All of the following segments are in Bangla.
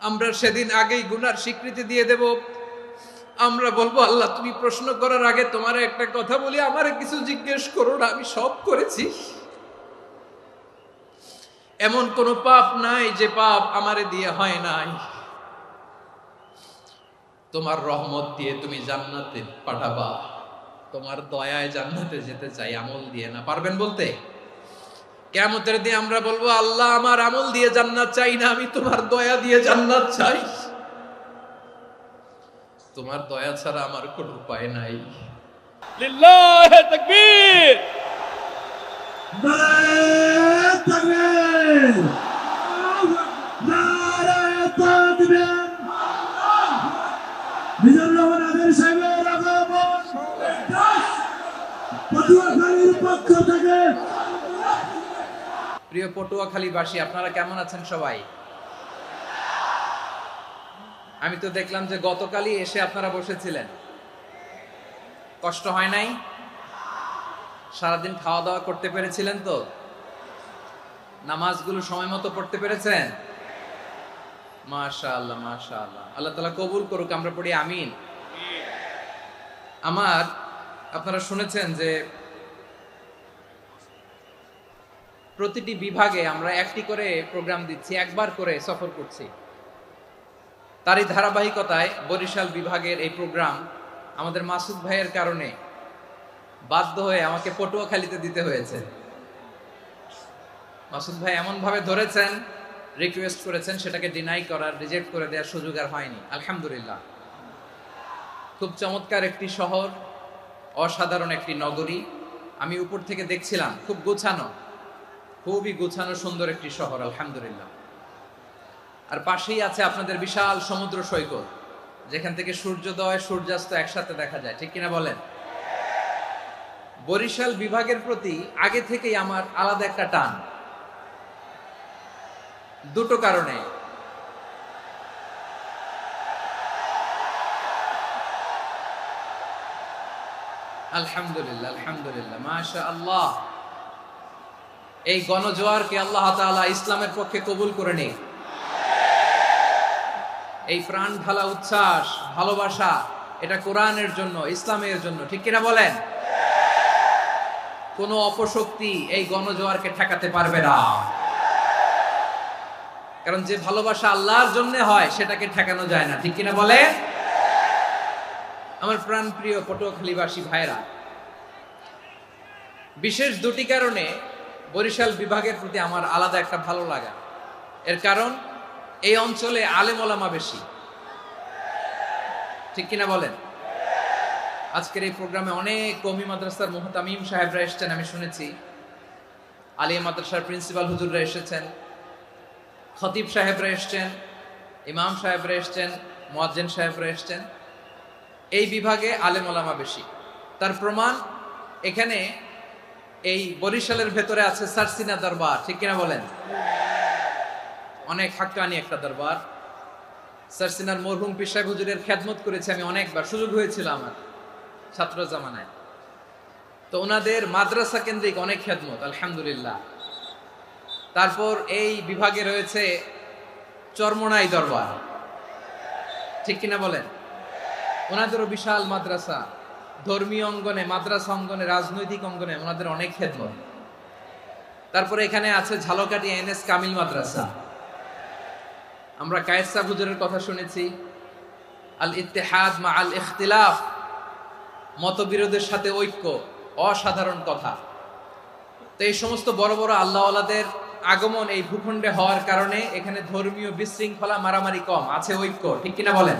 আমরা সেদিন আগেই গুনার স্বীকৃতি দিয়ে দেব। আমরা বলবো, আল্লাহ তুমি প্রশ্ন করার আগে তোমার একটা কথা বলি, আমারে কিছু জিজ্ঞেস করো না, আমি সব করেছি। এমন কোন পাপ নাই যে পাপ আমারে দিয়ে হয় নাই। তোমার রহমত দিয়ে তুমি জান্নাতে পাঠাবা, তোমার দয়ায় জান্নাতে যেতে চাই, আমল দিয়ে না। পারবেন বলতে? কিয়ামতের দিন আমরা বলবো, আল্লাহ আমার আমল দিয়ে জান্নাত চাই না, আমি তোমার দয়া দিয়ে জান্নাত চাই। তোমার দয়া ছাড়া আমার কোনো উপায় নাই। লিল্লাহি তাকবীর, নারায়ে তাকবীর, নারায়ে তাকবীর। মিজানুর রহমান আদের সাহেবের আগমন পটুয়াখালীর পক্ষ থেকে। প্রিয় পটুয়াখালীবাসী, আপনারা কেমন আছেন সবাই? আমি তো দেখলাম যে গতকালই এসে আপনারা বসেছিলেন। কষ্ট হয় নাই? সারাদিন খাওয়া দাওয়া করতে পেরেছিলেন তো? নামাজগুলো সময় মতো পড়তে পেরেছেন? মাশাআল্লাহ, মাশাআল্লাহ। আল্লাহ তাআলা কবুল করুক, আমরা পড়ি আমিন। আপনারা শুনেছেন যে প্রতিটি বিভাগে আমরা একটি করে প্রোগ্রাম দিচ্ছি, একবার করে সফর করছি। তারই ধারাবাহিকতায় বরিশাল বিভাগের এই প্রোগ্রাম আমাদের মাসুদ ভাইয়ের কারণে বাধ্য হয়ে আমাকে পটুয়াখালীতে দিতে হয়েছে। মাসুদ ভাই এমন ভাবে ধরেছেন, রিকোয়েস্ট করেছেন, সেটাকে ডিনাই করার, রিজেক্ট করে দেওয়ার সুযোগ আর হয়নি। আলহামদুলিল্লাহ। খুব চমৎকার একটি শহর, অসাধারণ একটি নগরী। আমি উপর থেকে দেখছিলাম, খুব গোছানো, খুবই গোছানো সুন্দর একটি শহর, আলহামদুলিল্লাহ। আর পাশেই আছে আপনাদের বিশাল সমুদ্র সৈকত, যেখান থেকে সূর্যোদয় সূর্যাস্ত একসাথে দেখা যায়, ঠিক কিনা বলেন? বরিশাল বিভাগের প্রতি আগে থেকেই আমার আলাদা একটা টান, দুটো কারণে। আলহামদুলিল্লাহ, আলহামদুলিল্লাহ, মাশাআল্লাহ। এই গণজোয়ারকে আল্লাহ তাআলা ইসলামের পক্ষে কবুল করে নিক। এই প্রাণ ঢালা উচ্ছ্বাস, ভালোবাসা, এটা কোরআনের জন্য, ইসলামের জন্য, ঠিক কিনা বলেন? কোন অপশক্তি এই গণজোয়ারকে ঠেকাতে পারবে না। কারণ যে ভালোবাসা আল্লাহর জন্য হয় সেটাকে ঠেকানো যায় না, ঠিক কিনা বলে? আমার প্রাণ প্রিয় পটুয়াখালীবাসী ভাইরা, বিশেষ দুটি কারণে বরিশাল বিভাগের প্রতি আমার আলাদা একটা ভালো লাগা। এর কারণ, এই অঞ্চলে আলেম ওলামা বেশি, ঠিক কিনা বলেন? আজকের এই প্রোগ্রামে অনেক কওমি মাদ্রাসার মুহতামিম সাহেবরা এসেছেন, আমি শুনেছি। আলিয়া মাদ্রাসার প্রিন্সিপাল হুজুররা এসেছেন, খতিব সাহেবরা এসেছেন, ইমাম সাহেবরা এসেছেন, মুয়াজ্জিন সাহেবরা এসেছেন। এই বিভাগে আলেম ওলামা বেশি। তার প্রমাণ, এখানে এই বরিশালের ভেতরে আছে সারসিনা দরবার, ঠিক কিনা বলেন? অনেক হাক্কানি একটা দরবার। সারসিনার মরহুম পীর সাহেব হুজুরের খেদমত করেছি আমি অনেকবার, সুযোগ হয়েছিল আমার ছাত্র জামানায়। তো ওনাদের মাদ্রাসা কেন্দ্রিক অনেক খেদমত, আলহামদুলিল্লাহ। তারপর এই বিভাগে রয়েছে চরমোনাই দরবার, ঠিক কিনা বলেন? ওনাদেরও বিশাল মাদ্রাসা, ধর্মীয় অঙ্গনে, মাদ্রাসা অঙ্গনে, রাজনৈতিক অঙ্গনে ওনাদের অনেক খেদমত। তারপরে এখানে আছে ঝালকাঠি এনএস কামিল মাদ্রাসা। আমরা কায়েস সাহেব হুজুরের কথা শুনেছি, আল ইত্তেহাদ মা আল ইখতিলাফ, মতবিরোধের সাথে ঐক্য, অসাধারণ কথা। তো এই সমস্ত বড় বড় আল্লাহওয়ালাদের আগমন এই ভূখণ্ডে হওয়ার কারণে এখানে ধর্মীয় বিশৃঙ্খলা, মারামারি কম, আছে ঐক্য, ঠিক কিনা বলেন?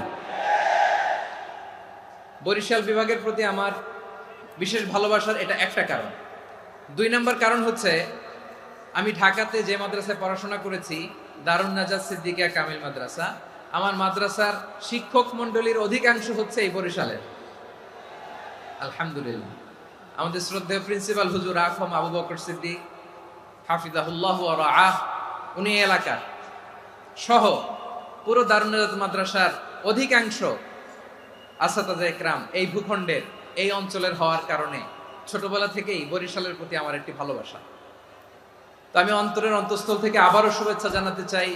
বরিশাল বিভাগের প্রতি আমার বিশেষ ভালোবাসার এটা একটা কারণ। দুই নম্বর কারণ হচ্ছে, আমি ঢাকাতে যে মাদ্রাসায় পড়াশোনা করেছি, দারুন নাজাত সিদ্দিকিয়া কামিল মাদ্রাসা, আমার মাদ্রাসার শিক্ষক মন্ডলীর অধিকাংশ হচ্ছে এই বরিশালের, আলহামদুলিল্লাহ। আমাদের শ্রদ্ধেয় প্রিন্সিপাল হুজুর আখম আবু বকর সিদ্দিক হাফিজাহুল্লাহ ওয়া রাআহ, উনি এলাকার সহ পুরো দারুন নাজাত মাদ্রাসার অধিকাংশ আসাতাজা ইকরাম এই ভূখণ্ডের, এই অঞ্চলের হওয়ার কারণে ছোটবেলা থেকেই বরিশালের প্রতি আমার একটি ভালোবাসা। তো আমি অন্তরের অন্তঃস্থল থেকে আবারও শুভেচ্ছা জানাতে চাই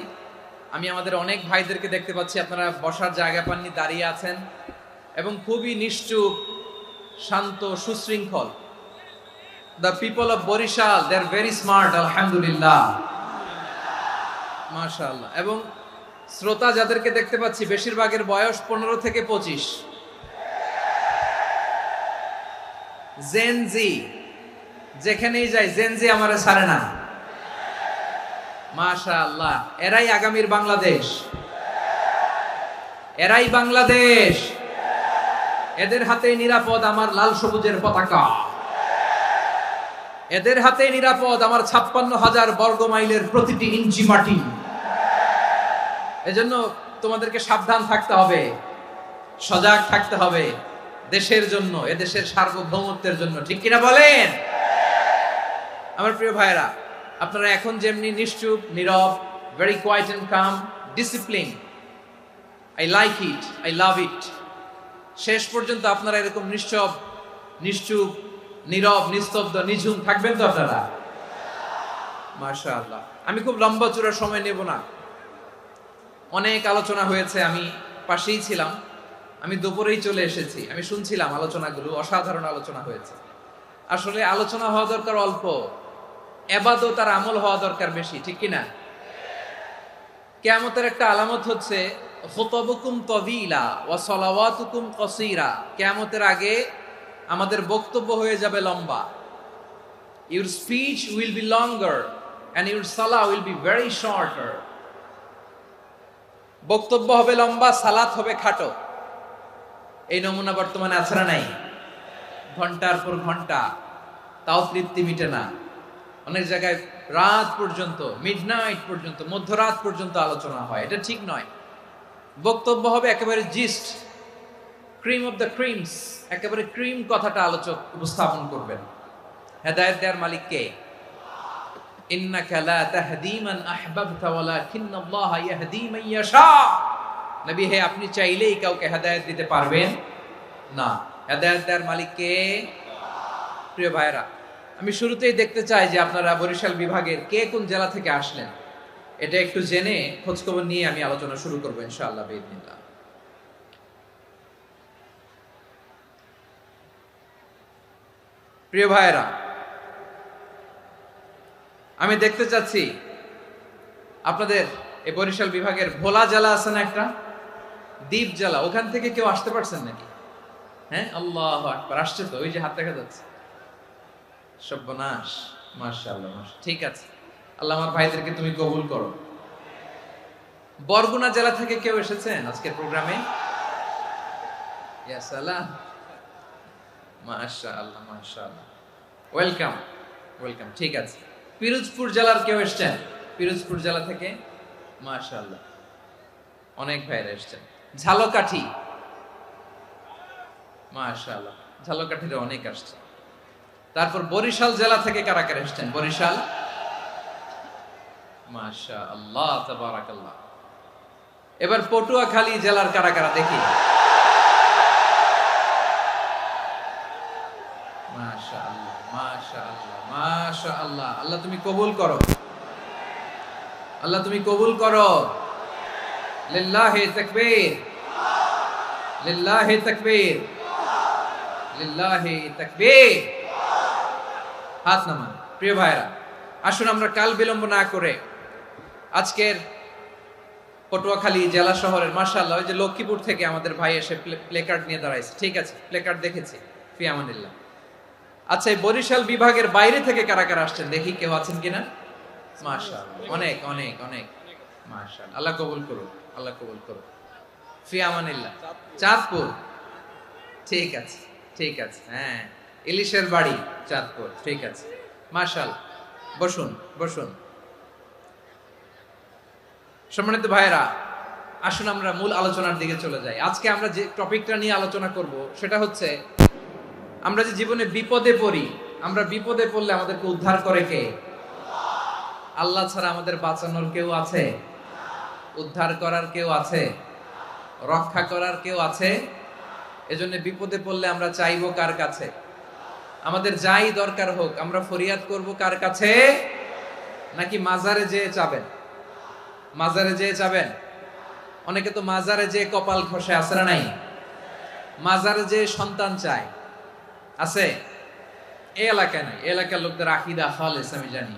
আমি আমাদের অনেক ভাইদেরকে দেখতে পাচ্ছি আপনারা বসার জায়গা পাননি, দাঁড়িয়ে আছেন এবং খুবই নিশ্চুপ, শান্ত, সুশৃঙ্খল। The people of Barishal, they are very smart, আলহামদুলিল্লাহ, মাশাআল্লাহ। এবং শ্রোতা যাদেরকে দেখতে পাচ্ছি বেশিরভাগের বয়স 15 থেকে 25। জেনজি, যেখানেই যাই জেনজি আমারে ছাড়ে না, মাশাআল্লাহ। এরাই আগামীর বাংলাদেশ, এরাই বাংলাদেশ। এদের হাতে নিরাপদ আমার লাল সবুজের পতাকা, এদের হাতে নিরাপদ আমার 56,000 বর্গ মাইলের প্রতিটি ইঞ্চি মাটি। এজন্য তোমাদেরকে সাবধান থাকতে হবে, সজাগ থাকতে হবে দেশের জন্য, এদেশের সার্বভৌমত্বের জন্য, ঠিক কিনা বলেন? আমার প্রিয় ভাইরা, আপনারা এখন যেমনি নিশ্চুপ, নীরব, very quiet and calm, discipline, I like it, I love it. শেষ পর্যন্ত আপনারা এরকম নিশ্চুপ, নীরব, নিস্তব্ধ, নিঝুম থাকবেন তো আপনারা? মাশাআল্লাহ। আমি খুব লম্বা চূড়া সময় নেব না, অনেক আলোচনা হয়েছে, আমি পাশেই ছিলাম, আমি দুপুরেই চলে এসেছি, আমি শুনছিলাম আলোচনাগুলো, অসাধারণ আলোচনা হয়েছে। আসলে আলোচনা হওয়া দরকার অল্প, ইবাদত আর আমল হওয়া দরকার বেশি, ঠিক কিনা? কিয়ামতের একটা আলামত হচ্ছে খুতবুকুম তাওয়িলা ওয়া সালাওয়াতুকুম কাসীরা। কিয়ামতের আগে আমাদের বক্তব্য হয়ে যাবে লম্বা। Your speech will be longer and your salah will be very shorter. বক্তব্য হবে লম্বা, সালাত হবে খাটো। এই নমুনা বর্তমানে আছে না নাই? ঘন্টার পর ঘন্টা, তাও তৃপ্তি মিটে না। অনেক জায়গায় রাত পর্যন্ত, মিডনাইট পর্যন্ত, মধ্যরাত পর্যন্ত আলোচনা হয়, এটা ঠিক নয়। বক্তব্য হবে একেবারে gist, cream of the creams, একেবারে ক্রিম কথাটা আলোচক উপস্থাপন করবেন। হেদায়েত দেওয়ার মালিক কে? ইন্নাকা লা তাহদি মান আহবাবতা ওয়ালাকিন্নাল্লাহা ইয়াহদি মান ইয়াশা। নবী হে, আপনি চাইলেই কাউকে হেদায়েত দিতে পারবেন না, হেদায়েত দেওয়ার মালিক কে? প্রিয় ভাইরা, আমি শুরুতেই দেখতে চাই যে আপনারা বরিশাল বিভাগের কে কোন জেলা থেকে আসলেন, এটা একটু জেনে খোঁজখবর নিয়ে আমি আলোচনা শুরু করবো ইনশাআল্লাহ বিইذنিল্লাহ। প্রিয় ভাইরা, আমি দেখতে চাচ্ছি আপনাদের এই বরিশাল বিভাগের ভোলা জেলা আছে না একটা, দ্বীপ জেলা, ওখান থেকে কেউ আসতে পারছেন নাকি? হ্যাঁ, আল্লাহু আকবার, আসছে তো, ওই যে হাত দেখা যাচ্ছে। সর্বনাশ, মাশাআল্লাহ, ঠিক আছে, আল্লাহ আমার ভাইদেরকে তুমি কবুল করো। বরগুনা জেলা থেকে কেউ এসেছেন আজকের প্রোগ্রামে? ইয়া সালাম, মাশাআল্লাহ, মাশাআল্লাহ, ওয়েলকাম, ওয়েলকাম, ঠিক আছে। পিরোজপুর জেলার কেউ এসেছেন? পিরোজপুর জেলা থেকে মাশাআল্লাহ অনেক ভাইরা এসেছেন। ঝালকাঠি, মাশাআল্লাহ, ঝালকাঠিতে অনেক আসছে। তারপর বরিশাল জেলা থেকে কারা কারা এসেছেন? বরিশাল, মাশাআল্লাহ, তাবারাকাল্লাহ। এবার পটুয়াখালী জেলার কারা কারা দেখি? মাশাআল্লাহ, মাশাআল্লাহ, মাশাআল্লাহ। আল্লাহ তুমি কবুল করো, আল্লাহ তুমি কবুল করো। লিল্লাহি তাকবীর, লিল্লাহি তাকবীর, লিল্লাহি তাকবীর। হাত নামান। প্রিয় ভাইরা, আসুন আমরা কাল বিলম্ব না করে আজকের পটুয়াখালী জেলা শহরের, মাশাআল্লাহ, ওই যে লক্ষ্মীপুর থেকে আমাদের ভাই এসে প্লেকার্ড নিয়ে দাঁড়াইছে, ঠিক আছে, প্লেকার্ড দেখেছি, ফি আমানিল্লাহ। আচ্ছা, এই বরিশাল বিভাগের বাইরে থেকে কারা কারা আসছেন দেখি, কেউ আছেন কিনা? মাশাআল্লাহ, অনেক অনেক অনেক, মাশাআল্লাহ, আল্লাহ কবুল করুন, আল্লাহ কবুল করুন, ফি আমানিল্লাহ। চাঁদপুর, ঠিক আছে, ঠিক আছে, হ্যাঁ, ইলিশের বাড়ি, চাঁদপুর, ঠিক আছে, মাশাআল্লাহ। বসুন, বসুন। সম্মানিত ভাইরা, আসুন আমরা মূল আলোচনার দিকে চলে যাই। আজকে আমরা যে টপিকটা নিয়ে আলোচনা করব সেটা হচ্ছে, আমরা যে জীবনে বিপদে পড়ি, আমরা বিপদে পড়লে আমাদেরকে উদ্ধার করে কে? আল্লাহ ছাড়া আমাদের বাঁচানোর কেউ আছে? উদ্ধার করার কেউ আছে? রক্ষা করার কেউ আছে? এজন্য বিপদে পড়লে আমরা চাইবো কার কাছে? আমাদের যাই দরকার হোক আমরা ফরিয়াদ করব কার কাছে? নাকি মাজারে যেয়ে চাবেন? মাজারে যেয়ে যাবেন? অনেকে তো মাজারে যে কপাল ঘষে, আছে না নাই? মাজারে যে সন্তান চায়, আছে? এই এলাকায় নাই, এই এলাকার লোকদের আকীদা খালেস আমি জানি।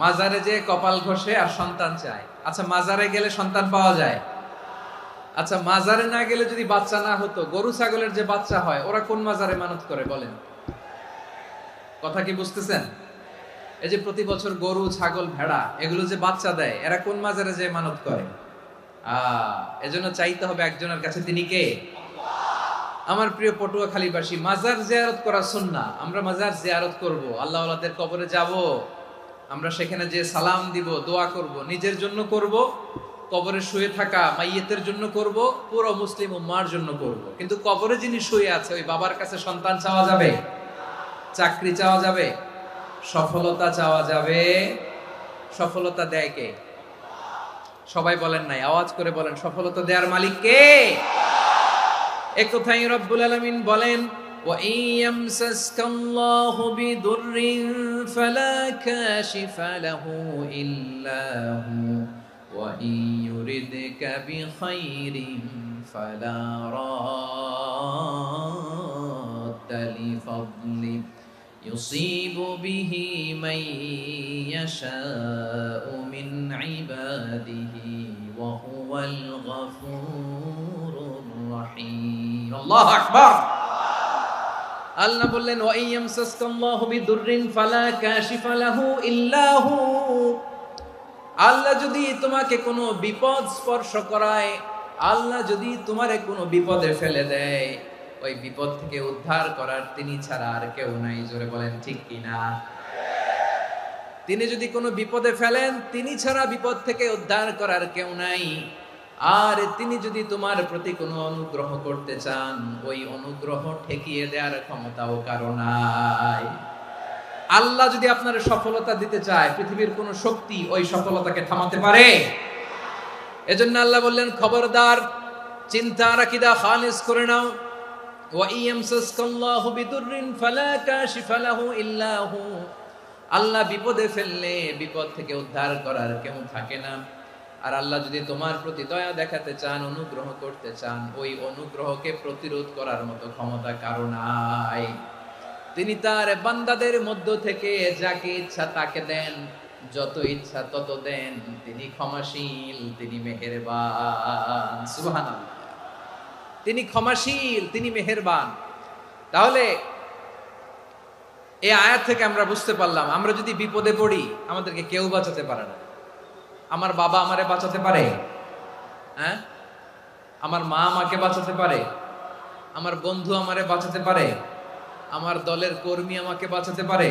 মাজারে যে কপাল ঘষে আর সন্তান চায়। আচ্ছা, মাজারে গেলে সন্তান পাওয়া যায়? আচ্ছা, মাজারে না গেলে যদি বাচ্চা না হতো, গরু ছাগলের যে বাচ্চা হয় ওরা কোন মাজারে মানত করে বলেন? কথা কি বুঝতেছেন? এই যে প্রতি বছর গরু ছাগল ভেড়া এগুলো যে বাচ্চা দেয়, এরা কোন মাজারে যে মানত করে? এজন্য চাইতে হবে একজনের কাছে, তিনি কে? আমার প্রিয় পটুয়াখালীবাসী, মাজার জিয়ারত করা সুন্নাহ। আমরা মাজার জিয়ারত করব, আল্লাহ ওয়ালাদের কবরে যাব, আমরা সেখানে যে সালাম দিব, দোয়া করব, নিজের জন্য করব, কবরে শুয়ে থাকা মাইয়েতের জন্য করব, পুরো মুসলিম উম্মার জন্য করব। কিন্তু কবরে যিনি শুয়ে আছে ওই বাবার কাছে সন্তান চাওয়া যাবে? চাকরি চাওয়া যাবে? সফলতা চাওয়া যাবে? সফলতা দেয় কে? সবাই বলেন নাই, আওয়াজ করে বলেন, সফলতা দেওয়ার মালিক কে? এক কথাই রব্বুল আলামিন বলেন, ওয়া ইয়ামসাসকাল্লাহু বিদুররিন ফালা কাশিফা লাহু ইল্লা হু ওয়া ইয়ুরিদকা বিখাইরিন ফালা রাদ্দা লিফাদলি ইউসিবু বিহি মান ইয়াশাউ মিন ইবাদিহি ওয়া হুয়াল গফুরুর রহিম। আল্লাহু আকবার। আল্লাহ বললেন, ওয়া ইয়ামসাসকাল্লাহু বিদুররিন ফালা কাশিফা লাহু ইল্লা হু। আল্লাহ যদি তোমাকে কোনো বিপদ স্পর্শ করায়, আল্লাহ যদি তোমারে কোনো বিপদে ফেলে দেয়, ওই বিপদ থেকে উদ্ধার করার তিনি ছাড়া আর কেউ নাই। জোরে বলেন ঠিক কিনা? তিনি যদি কোনো বিপদে ফেলেন, তিনি ছাড়া বিপদ থেকে উদ্ধার করার কেউ নাই। আর তিনি যদি তোমার প্রতি কোনো অনুগ্রহ করতে চান, ওই অনুগ্রহ ঠেকিয়ে দেওয়ার ক্ষমতাও কারো নাই। আল্লাহ যদি আপনার সফলতা দিতে চায়, পৃথিবীর কোনো শক্তি ওই সফলতাকে থামাতে পারে? এজন্য আল্লাহ বললেন, খবরদার, চিন্তা আকীদা খালিস করে নাও। ওয়া ইয়ামসাসকাল্লাহু বিদুররিন ফালা কাশিফা লাহু ইল্লা হু। আল্লাহ বিপদে ফেললে বিপদ থেকে উদ্ধার করার কেউ থাকে না। আর আল্লাহ যদি তোমার প্রতি দয়া দেখাতে চান, অনুগ্রহ করতে চান, ওই অনুগ্রহকে প্রতিরোধ করার মতো ক্ষমতা কারো নাই। তিনি তার বান্দাদের মধ্য থেকে যাকে ইচ্ছা তাকে দেন, যত ইচ্ছা তত দেন। তিনি ক্ষমাশীল, তিনি মেহেরবান। সুবহানাল্লাহ। তিনি ক্ষমাশীল, তিনি মেহেরবান। তাহলে এই আয়াত থেকে আমরা বুঝতে পারলাম, আমরা যদি বিপদে পড়ি আমাদেরকে কেউ বাঁচাতে পারে না। আমার বাবা আমারে বাঁচাতে পারে? হ্যাঁ? আমার মা আমাকে বাঁচাতে পারে? আমার বন্ধু আমারে বাঁচাতে পারে? আমার দলের কর্মী আমাকে বাঁচাতে পারে?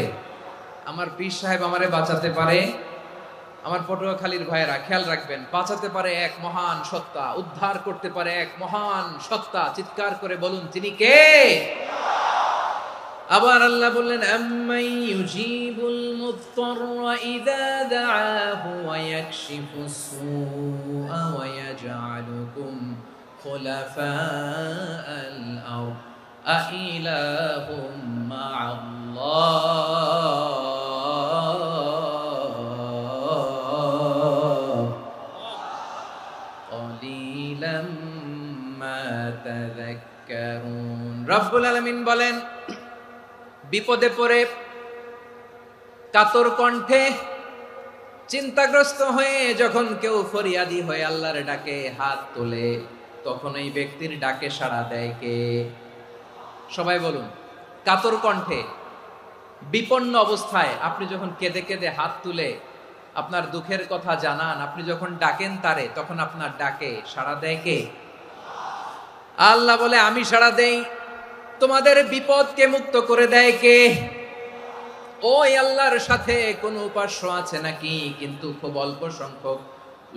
আমার পীর সাহেব আমারে বাঁচাতে পারে? আমার পটুয়াখালীর ভাইয়েরা খেয়াল রাখবেন, বাঁচাতে পারে এক মহান সত্তা, উদ্ধার করতে পারে এক মহান সত্তা। চিৎকার করে বলুন, তিনি কে? আবার আল্লাহ বললেন, আম্মাই ইউজিবুল মুত্তাররা ইযা দাআহু ওয়া ইয়াকশিফুস সুআ ওয়া ইয়াজআলুকুম খুলাফাআল আরদ আইলাহুম মা'আল্লাহ ক্বালিলাম মা তাযাক্কারুন। রব্বুল আলামিন বলেন, বিপদে পড়ে কাতর কণ্ঠে চিন্তাগ্রস্ত হয়ে যখন কেউ ফরিয়াদি হয়ে আল্লাহর ডাকে হাত তোলে, তখন এই ব্যক্তির ডাকে সাড়া দেয় কে? সবাই বলুন। কাতর কণ্ঠে বিপন্ন অবস্থায় আপনি যখন কেঁদে কেঁদে হাত তুলে আপনার দুঃখের কথা জানান, আপনি যখন ডাকেন তারে, তখন আপনার ডাকে সাড়া দেয় কে? আল্লাহ বলে, আমি সাড়া দেই। তোমাদের বিপদকে মুক্ত করে দেয় কে? ওই আল্লাহর সাথে কোন উপাস্য আছে নাকি? কিন্তু খুব অল্প সংখ্যক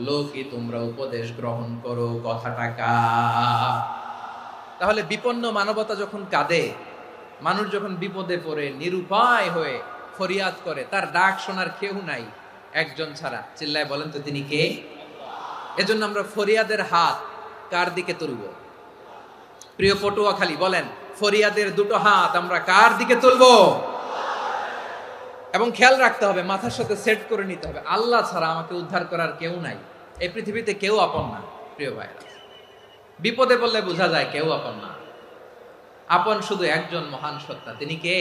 লোকই তোমরা উপদেশ গ্রহণ করো। কথাটা কার? তাহলে বিপন্ন মানবতা যখন কাঁদে, মানুষ যখন বিপদে পড়ে নিরুপায় হয়ে ফরিয়াদ করে, তার ডাক শোনার কেউ নাই একজন ছাড়া। চিল্লায় বলেন তো, তিনি কে? এজন্য আমরা ফরিয়াদের হাত কার দিকে তুলব? প্রিয় পটুয়াখালী বলেন, ফরিয়াদের দুটো হাত আমরা কার দিকে তুলবো? এবং খেয়াল রাখতে হবে, মাথার সাথে সেট করে নিতে হবে, আল্লাহ ছাড়া আমাকে উদ্ধার করার কেউ নাই। এই পৃথিবীতে কেউ আপন না প্রিয় ভাইরা। বিপদে পড়লে বোঝা যায় কেউ আপন না। আপন শুধু একজন মহান সত্তা, তিনি কে?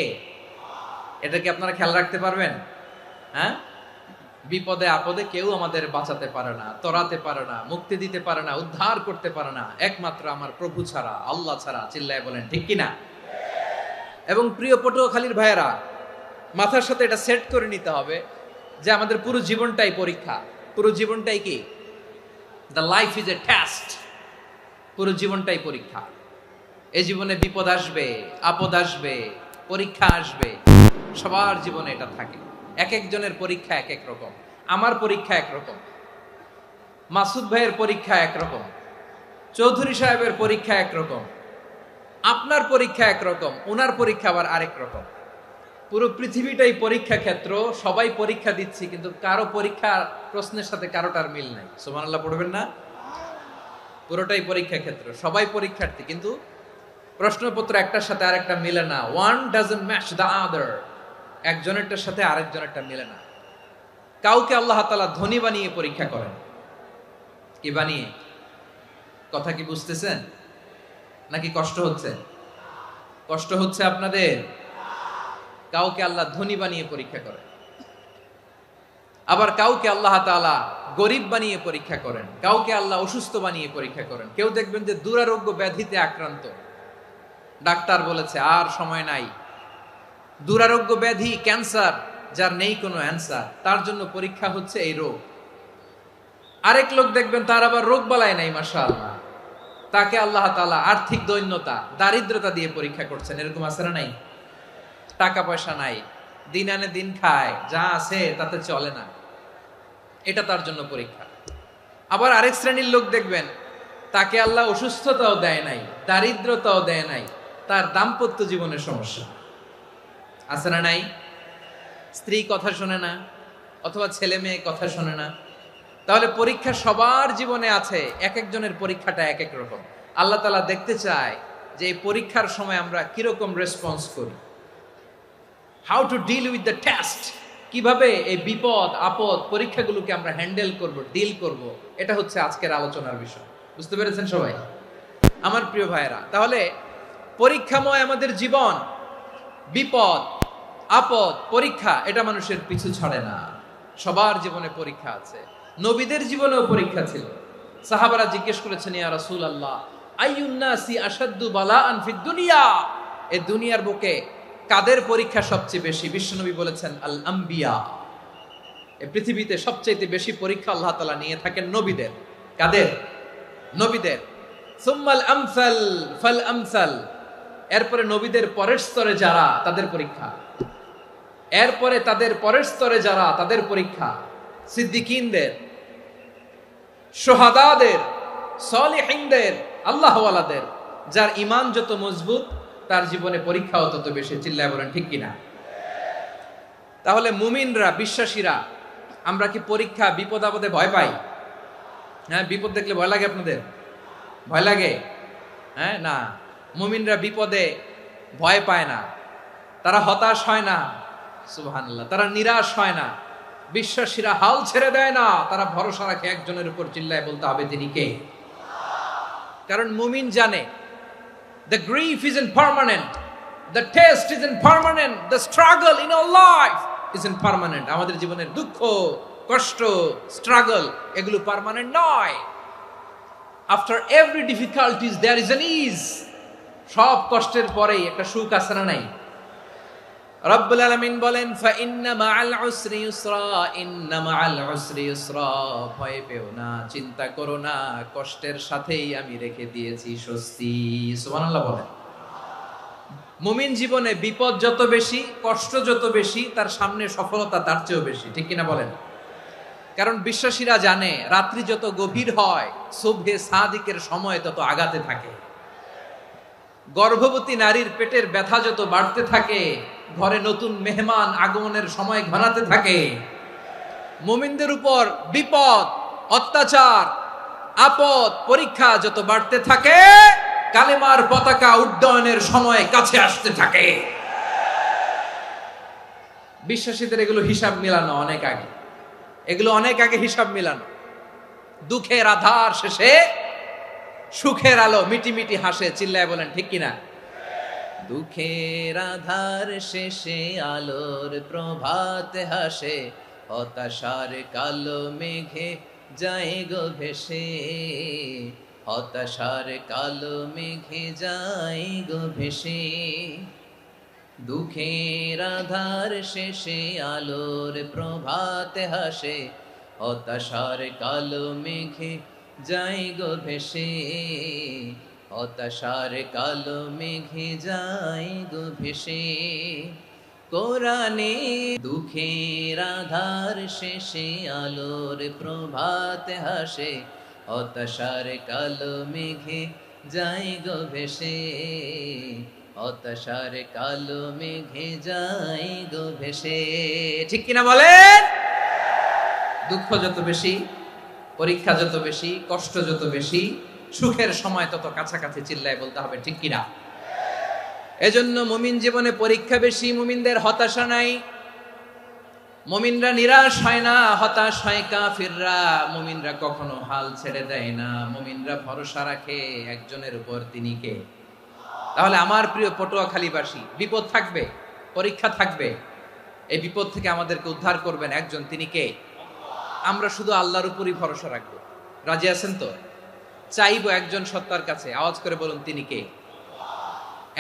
এটা কি আপনারা খেয়াল রাখতে পারবেন? হ্যাঁ, বিপদে আপদে কেউ আমাদের বাঁচাতে পারে না, তরাতে পারে না, মুক্তি দিতে পারে না, উদ্ধার করতে পারে না, একমাত্র আমার প্রভু ছাড়া, আল্লাহ ছাড়া। চিল্লায় বলেন ঠিক কিনা? এবং প্রিয় পটুয়াখালীর ভাইয়েরা, মাথার সাথে এটা সেট করে নিতে হবে যে আমাদের পুরো জীবনটাই পরীক্ষা। পুরো জীবনটাই কি? The life is a test. পুরো জীবনটাই পরীক্ষা। এই জীবনে বিপদ আসবে, আপদ আসবে, পরীক্ষা আসবে, সবার জীবনে এটা থাকে। এক একজনের পরীক্ষা এক এক রকম। আমার পরীক্ষা একরকম, মাসুদ ভাইয়ের পরীক্ষা একরকম, চৌধুরী সাহেবের পরীক্ষা একরকম, আপনার পরীক্ষা একরকম, ওনার পরীক্ষা আবার আরেক রকম। পুরো পৃথিবীটাই পরীক্ষা ক্ষেত্র, সবাই পরীক্ষা দিচ্ছি, কিন্তু কারো পরীক্ষা প্রশ্নের সাথে কারোটার মিল নাই। সুবহানাল্লাহ পড়বেন না? পুরোটাই পরীক্ষা ক্ষেত্র, সবাই পরীক্ষার্থী, কিন্তু প্রশ্নপত্র একটার সাথে আরেকটা মিলে না। One doesn't match the other. একজনেরটার সাথে আরেকজনেরটা মিলে না। কাউকে আল্লাহ তাআলা ধনী বানিয়ে পরীক্ষা করেন। কি বানিয়ে? কথা কি বুঝতেছেন নাকি কষ্ট হচ্ছে? কষ্ট হচ্ছে আপনাদের? কাউকে আল্লাহ ধনী বানিয়ে পরীক্ষা করেন, আবার কাউকে আল্লাহ তাআলা গরিব বানিয়ে পরীক্ষা করেন, কাউকে আল্লাহ অসুস্থ বানিয়ে পরীক্ষা করেন। কেউ দেখবেন যে দুরারোগ্য ব্যাধিতে আক্রান্ত, ডাক্তার বলেছে আর সময় নাই, দুরারোগ্য ব্যাধি, ক্যান্সার, যার নেই কোনো অ্যান্সার, তার জন্য পরীক্ষা হচ্ছে এই রোগ। আরেক লোক দেখবেন তার আবার রোগ বালাই নাই, মাশাআল্লাহ, তাকে আল্লাহ তাআলা আর্থিক দৈন্যতা, দারিদ্রতা দিয়ে পরীক্ষা করছেন। এরকম আছে না নাই? টাকা পয়সা নাই, দিন আনে দিন খায়, যা আছে তাতে চলে না, এটা তার জন্য পরীক্ষা। আবার আরেক শ্রেণীর লোক দেখবেন তাকে আল্লাহ অসুস্থতাও দেয় নাই, দারিদ্রতাও দেয় নাই, তার দাম্পত্য জীবনের সমস্যা আছে না নাই? স্ত্রী কথা শোনে না, অথবা ছেলে মেয়ে কথা শোনে না। তাহলে পরীক্ষা সবার জীবনে আছে, এক একজনের পরীক্ষাটা এক এক রকম। আল্লাহ তাআলা দেখতে চায় যে এই পরীক্ষার সময় আমরা কিরকম রেসপন্স করি, how to deal with the test, কিভাবে এই বিপদ আপদ পরীক্ষাগুলোকে আমরা হ্যান্ডেল করব, ডিল করব। এটা হচ্ছে আজকের আলোচনার বিষয়। বুঝতে পেরেছেন সবাই আমার প্রিয় ভাইয়েরা? তাহলে পরীক্ষাময় আমাদের জীবন, বিপদ আপদ পরীক্ষা, এটা মানুষের পিছু ছাড়ে না। সবার জীবনে পরীক্ষা আছে। নবীদের জীবনেও পরীক্ষা ছিল। সাহাবারা জিজ্ঞেস করেছেন, ইয়া রাসূলুল্লাহ, আইয়ুন নাসি আশাদ্দু বালাআন ফিদ দুনিয়া, এই দুনিয়ার বুকে কাদের পরীক্ষা সবচেয়ে বেশি? বিশ্বনবী বলেছেন, আল আম্বিয়া। এই পৃথিবীতে সবচেয়ে বেশি পরীক্ষা আল্লাহ তাআলা নিয়ে থাকেন নবীদের। কাদের? নবীদের। সুম্মাল আমসাল ফাল আমসাল, এরপরে নবীদের পরের স্তরে যারা, তাদের পরীক্ষা। এরপরে তাদের পরের স্তরে যারা, তাদের পরীক্ষা। সিদ্দিকিনদের, শুহাদাদের, সলিহিনদের, আল্লাহওয়ালাদের। যার ঈমান যত মজবুত, তার জীবনে পরীক্ষাও তত বেশি। চিল্লায় বলেন ঠিক কিনা? তাহলে মুমিনরা, বিশ্বাসীরা, আমরা কি পরীক্ষা বিপদ আপদে ভয় পাই? হ্যাঁ, বিপদ দেখলে ভয় লাগে আপনাদের? ভয় লাগে? হ্যাঁ, না, মুমিনরা বিপদে ভয় পায় না, তারা হতাশ হয় না, সুবহানাল্লাহ, তারা নিরাশ হয় না। বিশ্বাসীরা হাল ছেড়ে দেয় না, তারা ভরসা রাখে একজনের উপর। চিল্লায় বলতে হবে তিনি কে? কারণ মুমিন জানে the grief isn't permanent, the test isn't permanent, the struggle in our life isn't permanent. আমাদের জীবনের দুঃখ, কষ্ট, স্ট্রাগল, এগুলো পার্মানেন্ট নয়। After every difficulties there is an ease. সব কষ্টের পরেই একটা সুখ আছে না নাই? রব্বুল আলামিন বলেন, ফাইন্না মাআল উসরি ইউসরা, ইন্না মাআল উসরি ইউসরা, ভয় পেও না, চিন্তা করো না, কষ্টের সাথেই আমি রেখে দিয়েছি স্বস্তি। সুবহানাল্লাহ বলেন। মুমিন জীবনে বিপদ যত বেশি, কষ্ট যত বেশি, তার সামনে সফলতা তার চেয়েও বেশি। ঠিক কিনা বলেন? কারণ বিশ্বাসীরা জানে রাত্রি যত গভীর হয়, সুবহে সাদিকের সময় তত আগাতে থাকে। গর্ভবতী নারীর পেটের ব্যথা যত বাড়তে থাকে, ঘরে নতুন মেহমান আগমনের সময় ঘনাতে থাকে। মুমিনদের উপর বিপদ, অত্যাচার, আপদ, পরীক্ষা যত বাড়তে থাকে, কালেমার পতাকা উড্ডয়নের সময় কাছে আসতে থাকে। বিশ্বাসীদের এগুলো হিসাব মিলানো অনেক আগে, এগুলো অনেক আগে হিসাব মিলানো। দুঃখের আধার শেষে সুখের আলো মিটি মিটি হাসে, চিল্লায় বলেন ঠিক কিনা? দুঃখের আধার শেষে আলোর প্রভাত হাসে, হতাশার কালো মেঘে যায় গো ভেসে, হতাশার কালো মেঘে যায় গো ভেসে। দুঃখের আধার শেষে আলোর প্রভাত হাসে, হতাশার কালো মেঘে যায় গো ভেসে, হতাশার কালো মেঘে যায় গো ভেসে। কোরআনে দুঃখের আধার শেষে আলোর প্রভাত হাসে, হতাশার কালো মেঘে যায় গো ভেসে, হতাশার কালো মেঘে যায় গো ভেসে। ঠিক কিনা বলেন? দুঃখ যত বেশি, পরীক্ষা যত বেশি, কষ্ট যত বেশি, সুখের সময় তত কাছাকাছি, চিল্লায় বলতে হবে ঠিক কিনা? এজন্য মুমিন জীবনে পরীক্ষা বেশি, মুমিনদের হতাশা নাই। মুমিনরা নিরাশ হয় না, হতাশ হয় কাফিররা। মুমিনরা কখনো হাল ছেড়ে দেয় না, মুমিনরা ভরসা রাখে একজনের উপর, তিনি কে? তাহলে আমার প্রিয় পটুয়াখালীবাসী, বিপদ থাকবে, পরীক্ষা থাকবে, এই বিপদ থেকে আমাদেরকে উদ্ধার করবেন একজন, তিনি কে? আমরা শুধু আল্লাহর উপরই ভরসা রাখবো। রাজি আছেন তো? চাইবো একজন সত্তার কাছে, আওয়াজ করে বলুন তিনি কে?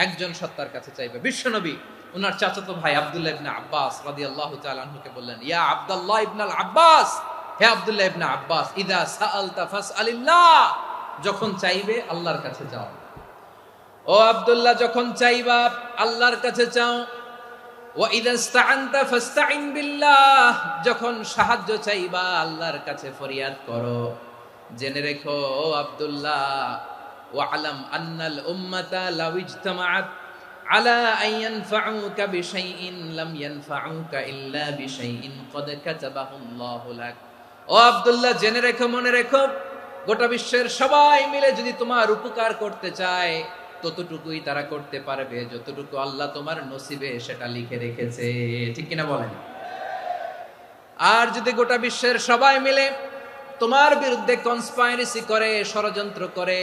একজন সত্তার কাছে চাইবে। বিশ্বনবী ওনার চাচাতো ভাই আব্দুল্লাহ ইবনে আব্বাস রাদিয়াল্লাহু তাআলা আনহুকে বললেন, ইয়া আব্দুল্লাহ ইবনুল আব্বাস, হে আব্দুল্লাহ ইবনে আব্বাস, ইদা সাআলতা ফাসআলিল্লাহ, যখন চাইবে আল্লাহর কাছে যাও। ও আব্দুল্লাহ, যখন চাইবা আল্লাহর কাছে চাও। ওয়া ইদা ইসতাআনতা ফাসতাইন বিল্লাহ, যখন সাহায্য চাইবা আল্লাহর কাছে ফরিয়াদ করো। জেনে রেখো ও আব্দুল্লাহ, ওয়া'লাম আন্নাল উম্মাতা লাউ ইজতামাআত আলা আন ইয়ানফাউকা বিশাইইন লাম ইয়ানফাউকা ইল্লা বিশাইইন ক্বাদ কাতাবাহু আল্লাহু লাক। ও আব্দুল্লাহ, জেনে রেখো, মনে রেখো, গোটা বিশ্বের সবাই মিলে যদি তোমার উপকার করতে চায় ততটুকুই তারা করতে পারবে যতটুকু আল্লাহ তোমার নসিবে সেটা লিখে রেখেছে। ঠিক কিনা বলেন? আর যদি গোটা বিশ্বের সবাই মিলে তোমার বিরুদ্ধে কনস্পাইরেসি করে, ষড়যন্ত্র করে,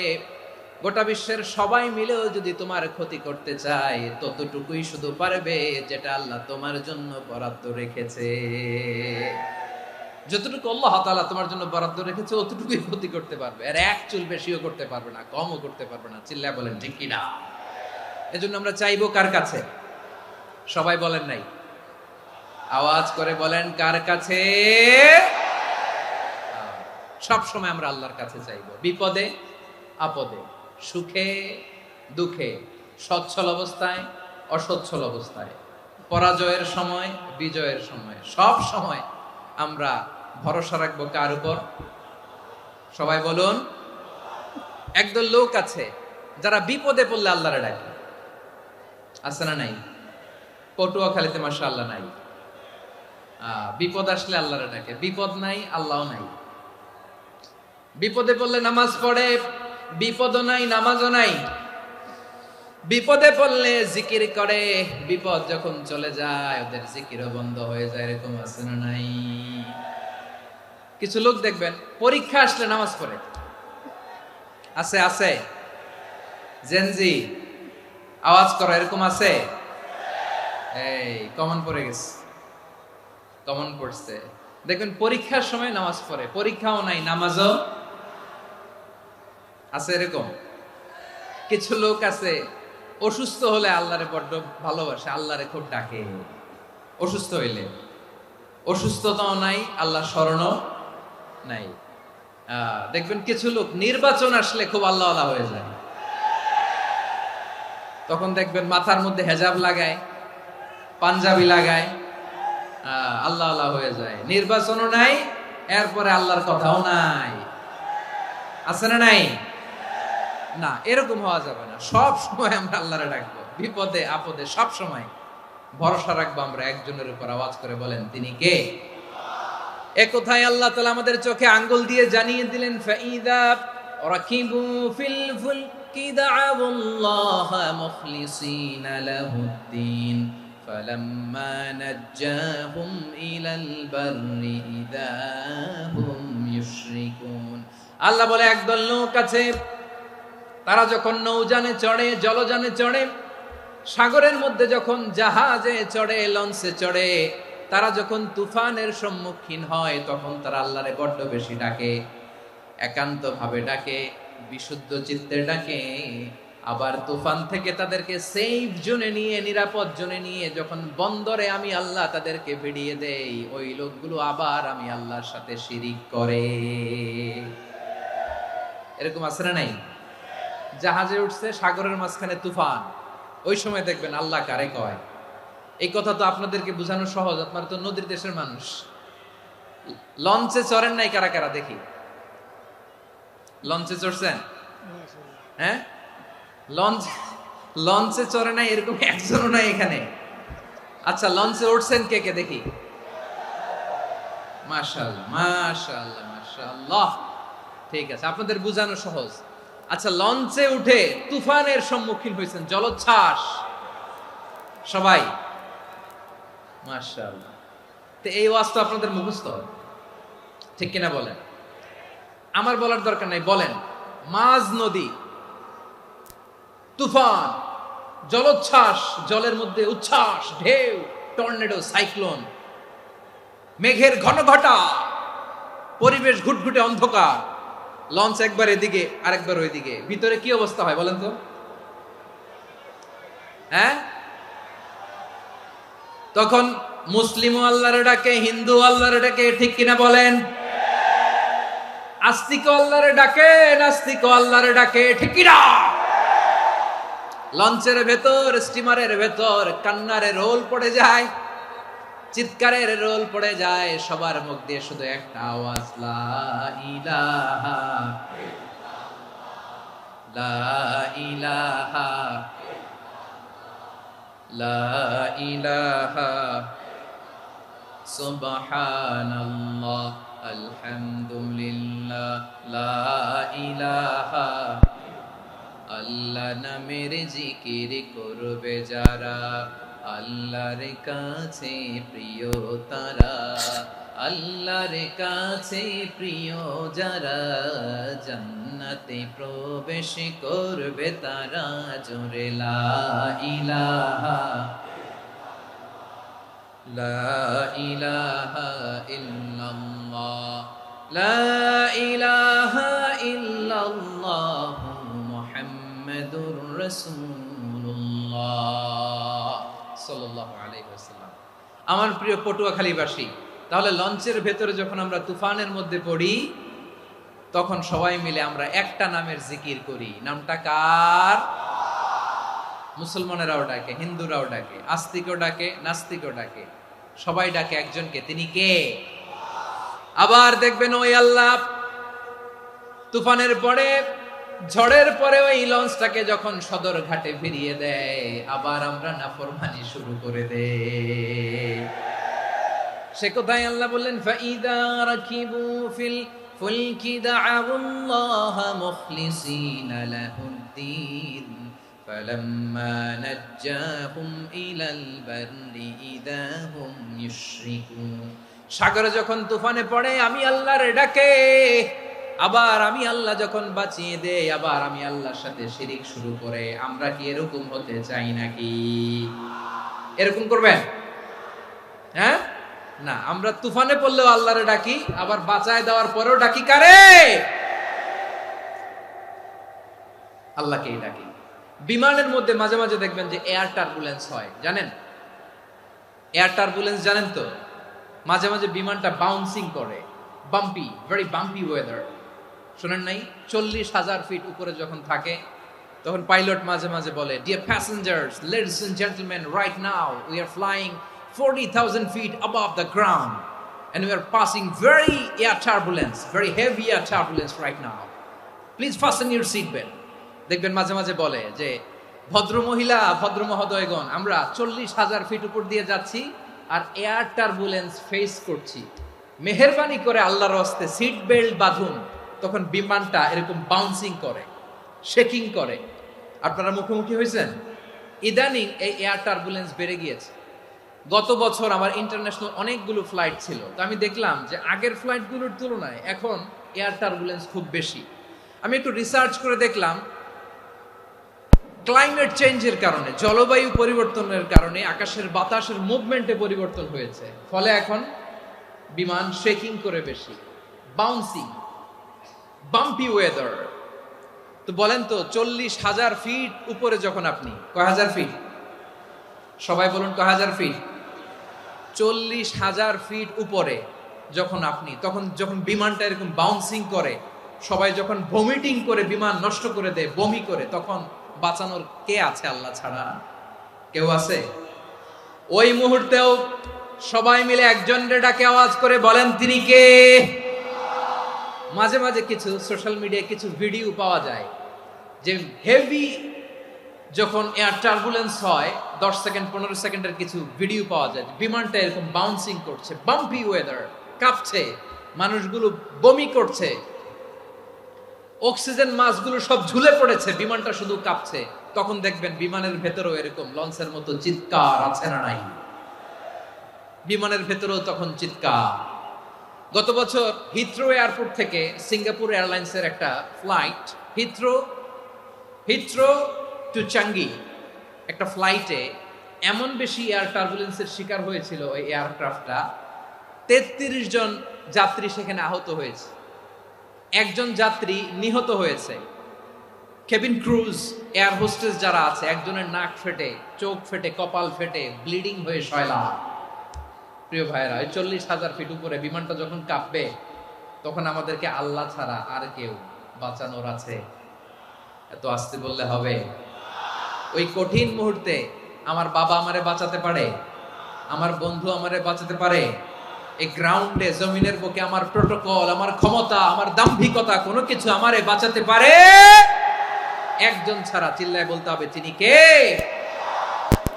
গোটা বিশ্বের সবাই মিলেও যদি তোমার ক্ষতি করতে চায় ততটুকুই শুধু পারবে যেটা আল্লাহ তোমার জন্য বরাদ্দ রেখেছে। যতটুকু আল্লাহ তাআলা তোমার জন্য বরাদ্দ রেখেছে অতটুকুই ক্ষতি করতে পারবে, আর এক চুল বেশিও করতে পারবে না, কমও করতে পারবে না। চিল্লায় বলেন ঠিক কিনা? এজন্য আমরা চাইবো কার কাছে? সবাই বলেন নাই, আওয়াজ করে বলেন কার কাছে? সব সময় আমরা আল্লাহর কাছে চাইবো, বিপদে আপদে, সুখে দুঃখে, সচ্ছল অবস্থায় অসচ্ছল অবস্থায়, পরাজয়ের সময় বিজয়ের সময়, সব সময় আমরা ভরসা রাখবো কার উপর? সবাই বলুন। একদল লোক আছে যারা বিপদে পড়লে আল্লাহরে ডাকে, আছে না নাই? পটুয়াখালীতে মাশাআল্লাহ নাই। বিপদ আসলে আল্লাহরে ডাকে, বিপদ নাই আল্লাহও নাই। বিপদে পড়লে নামাজ পড়ে, বিপদও নাই নামাজও নাই। বিপদে পড়লে জিকির করে, বিপদ যখন চলে যায় ওদের জিকিরও বন্ধ হয়ে যায়। এরকম আছে না নাই? কিছু লোক দেখবেন পরীক্ষা আসলে নামাজ পড়ে, আছে আছে? জেনজি আওয়াজ করো, এরকম আছে? এই কমন পড়ে গেছে, কমন পড়ছে। দেখবেন পরীক্ষার সময় নামাজ পড়ে, পরীক্ষাও নাই নামাজও আছে। এরকম কিছু লোক আছে অসুস্থ হলে আল্লাহরে বড্ড ভালোবাসে, আল্লাহরে খুব ডাকে। অসুস্থ হইলে অসুস্থতাও নাই, আল্লাহ স্মরণও নাই। দেখবেন কিছু লোক নির্বাচন আসলে খুব আল্লাহওয়ালা হয়ে যায়, তখন দেখবেন মাথার মধ্যে হেজাব লাগায়, পাঞ্জাবি লাগায়, আল্লাহওয়ালা হয়ে যায়। নির্বাচনও নাই, এরপরে আল্লাহর কথাও নাই। আছে না নাই? না, এরকম হওয়া যাবে না। সব সময় আমরা আল্লাহরে ডাকবো, বিপদে আপদে সব সময় ভরসা রাখবো আমরা একজনের উপর। আওয়াজ করে বলেন তিনি কে? এ কথায় আল্লাহ তাআলা আমাদের চোখে আঙ্গুল দিয়ে জানিয়ে দিলেন, ফাইদা রাকিবু ফিল ফুলকি দা'আবুল্লাহ মুখলিসিনা লাহুদ্দিন فلما نجاهم إلى البر إذا هم يشركون আল্লাহ বলে একদল লোক আছে তারা যখন নৌযানে চড়ে জলযানে চড়ে সাগরের মধ্যে যখন জাহাজে চড়ে লঞ্চে চড়ে তারা যখন তুফানের সম্মুখীন হয় তখন তারা আল্লাহরে বড্ড বেশি ডাকে একান্ত ভাবে ডাকে বিশুদ্ধ চিত্তে ডাকে আবার তুফান থেকে তাদেরকে সেফ জোনে নিয়ে নিরাপদ জোনে নিয়ে যখন বন্দরে আমি আল্লাহ তাদেরকে ভিড়িয়ে দেই ওই লোকগুলো আবার আমি আল্লাহর সাথে শিরিক করে এরকম আছে না নাই জাহাজে উঠছে সাগরের মাঝখানে তুফান ওই সময় দেখবেন আল্লাহ কারে কয় এই কথা তো আপনাদেরকে বোঝানো সহজ আপনারা তো নদীর দেশের মানুষ লঞ্চে চড়েন নাই কারা কারা দেখি লঞ্চে চড়ছেন হ্যাঁ লঞ্চে চড়ে নাই এরকম একজনও নাই এখানে আচ্ছা লঞ্চে উঠছেন কে কে দেখি মাশাআল্লাহ মাশাআল্লাহ মাশাআল্লাহ ঠিক আছে আপনাদের বোঝানো সহজ আচ্ছা লঞ্চে উঠে তুফানের সম্মুখীন হয়েছেন জলোচ্ছ্বাস সবাই মাশাআল্লাহ তো এই ওয়াজ তো আপনাদের মুখস্থ ঠিক কিনা বলেন আমার বলার দরকার নাই বলেন মাঝ নদী তুফান জলোচ্ছ্বাস জলের মধ্যে উচ্ছ্বাস ঢেউ টর্নেডো সাইক্লোন মেঘের ঘনঘটা পরিবেশ ঘুটঘুটে অন্ধকার লঞ্চ একবার এদিকে আরেকবার ওইদিকে ভিতরে কি অবস্থা হয় বলেন তো হ্যাঁ তখন মুসলিম আল্লাহর ডাকে হিন্দু আল্লাহর ডাকে ঠিক কিনা বলেন আস্তিক আল্লাহর ডাকে নাস্তিক আল্লাহর ডাকে ঠিক কিনা লঞ্চের ভেতর স্টিমারের ভেতর কান্নারে রোল পড়ে যায় চিৎকারের রোল পড়ে যায় সবার মুখ দিয়ে শুধু একটা আওয়াজ লা ইলাহা লা ইলাহা লা ইলাহা সুবহানাল্লাহ আলহামদুলিল্লাহ লা ইলাহা আল্লাহ নামের জিকির করবে যারা আল্লাহর কাছে প্রিয় তারা আল্লাহর কাছে প্রিয় যারা জান্নাতে প্রবেশ করবে তারা জোরে লা ইলাহা লা ইলাহা ইল্লাল্লাহ লা ইলাহা ইল্লাল্লাহ মুহাম্মাদুর রাসূলুল্লাহ সাল্লাল্লাহু আলাইহি ওয়াসাল্লাম আমার প্রিয় পটুয়াখালীবাসী তাহলে লঞ্চের ভেতরে যখন আমরা তুফানের মধ্যে পড়ি তখন সবাই মিলে আমরা একটা নামের জিকির করি নামটা কার মুসলমানেরাও ডাকে হিন্দুরাও ডাকে আস্তিকও ডাকে নাস্তিকও ডাকে সবাই ডাকে একজনকে তিনি কে আবার দেখবেন ওই আল্লাহ তুফানের পরে ঝড়ের পরে ওই লঞ্চটাকে যখন সদর ঘাটে ফিরিয়ে দেয় আবার আমরা নাফরমানি শুরু করে দেই সে কোথায় আল্লাহ বললেন ফাইদা রাকিবু ফিল ফুলকি দা'আউল্লাহ মুখলিসিনা লাহুদ্দিন ফালাম্মা নাজ্জাহুম ইলাল বাররি ইযা হুম ইউশরিকুন সাগরে যখন তুফানে পড়ে আমি আল্লাহর ডাকে আবার আমি আল্লাহ যখন বাঁচিয়ে দেই আবার আমি আল্লাহর সাথে শিরিক শুরু করে আমরা কি এরকম হতে চাই নাকি এরকম করবেন হ্যাঁ না আমরা তুফানে পড়লেও আল্লাহরে ডাকি আবার বাঁচায় দেওয়ার পরেও ডাকি কারে আল্লাহকেই ডাকি বিমানের মধ্যে মাঝে মাঝে দেখবেন যে এয়ার টার্বুলেন্স হয় জানেন এয়ার টার্বুলেন্স জানেন তো মাঝে মাঝে বিমানটা বাউন্সিং করে বাম্পি ভেরি বাম্পি ওয়েদার শুনেন নাই 40,000 ফিট উপরে যখন থাকে তখন পাইলট মাঝে মাঝে বলে dear passengers ladies and gentleman right now we are flying 40,000 feet above the ground and we are passing very heavy air turbulence right now. Please fasten your seat belt. দেখবেন মাঝে মাঝে বলে যে ভদ্র মহিলা ভদ্র মহোদয়গণ আমরা 40,000 ফিট উপর দিয়ে যাচ্ছি আর এয়ার টার্বুলেন্স ফেস করছি মেহেরবানি করে আল্লাহর রাস্তে সিট বেল্ট বাঁধুন তখন বিমানটা এরকম বাউন্সিং করে শেকিং করে আপনারা মুখোমুখি হয়েছেন ইদানিং এই এয়ার টার্বুলেন্স বেড়ে গিয়েছে গত বছর আমার ইন্টারন্যাশনাল অনেকগুলো ফ্লাইট ছিল, তো আমি দেখলাম যে আগের ফ্লাইটগুলোর তুলনায় এখন এয়ার টার্বুলেন্স খুব বেশি। আমি একটু রিসার্চ করে দেখলাম ক্লাইমেট চেঞ্জের কারণে, জলবায়ু পরিবর্তনের কারণে আকাশের বাতাসের মুভমেন্টে পরিবর্তন হয়েছে, ফলে এখন বিমান শেকিং করে বেশি, বাউন্সিং, বাম্পি ওয়েদার। তো বলেন তো 40,000 ফিট উপরে যখন আপনি, কয় হাজার ফিট, সবাই বলুন কয় হাজার ফিট, 40,000 ফিট উপরে যখন আপনি, তখন যখন বিমানটা এরকম বাউন্সিং করে, সবাই যখন ভমিটিং করে বিমান নষ্ট করে দেয়, বমি করে, তখন বাঁচানোর কে আছে আল্লাহ ছাড়া? কেউ আছে? ওই মুহূর্তেও সবাই মিলে একজনের ডাকে আওয়াজ করে বলেন তিনি কে? মাঝে মাঝে কিছু সোশ্যাল মিডিয়ায় কিছু ভিডিও পাওয়া যায় যে হেভি যখন এয়ার টার্বুলেন্স হয় 10 সেকেন্ড 15 সেকেন্ডের কিছু ভিডিও পাওয়া যায়, বিমানটা এরকম বাউন্সিং করছে, বাম্পি ওয়েদার, কাঁপছে, মানুষগুলো বমি করছে, অক্সিজেন মাস্কগুলো সব ঝুলে পড়েছে, বিমানটা শুধু কাঁপছে। তখন দেখবেন বিমানের ভেতরেও এরকম লঞ্চের মতো চিৎকার আছে না নাই? বিমানের ভেতরেও তখন চিৎকার। গত বছর হিথ্রো এয়ারপোর্ট থেকে সিঙ্গাপুর এয়ারলাইন্সের একটা ফ্লাইট, হিথ্রো টু চাঙ্গি, একটা ফ্লাইটে এমন বেশি এয়ার টার্বুলেন্সের শিকার হয়েছিল ওই এয়ারক্রাফটটা, 33 জন যাত্রী সেখানে আহত হয়েছে, একজন যাত্রী নিহত হয়েছে। কেবিন ক্রুজ, এয়ার হোস্টেস যারা আছে, একজনের নাক ফেটে, চোখ ফেটে, কপাল ফেটে, ব্লিডিং হয়ে শয়লা। প্রিয় ভাইয়েরা, ওই 40,000 ফিট উপরে বিমানটা যখন কাঁপবে, তখন আমাদেরকে আল্লাহ ছাড়া আর কেউ বাঁচানোর আছে? এত আস্তে বললে হবে? ওই কঠিন মুহূর্তে আমার বাবা আমারে বাঁচাতে পারে, আমার বন্ধু আমারে বাঁচাতে পারে। এই গ্রাউন্ডে, জমিনের বুকে আমার প্রোটোকল, আমার ক্ষমতা, আমার দাম্ভিকতা, কোনো কিছু আমারে বাঁচাতে পারে একজন ছাড়া। চিল্লায় বলতে হবে তিনি কে?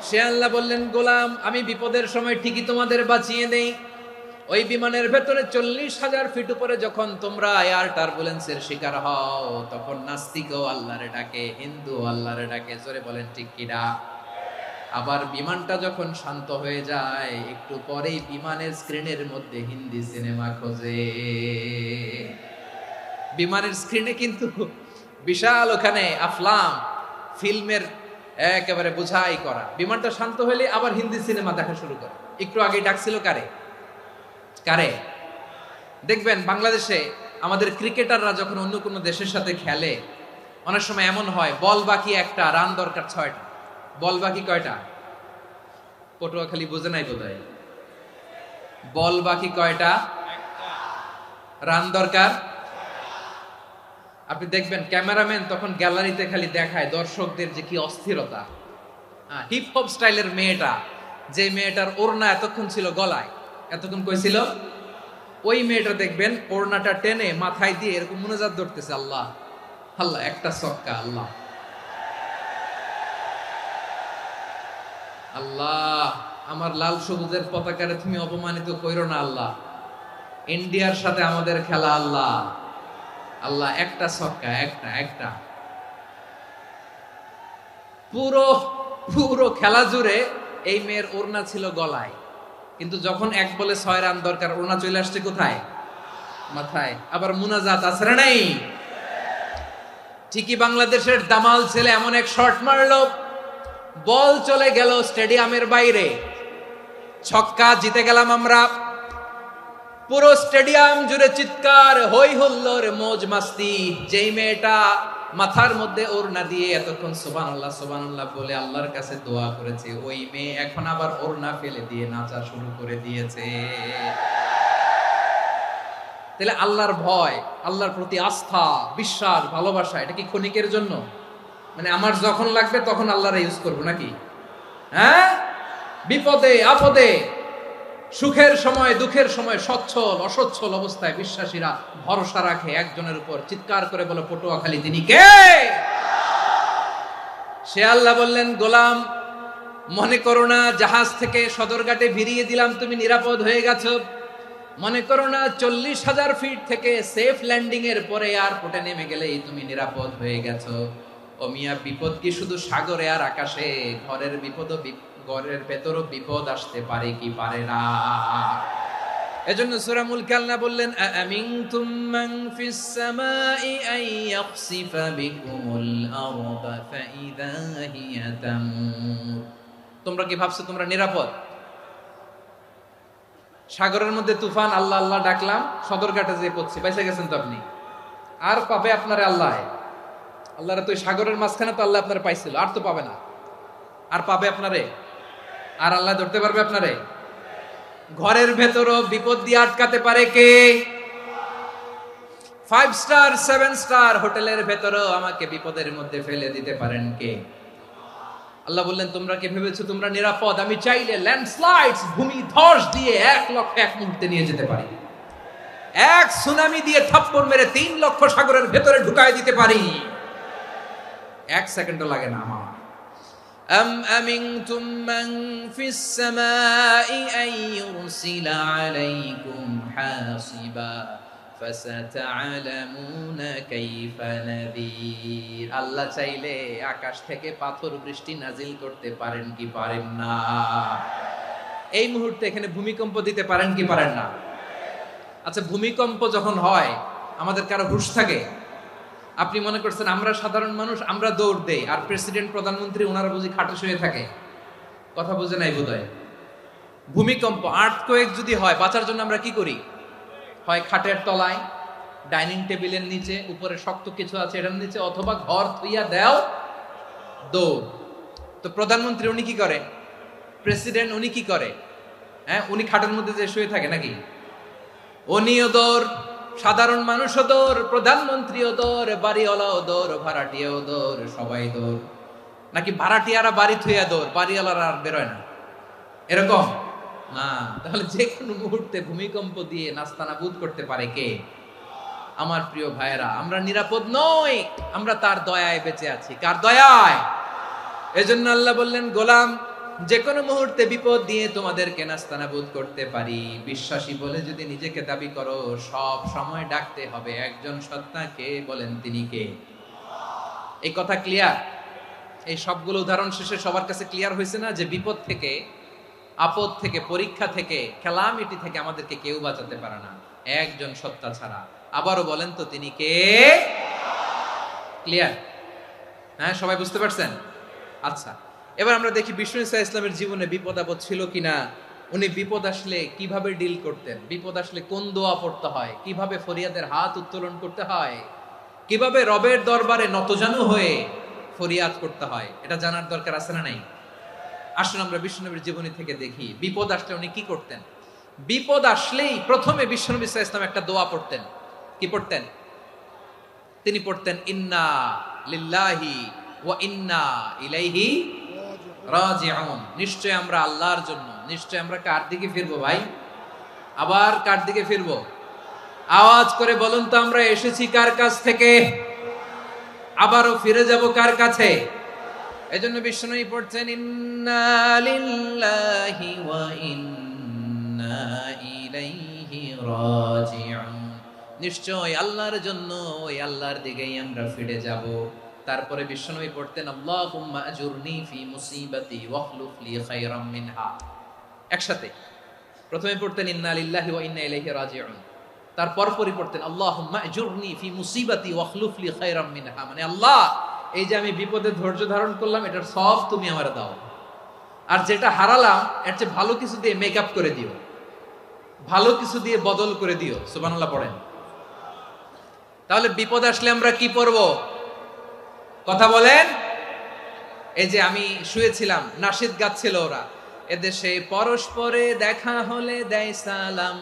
সে আল্লাহ বললেন, গোলাম আমি বিপদের সময় ঠিকই তোমাদের বাঁচিয়ে দেই। ওই বিমানের ভেতরে 40,000 ফিট উপরে যখন তোমরা এয়ার টার্বুলেন্সের শিকার হও, তখন নাস্তিকও আল্লাহরে ডাকে, হিন্দু আল্লাহরে ডাকে, জোরে বলেন ঠিক কিনা? আবার বিমানটা যখন শান্ত হয়ে যায়, একটু পরেই বিমানের স্ক্রিনের মধ্যে হিন্দি সিনেমা খোঁজে। বিমানের স্ক্রিনে কিন্তু বিশাল ওখানে আফলাম ফিল্মের একেবারে বোঝাই করা। বিমানটা শান্ত হলে আবার হিন্দি সিনেমা দেখা শুরু করে। একটু আগে ডাকছিল কারে? দেখবেন বাংলাদেশে আমাদের ক্রিকেটাররা যখন অন্য কোনো দেশের সাথে খেলে, অনেক সময় এমন হয় বল বাকি একটা, রান দরকার 6টা। বল বাকি কয়টা? পটুয়াখালী বুঝে নাই বোধহয়। বল বাকি কয়টা? রান দরকার। আপনি দেখবেন ক্যামেরাম্যান তখন গ্যালারিতে খালি দেখায় দর্শকদের যে কি অস্থিরতা। হিপ হপ স্টাইলের মেয়েটা, যে মেয়েটার ওড়না এতক্ষণ ছিল গলায়, এতক্ষণ কই ছিল, ওই মেয়েটা দেখবেন ওড়নাটা টেনে মাথায় দিয়ে এরকম মুনাজাত ধরতেছে, আল্লাহ আল্লাহ, একটা ছক্কা, আল্লাহ আল্লাহ, আমার লাল সবুজের পতাকারে তুমি অপমানিত কইরো না আল্লাহ, ইন্ডিয়ার সাথে আমাদের খেলা, আল্লাহ আল্লাহ, একটা ছক্কা, একটা। পুরো খেলা জুড়ে এই মেয়ের ওড়না ছিল গলায়, কিন্তু যখন 1 বলে 6 রান দরকার, ওড়না চলে আসছে কোথায়? মাথায়। আবার মুনাজাত আছে না নাই? ঠিকই বাংলাদেশের দামাল ছেলে এমন এক শট মারলো, বল চলে গেল স্টেডিয়ামের বাইরে, ছক্কা, জিতে গেলাম আমরা। পুরো স্টেডিয়াম জুড়ে চিৎকার, হই হুল্লোড়, মৌজ মাস্তি। যেই মেয়েটা মাথার মধ্যে ওড়না দিয়ে এতক্ষণ সুবহানাল্লাহ সুবহানাল্লাহ বলে আল্লাহর কাছে দোয়া করেছে, ওই মেয়ে এখন আবার ওড়না ফেলে দিয়ে নাচা শুরু করে দিয়েছে। তাহলে আল্লাহর ভয়, আল্লাহর প্রতি আস্থা, বিশ্বাস, ভালোবাসা, এটা কি ক্ষণিকের জন্য? মানে আমার যখন লাগবে তখন আল্লাহর ইউজ করবো নাকি? হ্যাঁ, বিপদে আপদে, সুখের সময় দুঃখের সময়, সচ্ছল অসচ্ছল অবস্থায় বিশ্বাসীরা ভরসা রাখে একজনের উপর। চিৎকার করে বলে পটুয়াখালী তিনি কে? সে আল্লাহ বললেন, গোলাম মনে করো না জাহাজ থেকে সদরঘাটে ভিড়িয়ে দিলাম তুমি নিরাপদ হয়ে গেছো, মনে করো না 40,000 ফিট থেকে সেফ ল্যান্ডিং এর পরে এয়ারপোর্টে নেমে গেলেই তুমি নিরাপদ হয়ে গেছো। ও মিয়া, বিপদ কি শুধু সাগরে আর আকাশে? ঘরের বিপদও ঘরের ভেতরও বিপদ আসতে পারে কি পারে না। এজন্য সূরা মুলক আল্লাহ বললেন আমিনতুম মান ফিস সামাই আন ইয়াখসিফা বিকুমুল আরদা ফাইযা হিয়া তামুর। তোমরা কি ভাবছো তোমরা নিরাপদ? সাগরের মধ্যে তুফান, আল্লাহ আল্লাহ ডাকলাম, সদরঘাটে যেয়ে পড়ছি, বেঁচে গেছেন তো আপনি। আর পাবে আপনারে আল্লাহ, আল্লাহরা তো সাগরের মাঝখানে তো আল্লাহ আপনারে পাইছিল, আর তো পাবে না। আর পাবে আপনারে? আর আল্লাহ ধরতে পারবে আপনারে? ঘরের ভেতরও বিপদ দিয়ে আটকাতে পারে কে? 5 স্টার 7 স্টার হোটেলের ভেতরও আমাকে বিপদের মধ্যে ফেলে দিতে পারেন কে? আল্লাহ বললেন তোমরা কি ভেবেছো তোমরা নিরাপদ? আমি চাইলে ল্যান্ডস্লাইডস, ভূমি ধস দিয়ে 1 লক্ষ এক মুহূর্তে নিয়ে যেতে পারি। এক সুনামি দিয়ে থাপ্পড় মেরে 3 লক্ষ সাগরের ভেতরে ঢুকায় দিতে পারি। 1 সেকেন্ডও লাগে না আমার। أم أمنتم من في السماء أن يرسل عليكم حاصبا فستعلمون كيف نذير। আল্লাহ চাইলে আকাশ থেকে পাথর বৃষ্টি নাজিল করতে পারেন কি পারেন না? এই মুহূর্তে এখানে ভূমিকম্প দিতে পারেন কি পারেন না? আচ্ছা, ভূমিকম্প যখন হয় আমাদের কারো হুঁশ থাকে? আপনি মনে করছেন আমরা সাধারণ মানুষ, আমরা দৌড় দেই, আর প্রেসিডেন্ট প্রধানমন্ত্রী ওনারা বুঝি খাটে শুয়ে থাকে? কথা বুঝে নাই বোধহয়। ভূমিকম্প, আর্থকোয়েক যদি হয়, বাঁচার জন্য আমরা কি করি? হয় খাটের তলায়, ডাইনিং টেবিলের নিচে, উপরে শক্ত কিছু আছে এটার নিচে, অথবা ঘর থইয়া দেও দৌড়। তো প্রধানমন্ত্রী উনি কি করে? প্রেসিডেন্ট উনি কি করে? হ্যাঁ, উনি খাটের মধ্যে যে শুয়ে থাকে নাকি? উনিও দৌড়, সাধারণ মানুষও দৌড়, প্রধানমন্ত্রীও দৌড়, বাড়িওয়ালাও দৌড়, ভাড়াটিয়াও দৌড়, সবাই দৌড়। নাকি ভাড়াটিয়ারা বাড়ি থুইয়া দৌড়, বাড়িওয়ালারা আর বেরোয় না? এরকম না। তাহলে যে কোনো মুহূর্তে ভূমিকম্প দিয়ে নাস্তানাবুদ করতে পারে কে? আমার প্রিয় ভাইয়েরা, আমরা নিরাপদ নই, আমরা তার দয়ায় বেঁচে আছি। কার দয়ায়? এজন্য আল্লাহ বললেন গোলাম, যে কোনো মুহূর্তে বিপদ দিয়ে তোমাদেরকে নাস্তানাবুদ করতে পারি। বিশ্বাসী বলে যদি নিজেকে দাবি করো, সব সময় ডাকতে হবে একজন সত্তাকে। বলেন তিনি কে? এই কথা ক্লিয়ার? এই সবগুলো উদাহরণ শেষে সবার কাছে ক্লিয়ার হয়েছে না যে বিপদ থেকে, আপদ থেকে, পরীক্ষা থেকে, ক্যালামিটি থেকে আমাদেরকে কেউ বাঁচাতে পারে না একজন সত্তা ছাড়া। আবারও বলেন তো তিনি কে? ক্লিয়ার? হ্যাঁ, সবাই বুঝতে পারছেন? আচ্ছা, এবার আমরা দেখি বিষ্ণু ইসা ইসলামের জীবনে বিপদ আপদ ছিল কিনা। উনি বিপদ আসলে কিভাবে ডিল করতেন, বিপদ আসলে কোন দোয়া পড়তে হয়, কিভাবে ফরিয়াদের হাত উত্তোলন করতে হয়, কিভাবে রবের দরবারে নতজানু হয়ে ফরিয়াদ করতে হয়, এটা জানার দরকার আছে না নাই? আসুন আমরা বিষ্ণুনবীর জীবনী থেকে দেখি বিপদ আসলে উনি কি করতেন। বিপদ আসলেই প্রথমে বিষ্ণু ইসা ইসলাম একটা দোয়া পড়তেন। কি পড়তেন? তিনি পড়তেন ইন্না লিল্লাহি ওয়া ইন্না ইলাইহি রাজিউন। নিশ্চয় আমরা আল্লাহর জন্য, নিশ্চয় আমরা কার দিকে ফিরবো ভাই? আবার কার দিকে ফিরবো? আওয়াজ করে বলুন তো, আমরা এসেছি কার কাছ থেকে, আবারও ফিরে যাব কার কাছে? এজন্য বিষ্ণুই পড়ছেন ইন্না লিল্লাহি ওয়া ইন্না ইলাইহি রাজিউন। নিশ্চয় আল্লাহর জন্য, ওই আল্লাহর দিকেই আমরা ফিরে যাব। তারপরে বিশ্বনবী পড়তেন আল্লাহুম্মা আজুরনি ফি মুসিবাতি ওয়াখলুফ লি খায়রাম মিনহা। একসাথে প্রথমে পড়তেন ইন্না লিল্লাহি ওয়া ইন্না ইলাইহি রাজিউন, তারপর পরে পড়তেন আল্লাহুম্মা আজুরনি ফি মুসিবাতি ওয়াখলুফ লি খায়রাম মিনহা। মানে আল্লাহ, এই যে আমি বিপদে ধৈর্য ধারণ করলাম, এটার সব তুমি আমারে দাও, আর যেটা হারালাম এর চেয়ে ভালো কিছু দিয়ে মেকআপ করে দিও, ভালো কিছু দিয়ে বদল করে দিও। সুবহানাল্লাহ পড়েন। তাহলে বিপদ আসলে আমরা কি পড়ব? কথা বলেন। এই যে আমি শুয়েছিলাম, নাশিদ গাচ্ছিল ওরা, এদেশে পরস্পরে দেখা হলে দেয় সালাম,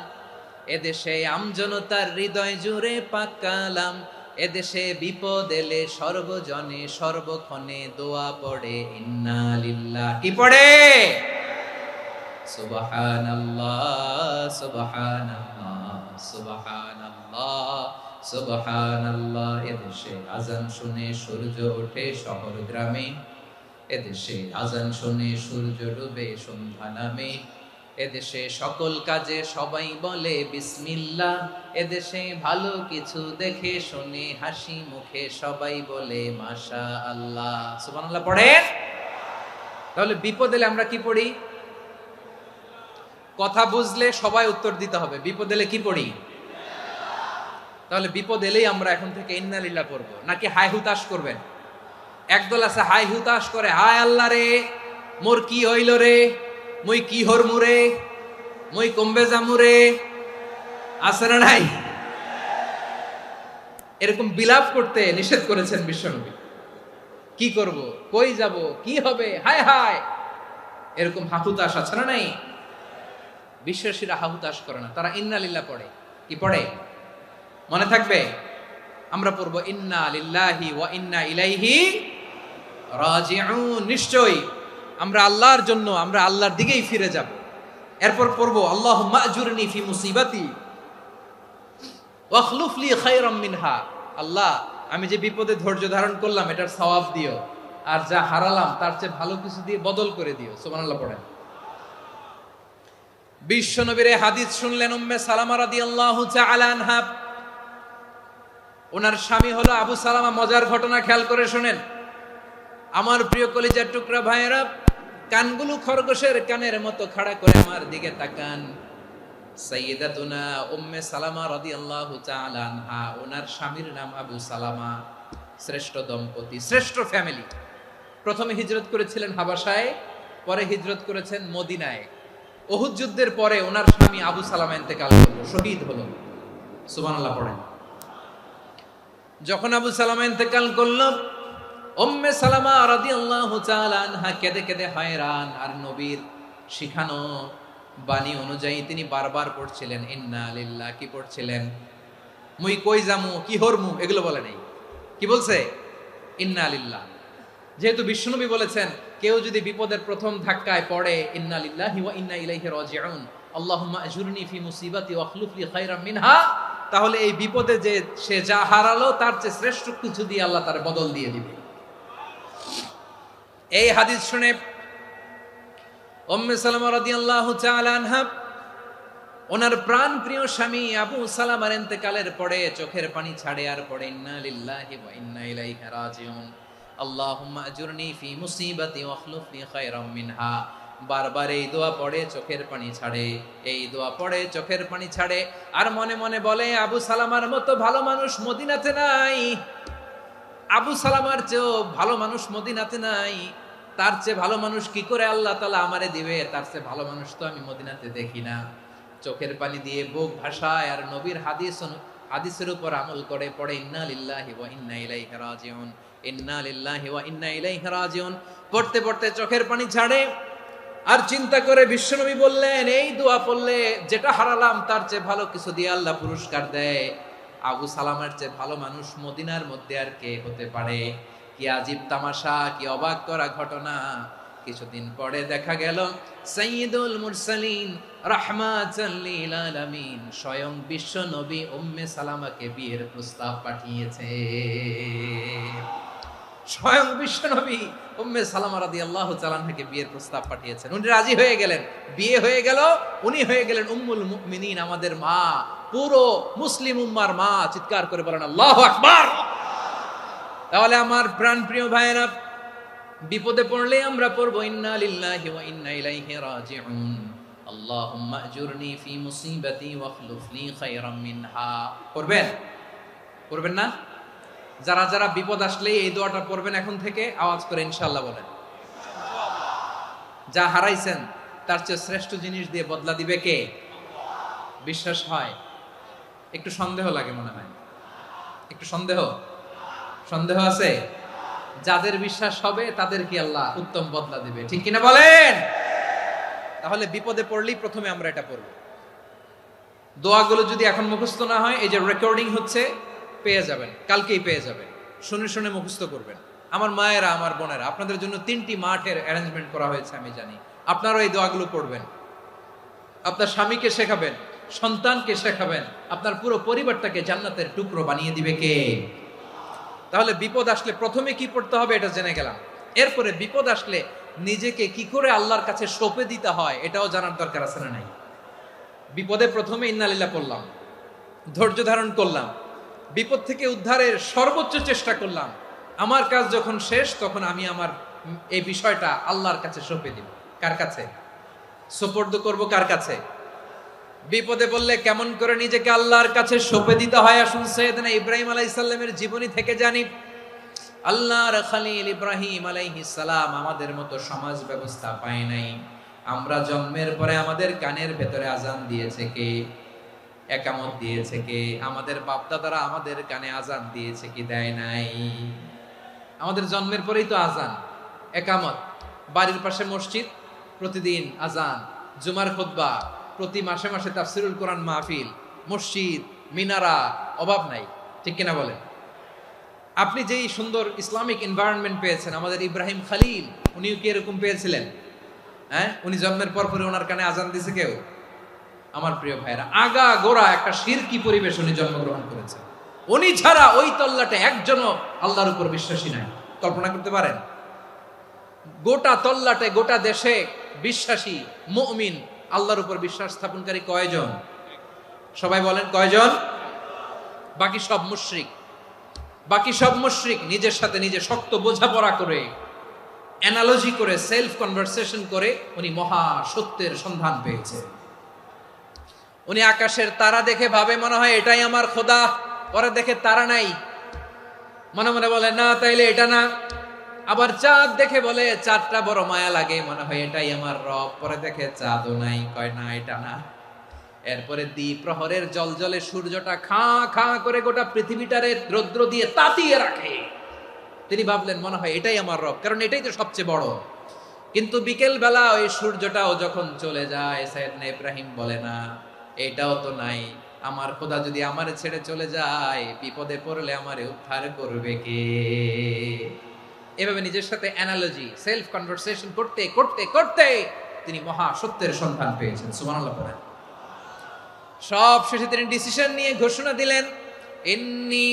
এদেশে আমজনতার হৃদয় জুড়ে পাকালাম, এদেশে বিপদ এলে সর্বজনে সর্বক্ষণে দোয়া পড়ে ইন্না লিল্লাহ। কি পড়ে? সুবহানাল্লাহ সুবহানাল্লাহ সুবহানাল্লাহ সুবহানাল্লাহ। এদেশে আজান শুনে সূর্য ওঠে শহর গ্রামে, এদেশে আজান শুনে সূর্য ডুবে সন্ধ্যা নামে, এদেশে সকল কাজে সবাই বলে বিসমিল্লাহ, এদেশে ভালো কিছু দেখে শুনে হাসি মুখে সবাই বলে মাশাআল্লাহ। সুবহানাল্লাহ পড়েন। তাহলে বিপদ এলে আমরা কি পড়ি? কথা বুঝলে সবাই উত্তর দিতে হবে। বিপদ এলে কি পড়ি? তাহলে বিপদ এলেই আমরা এখন থেকে ইন্না লিল্লাহ পড়বো, নাকি হাই হুতাশ করবেন? একদল আছে হাই হুতাশ করে, হায় আল্লাহ রে মোর কি হইল রে, মুই কি হরমু রে, মুই কমবে জামু রে, আছে না নাই? এরকম বিলাপ করতে নিষেধ করেছেন বিশ্বনবী। কি করব, কই যাব, কি হবে, হায় হায়, এরকম হাহুতাশ আছে না নাই? বিশ্বাসীরা হাহুতাশ করে না, তারা ইন্না লিল্লাহ পড়ে। কি পড়ে মনে থাকবে? আমরা পড়বো ইন্না লিল্লাহি ওয়া ইন্না ইলাইহি রাজিউন। নিশ্চয়ই আমরা আল্লাহর জন্য, আমরা আল্লাহর দিকেই ফিরে যাব। এরপর পড়বো আল্লাহুম্মা আজুরনি ফি মুসিবাতি ওয়া খলুফ লি খায়রাম মিনহা। আল্লাহ, আমি যে বিপদে ধৈর্য ধারণ করলাম এটার সওয়াব দিও, আর যা হারালাম তার চেয়ে ভালো কিছু দিয়ে বদল করে দিও। সুবহানাল্লাহ পড়েন। বিশ্বনবীর এই হাদিস শুনলেন উম্মে সালামা রাদিয়াল্লাহু তাআলা আনহা। ওনার স্বামী হলো আবু সালামা। মজার ঘটনা খেয়াল করে শুনেন আমার প্রিয় কলিজার টুকরা ভাইয়েরা। কানগুলো খরগোশের কানের মতো খাড়া করে আমার দিকে তাকান। সাইয়্যিদাতুনা উম্মে সালামা রাদিয়াল্লাহু তাআলা আনহা, ওনার স্বামীর নাম আবু সালামা। শ্রেষ্ঠ দম্পতি, শ্রেষ্ঠ ফ্যামিলি। প্রথমে হিজরত করেছিলেন হাবাসায়, পরে হিজরত করেছেন মদিনায়। উহুদ যুদ্ধের পরে ওনার স্বামী আবু সালামা ইন্তেকাল করলো, শহীদ হলো। সুবহানাল্লাহ পড়েন। যখন আবু সালামা ইন্তেকাল করলো, উম্মে সালামা রাদিয়াল্লাহু তাআলা আনহা কেঁদে কেঁদে হয়রান। আর নবীর শিখানো বাণী অনুযায়ী তিনি বারবার পড়ছিলেন ইন্না লিল্লাহ। কি পড়ছিলেন? মুই কই জামু, কি হরমু, এগুলো বলে নাই। কি বলছে? ইন্না লিল্লাহ। যেহেতু বিশ্বনবী বলেছেন কেউ যদি বিপদের প্রথম ধাক্কায় পড়ে ইন্না লিল্লাহি ওয়া ইন্না ইলাইহি রাজিউন, আল্লাহুম্মা আজুরনি ফি মুসিবাতি ওয়া খলুফ লি খায়রাম মিনহা, তাহলে এই বিপদে যে সে যা হারালো তার চেয়ে শ্রেষ্ঠ কিছু দিয়ে আল্লাহ তার বদল দিয়ে দিবে। এই হাদিস শুনে উম্মে সালামা রাদিয়াল্লাহু তাআলা আনহা ওনার প্রাণ প্রিয় স্বামী আবু সালামার ইন্তেকালের পরে চোখের পানি ছাড়ে আর পড়ে ইন্না লিল্লাহি ওয়া ইন্না ইলাইহি রাজিউন, আল্লাহুম্মা আজুরনি ফি মুসিবাতি ওয়া খলুফ লি খায়রাম মিনহা। বারবার এই দোয়া পড়ে চোখের পানি ছাড়ে, এই দোয়া পড়ে চোখের পানি ছাড়ে। আর মনে মনে বলে আবু সালামার মতো ভালো মানুষ মদিনাতে নাই, আবু সালামার চেয়েও ভালো মানুষ মদিনাতে নাই। তার চেয়ে ভালো মানুষ কি করে আল্লাহ তাআলা আমারে দিবে? তার চেয়ে ভালো মানুষ তো আমি মদিনাতে দেখি না। চোখের পানি দিয়ে বুক ভাসায় আর নবীর হাদিসের উপর আমল করে পড়ে ইন্না লিল্লাহি ওয়া ইন্না ইলাইহি রাজিউন, ইন্না লিল্লাহি ওয়া ইন্না ইলাইহি রাজিউন। পড়তে পড়তে চোখের পানি ছাড়ে আর চিন্তা করে বিশ্বনবী বললেন এই দোয়া পড়লে যেটা হারালাম তার চেয়ে ভালো কিছু দিয়ে আল্লাহ পুরস্কার দেয়। আবু সালামার চেয়ে ভালো মানুষ মদিনার মধ্যে আর কে হতে পারে? কি আজীব তামাশা, কি অবাক করা ঘটনা। কিছুদিন পরে দেখা গেল সাইয়্যিদুল মুরসালিন রাহমাতাল লিল আলামিন স্বয়ং বিশ্ব নবী উম্মে সালামাকে বিয়ের প্রস্তাব পাঠিয়েছে। স্বয়ং বিশ্ব নবী উম্মে সালামা রাদিয়াল্লাহু তাআলা আনহাকে বিয়ের প্রস্তাব পাঠিয়েছেন। উনি রাজি হয়ে গেলেন, বিয়ে হয়ে গেল। উনি হয়ে গেলেন উম্মুল মুমিনিন, আমাদের মা, পুরো মুসলিম উম্মার মা। চিৎকার করে বলেন আল্লাহু আকবার। তাহলে আমার প্রাণপ্রিয় ভাইয়েরা, বিপদে পড়লে আমরা পড়ব ইন্না লিল্লাহি ওয়া ইন্না ইলাইহি রাজিউন, আল্লাহুম্মা আজুরনি ফি মুসিবাতি ওয়া খলুফ লি খায়রাম মিনহা। পড়বেন? পড়বেন না? যারা যারা বিপদ আসলে এই দোয়াটা পড়বেন এখন থেকে আওয়াজ করে ইনশাআল্লাহ বলেন। যা হারাইছেন তার চেয়ে শ্রেষ্ঠ জিনিস দিয়ে বদলা দিবে কে? বিশ্বাস হয়? একটু সন্দেহ লাগে মনে হয়, একটু সন্দেহ আছে? যাদের বিশ্বাস হবে তাদের কি আল্লাহ উত্তম বদলা দিবে, ঠিক কিনা বলেন? তাহলে বিপদে পড়লেই প্রথমে আমরা এটা পড়ব। দোয়াগুলো যদি এখন মুখস্থ না হয়, এই যে রেকর্ডিং হচ্ছে, পেয়ে যাবেন, কালকেই পেয়ে যাবেন। শুনে শুনে মুখস্থ করবেন। আমার মায়েরা, আমার বোনেরা, আপনাদের জন্য 3টি মাঠের অ্যারেঞ্জমেন্ট করা হয়েছে, আমি জানি। আপনারাও এই দোয়াগুলো পড়বেন, আপনার স্বামীকে শেখাবেন, সন্তানকে শেখাবেন, আপনার পুরো পরিবারটাকে জান্নাতের টুকরো বানিয়ে দিবে কে? তাহলে বিপদ আসলে প্রথমে কি পড়তে হবে এটা জেনে গেলাম। এরপরে বিপদ আসলে নিজেকে কি করে আল্লাহর কাছে সঁপে দিতে হয় এটাও জানার দরকার আছে না নাই? বিপদে প্রথমে ইন্না লিল্লাহ পড়লাম, ধৈর্য ধারণ করলাম, বিপদ থেকে উদ্ধারের সর্বোচ্চ চেষ্টা করলাম। আমার কাজ যখন শেষ তখন আমি আমার এই বিষয়টা আল্লাহর কাছে সঁপে দিব। কার কাছে সুপর্দ করব? কার কাছে? বিপদে বললে কেমন করে নিজেকে আল্লাহর কাছে সঁপে দিতে হয়, আসুন সাইয়েদনা ইব্রাহিম আলাইহিস সালামের জীবনী থেকে জানি। আল্লাহর খলিল ইব্রাহিম আলাইহিস সালাম আমাদের মতো সমাজ ব্যবস্থা পায় নাই। আমরা জন্মের পরে আমাদের কানের ভেতরে আজান দিয়েছে কে? একামত দিয়েছে কে? আমাদের বাপ দাদারা আমাদের কানে আজান দিয়েছে কি? দেয় নাই। আমাদের জন্মের পরেই তো আজান, একামত, বাড়ির পাশে মসজিদ, প্রতিদিন আজান, জুমার খুতবা, প্রতি মাসে মাসে তাফসিরুল কোরআন মাহফিল, মসজিদ, মিনারা, অভাব নাই। ঠিক কিনা বলেন? আপনি যেই সুন্দর ইসলামিক এনভায়রনমেন্ট পেয়েছেন, আমাদের ইব্রাহিম খলিল উনিও কি এরকম পেয়েছিলেন? হ্যাঁ, উনি জন্মের পর পরে ওনার কানে আজান দিছে কেউ? আমার প্রিয় ভাইরা, আগা গোড়া একটা শিরকি পরিবেশ উনি জন্মগ্রহণ করেছেন। উনি ছাড়া ওই তল্লাটে একজনও আল্লাহর উপর বিশ্বাসী নাই। কল্পনা করতে পারেন? গোটা তল্লাটে, গোটা দেশে বিশ্বাসী মুমিন, আল্লাহর উপর বিশ্বাস স্থাপনকারী কয়জন? সবাই বলেন কয়জন? বাকি সব মুশরিক। বাকি সব মুশরিক নিজের সাথে নিজে শক্ত বোঝাপড়া করে, অ্যানালজি করে, সেলফ কনভারসেশন করে উনি মহা সত্যের সন্ধান পেয়েছে। উনি আকাশের তারা দেখে ভাবে মনে হয় এটাই আমার খোদা, পরে দেখে তারা নাই, মনে মনে বলে না তাইলে এটা না। আবার চাঁদ দেখে বলে চাঁদটা বড় মায়া লাগে, মনে হয় এটাই আমার রব, পরে দেখে চাঁদও নাই, কয় না এটা না। এরপরে দ্বীপ প্রহরের জলজলে সূর্যটা খাঁ খাঁ করে গোটা পৃথিবীটারে রৌদ্র দিয়ে তাতিয়ে রাখে। তিনি ভাবলেন মনে হয় এটাই আমার রব, কারণ এটাই তো সবচেয়ে বড়। কিন্তু বিকেল বেলা ওই সূর্যটাও যখন চলে যায়, সাইয়েদনা ইব্রাহিম বলে না এটাও তো নাই, আমার খোদা যদি আমারে ছেড়ে চলে যায়, বিপদে পড়লে আমারে উদ্ধার করবে কে? এভাবে নিজের সাথে অ্যানালজি, সেলফ কনভারসেশন করতে করতে করতে তিনি মহা সত্যের সন্ধান পেয়েছেন। সুবহানাল্লাহ পড়েন। সব শেষে তিনি ডিসিশন নিয়ে ঘোষণা দিলেন, ইন্নী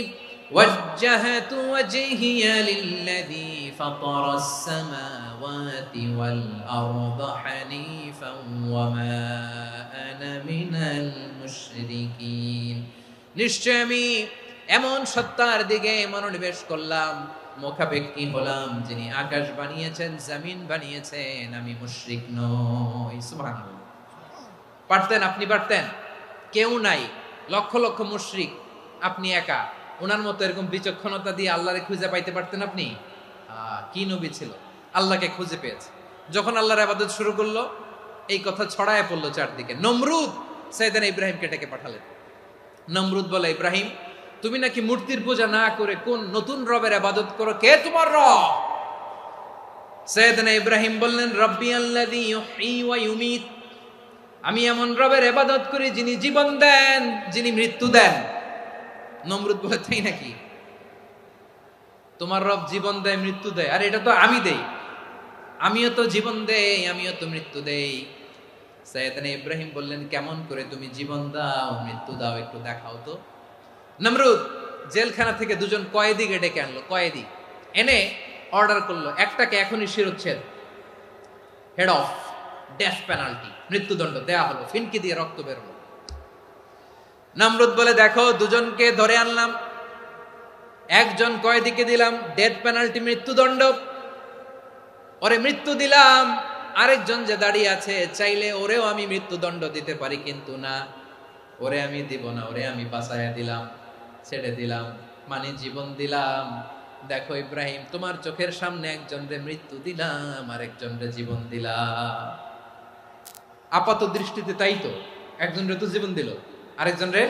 ওয়াজ্জাহাতু ওয়াজহিয়া লিল্লাযী ফাতারাস সামাওয়াতি ওয়াল আরদা হানিফান ওয়া মা আনা মিনাল মুশরিকিন। নিশ্চয় আমি এমন সত্তার দিকে মনোনিবেশ করলাম, মুখাপেক্ষী হলাম, যিনি আকাশ বানিয়েছেন, জমিন বানিয়েছেন, আমি মুশরিক নই। সুবহানাল্লাহ। পারতেন? আপনি পারতেন? কেউ নাই, লক্ষ লক্ষ মুশরিক, আপনি একা। ওনার মতো এরকম বিচক্ষণতা দিয়ে আল্লাহরে খুঁজে পাইতে পারতেন আপনি? কি নবী ছিল, আল্লাহকে খুঁজে পেয়েছে। যখন আল্লাহর ইবাদত শুরু করলো, এই কথা ছড়ায় পড়লো চারদিকে। নমরুদ সাইয়েদনা ইব্রাহিমকে ডেকে পাঠালেন। নমরুদ বলে, ইব্রাহিম তুমি নাকি মূর্তির পূজা না করে কোন নতুন রবের ইবাদত করো, কে তোমার রব? সাইয়েদনা ইব্রাহিম বললেন, রব্বি আল্লাযী ইউহয়ী ওয়া ইউমীত, আমি এমন রবের ইবাদত করি যিনি জীবন দেন, যিনি মৃত্যু দেন। নমরুদ বলে, তাই নাকি? তোমার রব জীবন দেয়, মৃত্যু দেয়? আর এটা তো আমি দেই, আমিও তো জীবন দেই, আমিও তো মৃত্যু দেই। সাইয়েদনা ইব্রাহিম বললেন, কেমন করে তুমি জীবন দাও, মৃত্যু দাও, একটু দেখাও তো। নমরুদ জেলখানা থেকে দুজন কয়েদিকে ডেকে আনলো। কয়েদি এনে অর্ডার করলো, একটাকে এখনই শিরোচ্ছেদ, হেড অফ, ডেথ পেনাল্টি, মৃত্যুদণ্ড দেয়া হলো, ফিনকি দিয়ে রক্ত বেরোলো। নমরুদ বলে, দেখো দুজনকে ধরে আনলাম, একজন কয়েদিকে দিলাম ডেথ পেনাল্টি, মৃত্যুদণ্ড, ওরে মৃত্যু দিলাম। আরেকজন যে দাঁড়িয়ে আছে, চাইলে ওরেও আমি মৃত্যুদণ্ড দিতে পারি, কিন্তু না, ওরে আমি দিব না, ওরে আমি বাঁচাইয়া দিলাম, ছেড়ে দিলাম, মানে জীবন দিলাম। দেখো ইব্রাহিম, তোমার চোখের সামনে একজন রে মৃত্যু দিলাম, আর একজন রে জীবন দিলাম। আপাত দৃষ্টিতে তাই তো, একজন রে তো জীবন দিল, আরেকজন রে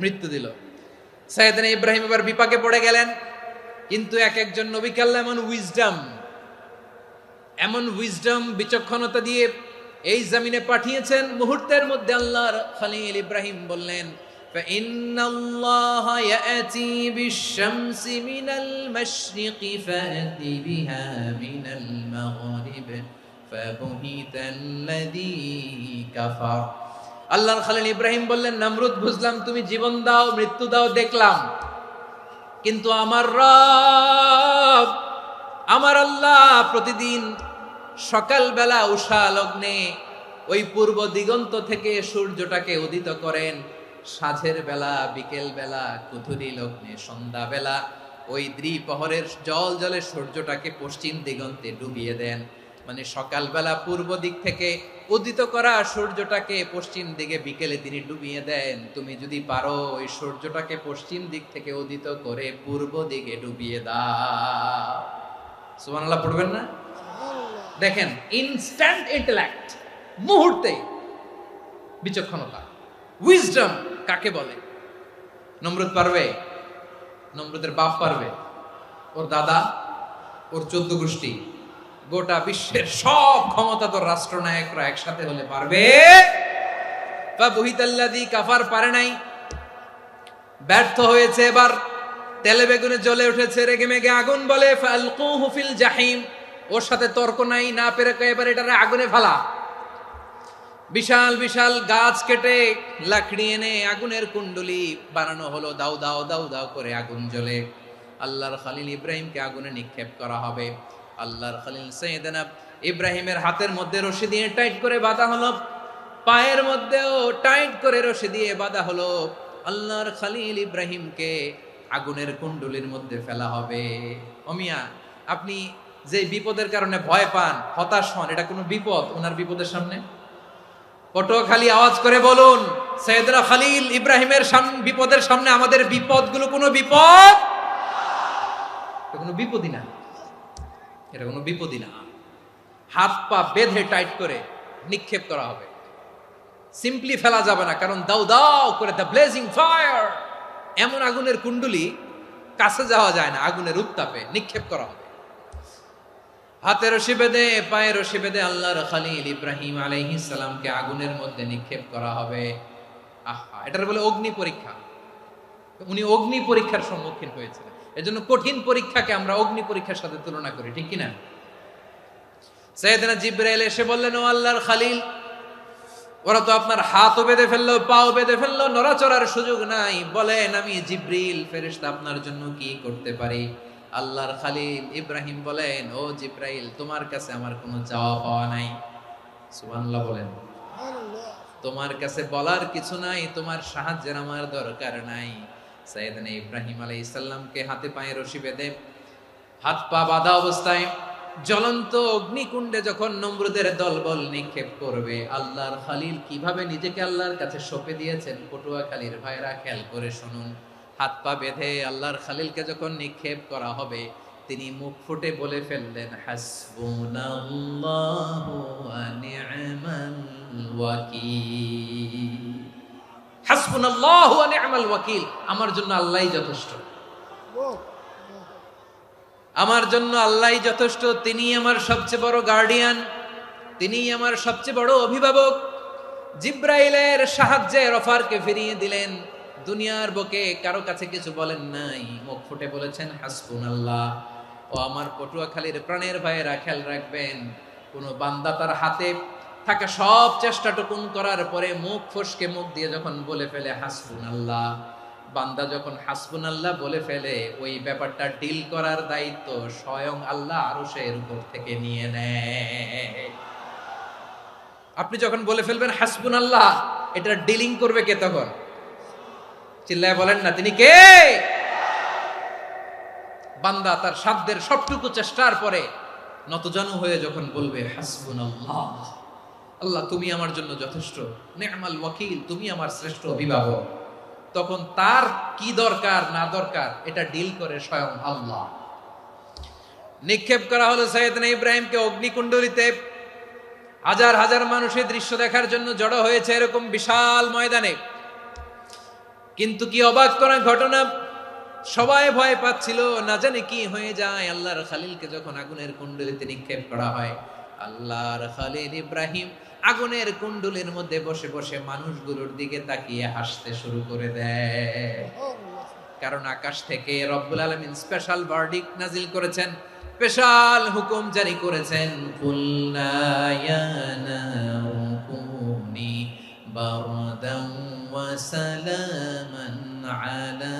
মৃত্যু দিল। সাইয়েদনা ইব্রাহিম এবার বিপাকে পড়ে গেলেন। কিন্তু এক একজন নবীকে আল্লাহ এমন উইজডম বিচক্ষণতা দিয়ে এই জমিনে পাঠিয়েছেন, মুহূর্তের মধ্যে আল্লাহর খলিল ইব্রাহিম বললেন, فإن الله يأتي بالشمس من المشرق فأت بها من المغرب فبهت الذي كفر। আল্লাহর খলিল ইব্রাহিম বললেন, নমরুদ বুঝলাম তুমি জীবন দাও, মৃত্যু দাও, দেখলাম, কিন্তু আমার রব, আমার আল্লাহ প্রতিদিন সকালবেলা উষা লগ্নে ওই পূর্ব দিগন্ত থেকে সূর্যটাকে উদিত করেন, সাঁঝের বেলা, বিকেল বেলা, কুথুরি লগ্নে, সন্ধ্যা বেলা ওই দ্বিপ্রহরের জল জলে সূর্যটাকে পশ্চিম দিগন্তে ডুবিয়ে দেন। মানে সকালবেলা পূর্ব দিক থেকে উদিত করা সূর্যটাকে পশ্চিম দিকে বিকেলে তিনি ডুবিয়ে দেন। তুমি যদি পারো ওই সূর্যটাকে পশ্চিম দিক থেকে উদিত করে পূর্ব দিকে ডুবিয়ে দাও। সুবহানাল্লাহ পড়বেন না? দেখেন, ইনস্ট্যান্ট ইন্টেলেক্ট, মুহূর্তে বিচক্ষণতা, উইজডম কাকে বলে? নমরুদ পারবে? নমরুদের বাপ পারবে? ওর দাদা, ওর 14 গোষ্ঠী, গোটা বিশ্বের সব ক্ষমতাধর রাষ্ট্রনায়করা একসাথে হলে পারবে? ফাবুহিতাল্লাযী কাফার পারে নাই, ব্যর্থ হয়েছে। এবার তেলে বেগুনে জ্বলে উঠেছে, রেগে মেগে আগুন বলে ফালকুহু ফিল জাহিম। ওর সাথে তর্ক নাই, না পেরে এবার এটারে আগুনে ফেলা। বিশাল বিশাল গাছ কেটে লাকড়ি এনে আগুনের কুণ্ডলি বানানো হলো, দাও দাও দাও দাও করে আগুন জ্বলে। আল্লাহর খলিল ইব্রাহিমকে আগুনে নিক্ষেপ করা হবে। আল্লাহর খলিল সাইয়েদনা ইব্রাহিমের হাতের মধ্যে রশি দিয়ে টাইট করে বাঁধা হলো, পায়ের মধ্যেও টাইট করে রশি দিয়ে বাঁধা হলো। আল্লাহর খলিল ইব্রাহিমকে আগুনের কুণ্ডলির মধ্যে ফেলা হবে। ওমিয়া, আপনি যে বিপদের কারণে ভয় পান, হতাশ হন, এটা কোনো বিপদ ওনার বিপদের সামনে? পটুয়াখালী আওয়াজ করে বলুন, সাইয়েদনা খলিল ইব্রাহিমের বিপদের সামনে আমাদের বিপদগুলো কোনো বিপদ? এটা কোনো বিপদই না, এটা কোনো বিপদই না। হাত পা বেঁধে টাইট করে নিক্ষেপ করা হবে, সিম্পলি ফেলা যাবে না, কারণ দাও দাও করে দ্য ব্লেজিং ফায়ার, এমন আগুনের কুণ্ডলি, কাছে যাওয়া যায় না, আগুনের উত্তাপে নিক্ষেপ করা হবে। হাতে রশি বেঁধে, পায়ে রশি বেঁধে আল্লাহর খলিল ইব্রাহিম আলাইহিস সালামকে আগুনের মধ্যে নিক্ষেপ করা হবে। আহা, এটার বলে অগ্নি পরীক্ষা। উনি অগ্নি পরীক্ষার সম্মুখীন হয়েছিলেন। এজন্য কঠিন পরীক্ষাকে আমরা অগ্নি পরীক্ষার সাথে তুলনা করি, ঠিক কিনা? সাইয়েদনা জিবরাইল এসে বললেন, ও আল্লাহর খলিল, ওরা তো আপনার হাতও বেঁধে ফেললো, পাও বেঁধে ফেললো, নড়াচড়ার সুযোগ নাই, বলেন আমি জিবরিল ফেরেশতা আপনার জন্য কি করতে পারি? আল্লাহর খলিল ইব্রাহিম বলেন, ও জিবরাইল, তোমার কাছে আমার কোনো চাওয়া পাওয়া নাই। সুবহানাল্লাহ বলেন। তোমার কাছে বলার কিছু নাই, তোমার সাহায্যের আমার দরকার নাই। সাইয়েদনা ইব্রাহিম আলাইহিস সালামকে হাতে পায়ে রশি বেঁধে, হাত পা বাঁধা অবস্থায় জ্বলন্ত অগ্নিকুণ্ডে যখন নমরুদের দলবল নিক্ষেপ করবে, আল্লাহর খলিল কিভাবে নিজেকে আল্লাহর কাছে সঁপে দিয়েছেন, পটুয়াখালীর ভাইরা খেয়াল করে শুনুন। হাত পা বেঁধে আল্লাহর খলিলকে যখন নিক্ষেপ করা হবে, তিনি মুখ ফুটে বলে ফেললেন, হাসবুনাল্লাহু ওয়া নি'মাল ওয়াকিল। হাসবুনাল্লাহু ওয়া নি'মাল ওয়াকিল, আমার জন্য আল্লাহই যথেষ্ট, আমার জন্য আল্লাহই যথেষ্ট। তিনি আমার সবচেয়ে বড় গার্ডিয়ান, তিনি আমার সবচেয়ে বড় অভিভাবক। জিব্রাইলের সাহায্যে অফারকে ফিরিয়ে দিলেন। দুনিয়ার বুকে কারো কাছে কিছু বলেন নাই, মুখ ফুটে বলেছেন হাসবুনাল্লাহ। ও আমার পটুয়াখালীর প্রাণের ভাইয়েরা, খেয়াল রাখবেন, কোন বান্দা তার হাতে থাকা সব চেষ্টাটুকুন করার পরে মুখ ফসকে মুখ দিয়ে যখন বলে ফেলে হাসবুনাল্লাহ, বান্দা যখন হাসবুনাল্লাহ বলে ফেলে, ওই ব্যাপারটা ডিল করার দায়িত্ব স্বয়ং আল্লাহ আরশের উপর থেকে নিয়ে নেয়। আপনি যখন বলে ফেলবেন হাসবুনাল্লাহ, এটা ডিলিং করবে কে তখন? চিল্লায় বলেন না, তিনি কে? বান্দা তার সাধ্যের সবটুকু চেষ্টার পরে নতজানু হয়ে যখন বলবে হাসবুনাল্লাহ, আল্লাহ তুমি আমার জন্য যথেষ্ট, নি'মাল ওয়াকিল, তুমি আমার শ্রেষ্ঠ অভিভাবক, তখন তার কি দরকার না দরকার এটা ডিল করে স্বয়ং আল্লাহ। নিক্ষেপ করা হলো সাইয়েদনা ইব্রাহিমকে অগ্নিকুণ্ডলিতে। হাজার হাজার মানুষের দৃশ্য দেখার জন্য জড়ো হয়েছে এরকম বিশাল ময়দানে। কিন্তু কি অবাক করা ঘটনা, সবাই ভয় পাচ্ছিল, না জানে কি হয়ে যায়। আল্লাহর খলিলকে যখন আগুনের কুণ্ডলিতে নিক্ষেপ করা হয়, আল্লাহর খলিল ইব্রাহিম আগুনের কুণ্ডলীর মধ্যে বসে বসে মানুষগুলোর দিকে তাকিয়ে হাসতে শুরু করে দেয়। কারণ আকাশ থেকে রব্বুল আলামিন স্পেশাল ভার্ডিক্ট নাজিল করেছেন, স্পেশাল হুকুম জারি করেছেন, কুলনা ইয়া নারু কুনি বারদান ওয়া সালামান আলা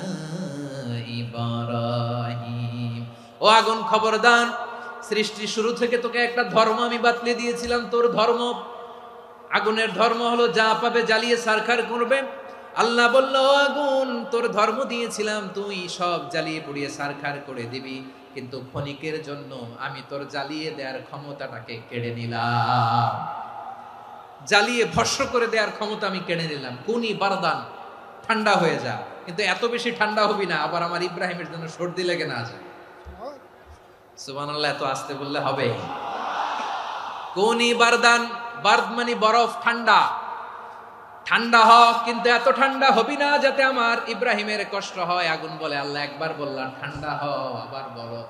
ইব্রাহিম। ও আগুন, খবরদার, সৃষ্টির শুরু থেকে তোকে একটা ধর্ম আমি বাতলে দিয়েছিলাম, তোর ধর্ম, আগুনের ধর্ম হলো যা পাবে জ্বালিয়ে সারখার করবে। আল্লাহ বলল, ও আগুন, তোর ধর্ম দিয়েছিলাম তুই সব জ্বালিয়ে পুড়িয়ে ছারখার করে দিবি, কিন্তু ক্ষণিকের জন্য আমি তোর জ্বালিয়ে দেওয়ার ক্ষমতাটাকে কেড়ে নিলাম। জ্বালিয়ে ভস্ম করে দেওয়ার ক্ষমতা আমি কেড়ে নিলাম। কুনি বারদান, ঠান্ডা হয়ে যা। কিন্তু এত বেশি ঠান্ডা হবি না আবার আমার ইব্রাহিমের জন্য সর্দি লেগে না যায়। সুবহানাল্লাহ, এত আসতে বললে হবে? কুনি বারদান, বারদ মানে বরফ, ঠান্ডা। ঠান্ডা হ, কিন্তু এত ঠান্ডা হবি না যাতে আমার ইব্রাহিমের কষ্ট হয়। আগুন বলে, আল্লাহ একবার বললাম ঠান্ডা হ, আবার বলো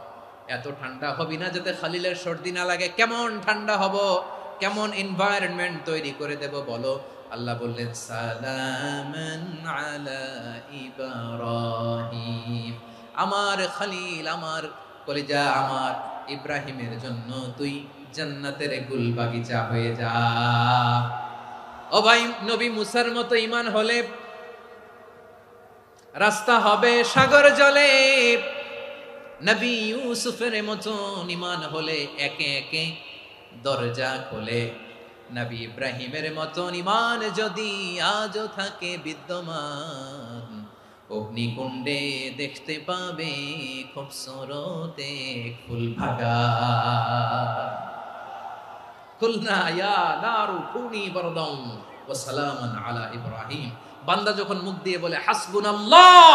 এত ঠান্ডা হবি না যাতে খালিলের সর্দি না লাগে। কেমন ঠান্ডা হব, কেমন এনভায়রনমেন্ট তৈরি করে দেব বলো। আল্লাহ বললেন, সালামান আলা ইব্রাহিম, আমার খলিল, আমার কলিজা, আমার ইব্রাহিমের জন্য তুই জান্নাতের গুল বাগিচা হয়ে যা। ও ভাই, নবী মুসার মতো ঈমান হলে রাস্তা হবে সাগর জলে, নবী ইউসুফের মতো ঈমান হলে একে একে দরজা খোলে। নবী ইব্রাহিমের মতো ঈমান যদি আজও থাকে বিদ্যমান, অগ্নিকুণ্ডে দেখতে পাবে খুবসুরত এক ফুল বাগান। কুলনা ইয়া নারু কুনি বারদান ওয়া সালামান আলা ইব্রাহিম। বান্দা যখন মুখ দিয়ে বলে হাসবুনাল্লাহ,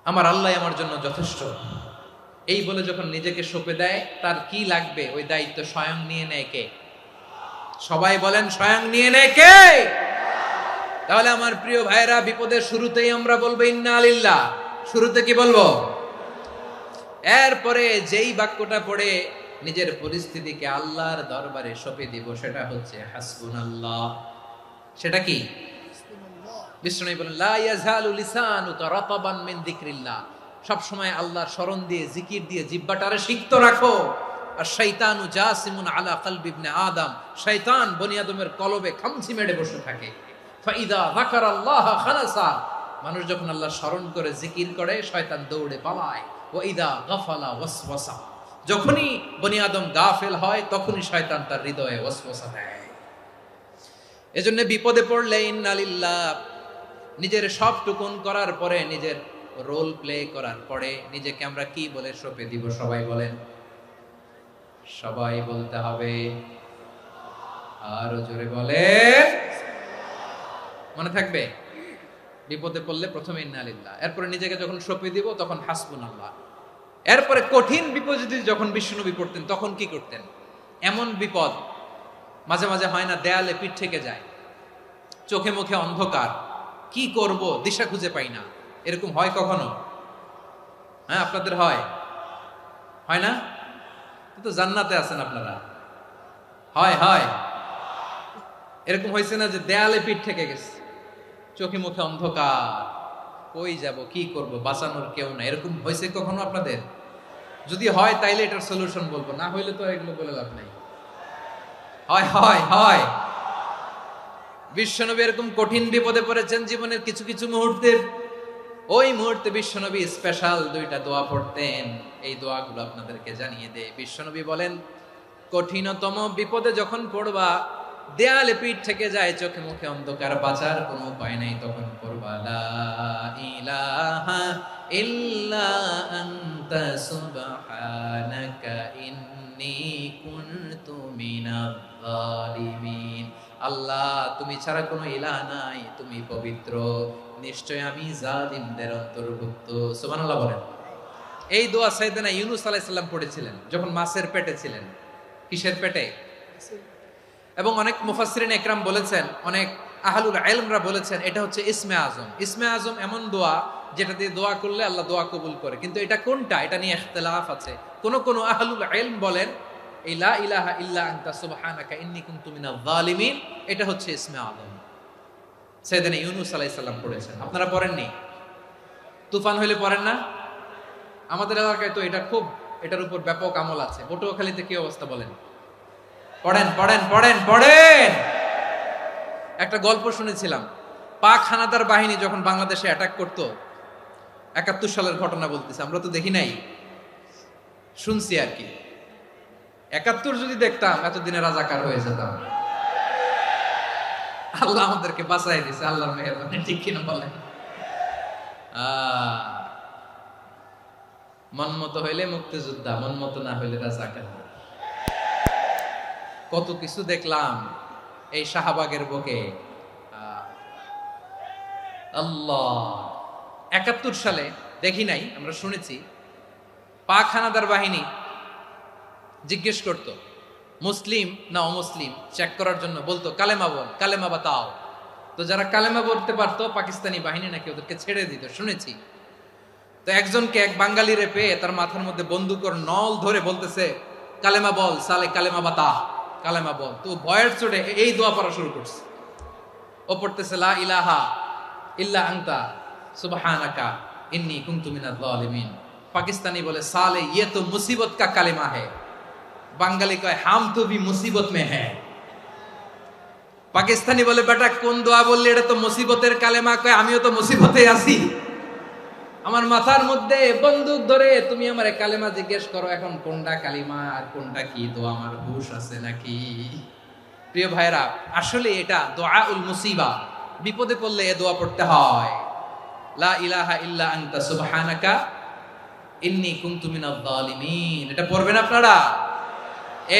আমার আল্লাহ আমার জন্য যথেষ্ট, এই বলে যখন নিজেকে সঁপে দেয়, তার কি লাগবে ওই দায়িত্ব স্বয়ং নিয়ে নেয় কে? সবাই বলেন, স্বয়ং নিয়ে নেয় কে? তাহলে আমার প্রিয় ভাইরা, বিপদের শুরুতেই আমরা বলবো ইন্না লিল্লাহ। শুরুতে কি বলবো? এরপরে যেই বাক্যটা পড়ে নিজের পরিস্থিতিকে আল্লাহর দরবারে সঁপে দিব, সেটা হচ্ছে হাসবুনাল্লাহ। সেটা কি? বিষ্ণু বলেন, লা ইয়াজালু লিসানুকা রাতাবান মিন যিকরিল্লাহ। সব সময় আল্লাহর স্মরণ দিয়ে, জিকির দিয়ে জিহ্বাটারে সিক্ত রাখো। আর শয়তানু জাসিমুন আলা কলবি ইবনে আদম, শয়তান বনি আদমের কলবে খামচি মেরে বসে থাকে। ফাইদা যাকারাল্লাহ খালাসা, মানুষ যখন আল্লাহ স্মরণ করে জিকির করে, শয়তান দৌড়ে পালায়। ওয়াইদা গাফালা ওয়াসওয়াসা, যখনই বনি আদম গাফেল হয় তখনই শয়তান তার হৃদয়ে ওয়াসওয়াসা দেয়। এজন্য বিপদে পড়লে ইন্না লিল্লাহ, নিজের সব টুকুন করার পরে, নিজের রোল প্লে করার পরে নিজেকে আমরা কি বলে সঁপে দিব? সবাই বলেন, সবাই বলতে হবে। আরো জোরে বলে, মনে থাকবে? বিপদে পড়লে প্রথমে ইন্না লিল্লাহ, এরপরে নিজেকে যখন সঁপে দিব তখন হাসবুনাল্লাহ। এরপরে কঠিন বিপদ যখন বিশ্বনবী পড়তেন তখন কি করতেন? এমন বিপদ মাঝে মাঝে হয় না, দেয়ালে পিঠ থেকে যায়, চোখে মুখে অন্ধকার, কি করব দিশা খুঁজে পাই না, এরকম হয় কখনো? হ্যাঁ, আপনাদের হয়? হয় না? তো জান্নাতে আছেন আপনারা। হয় হয় এরকম হয়েছে না যে দেয়ালে পিঠ থেকে গেছে, চোখে মুখে অন্ধকার, কই যাব, কি করব, বাঁচানোর কেউ না, এরকম হয়েছে কখনো আপনাদের? যদি হয় তাইলে এটার সলিউশন বলবো, না হইলে তো এগুলো বলে লাভ নাই। হয় হয় হয় বিশ্বনবী এরকম কঠিন বিপদে পড়েছেন জীবনের কিছু কিছু মুহূর্তে। ওই মুহূর্তে বিশ্বনবী স্পেশাল দুইটা দোয়া পড়তেন। এই দোয়াগুলো আপনাদেরকে জানিয়ে দেয়। বিশ্বনবী বলেন, কঠিনতম বিপদে যখন পড়বা, দেয়ালে পিঠ থেকে যায়, চোখে মুখে অন্ধকার, বাঁচার কোনো উপায় নাই, তখন পড়বা লা ইলাহা ইল্লা আনতা সুবহানাকা ইন্নী কুনতু মিনাজ জালিমিন। আল্লাহ, তুমি ছাড়া কোনো ইলাহ নাই, তুমি পবিত্র, নিশ্চয় আমি জালিমদের অন্তর্ভুক্ত। সুবহানাল্লাহ বলেন। এই দোয়া সাইয়েদনা ইউনূস আলাইহিস সালাম পড়েছিলেন যখন মাছের পেটে ছিলেন। কিসের পেটে? এবং অনেক মুফাসসিরিন একরাম বলেছেন, অনেক আহলুল ইলমরা বলেছেন, এটা হচ্ছে ইসমে আজম। ইসমে আজম এমন দোয়া যেটা দিয়ে দোয়া করলে আল্লাহ দোয়া কবুল করে। কিন্তু এটা কোনটা, এটা নিয়ে ইখতিলাফ আছে। কোন আহলুল ইলম বলেন এই লা ইলাহা ইল্লা আনতা সুবহানাকা ইন্নী কুনতু মিনাজ জালিমিন, এটা হচ্ছে ইসমে আজম। সাইয়েদনা ইউনূস আলাইহিস সালাম পড়েছেন, আপনারা পড়েননি? তুফান হইলে পড়েন না? আমাদের এলাকায় তো এটা খুব, এটার উপর ব্যাপক আমল আছে। পটুয়াখালীতে কি অবস্থা বলেন? পড়েন পড়েন পড়েন পড়েন। একটা গল্প শুনেছিলাম, পাক হানাদার বাহিনী যখন বাংলাদেশে অ্যাটাক করতো, ৭১ সালের ঘটনা বলতেছে, আমরা তো দেখি নাই, শুনছি আর কি। ৭১ যদি দেখতাম এতদিনে রাজাকার হয়ে যেতাম। আল্লাহ আমাদেরকে বাঁচাই দিছে, আল্লাহর মেহেরবানি, ঠিক কিনা বলেন? মন মতো হইলে মুক্তিযোদ্ধা, মন মতো না হইলে রাজাকার। কত কিছু দেখলাম এই শাহবাগের বুকে। আল্লাহ, 71 সালে দেখি নাই, আমরা শুনেছি পাক হানাদার বাহিনী জিজ্ঞেস করত মুসলিম না অমুসলিম চেক করার জন্য, বলতো কালেমা বল, কালেমা বাতাও। তো যারা কালেমা বলতে পারতো পাকিস্তানি বাহিনী নাকি ওদেরকে ছেড়ে দিত, শুনেছি। তো একজনকে, এক বাঙালিরে পেয়ে তার মাথার মধ্যে বন্দুকর নল ধরে বলতেছে কালেমা বল সালে, কালেমা বাতা, কালেমা বল। তো ভয়ের চোটে এই দোয়া পড়া শুরু করছে। ও পড়তেছে লা ইলাহা ইল্লা আনতা সুবহানাকা ইন্নী কুনতু মিনাজ জালিমিন। পাকিস্তানি বলে সালে ये तो मुसीबत का কালেমা है। বাঙালি কয় হাম তো ভি মুসিবত মে হ্যায়। পাকিস্তানি বলে বেটা কোন দোয়া বললি, এটা তো মুসিবতের কালেমা। কয় আমিও তো মুসিবতে আছি, আমার মাথার মধ্যে বন্দুক ধরে তুমি আমারে কালেমা জিজ্ঞেস করো, এখন কোনটা কালিমা আর কোনটা কি দোয়া, আমার হুশ আছে নাকি? প্রিয় ভাইরা, আসলে এটা দোয়াউল মুসিবা, বিপদে পড়লে এ দোয়া পড়তে হয়। লা ইলাহা ইল্লা আনতা সুবহানাকা ইন্নী কুনতু মিনাজ জালিমিন। এটা পড়বেন আপনারা।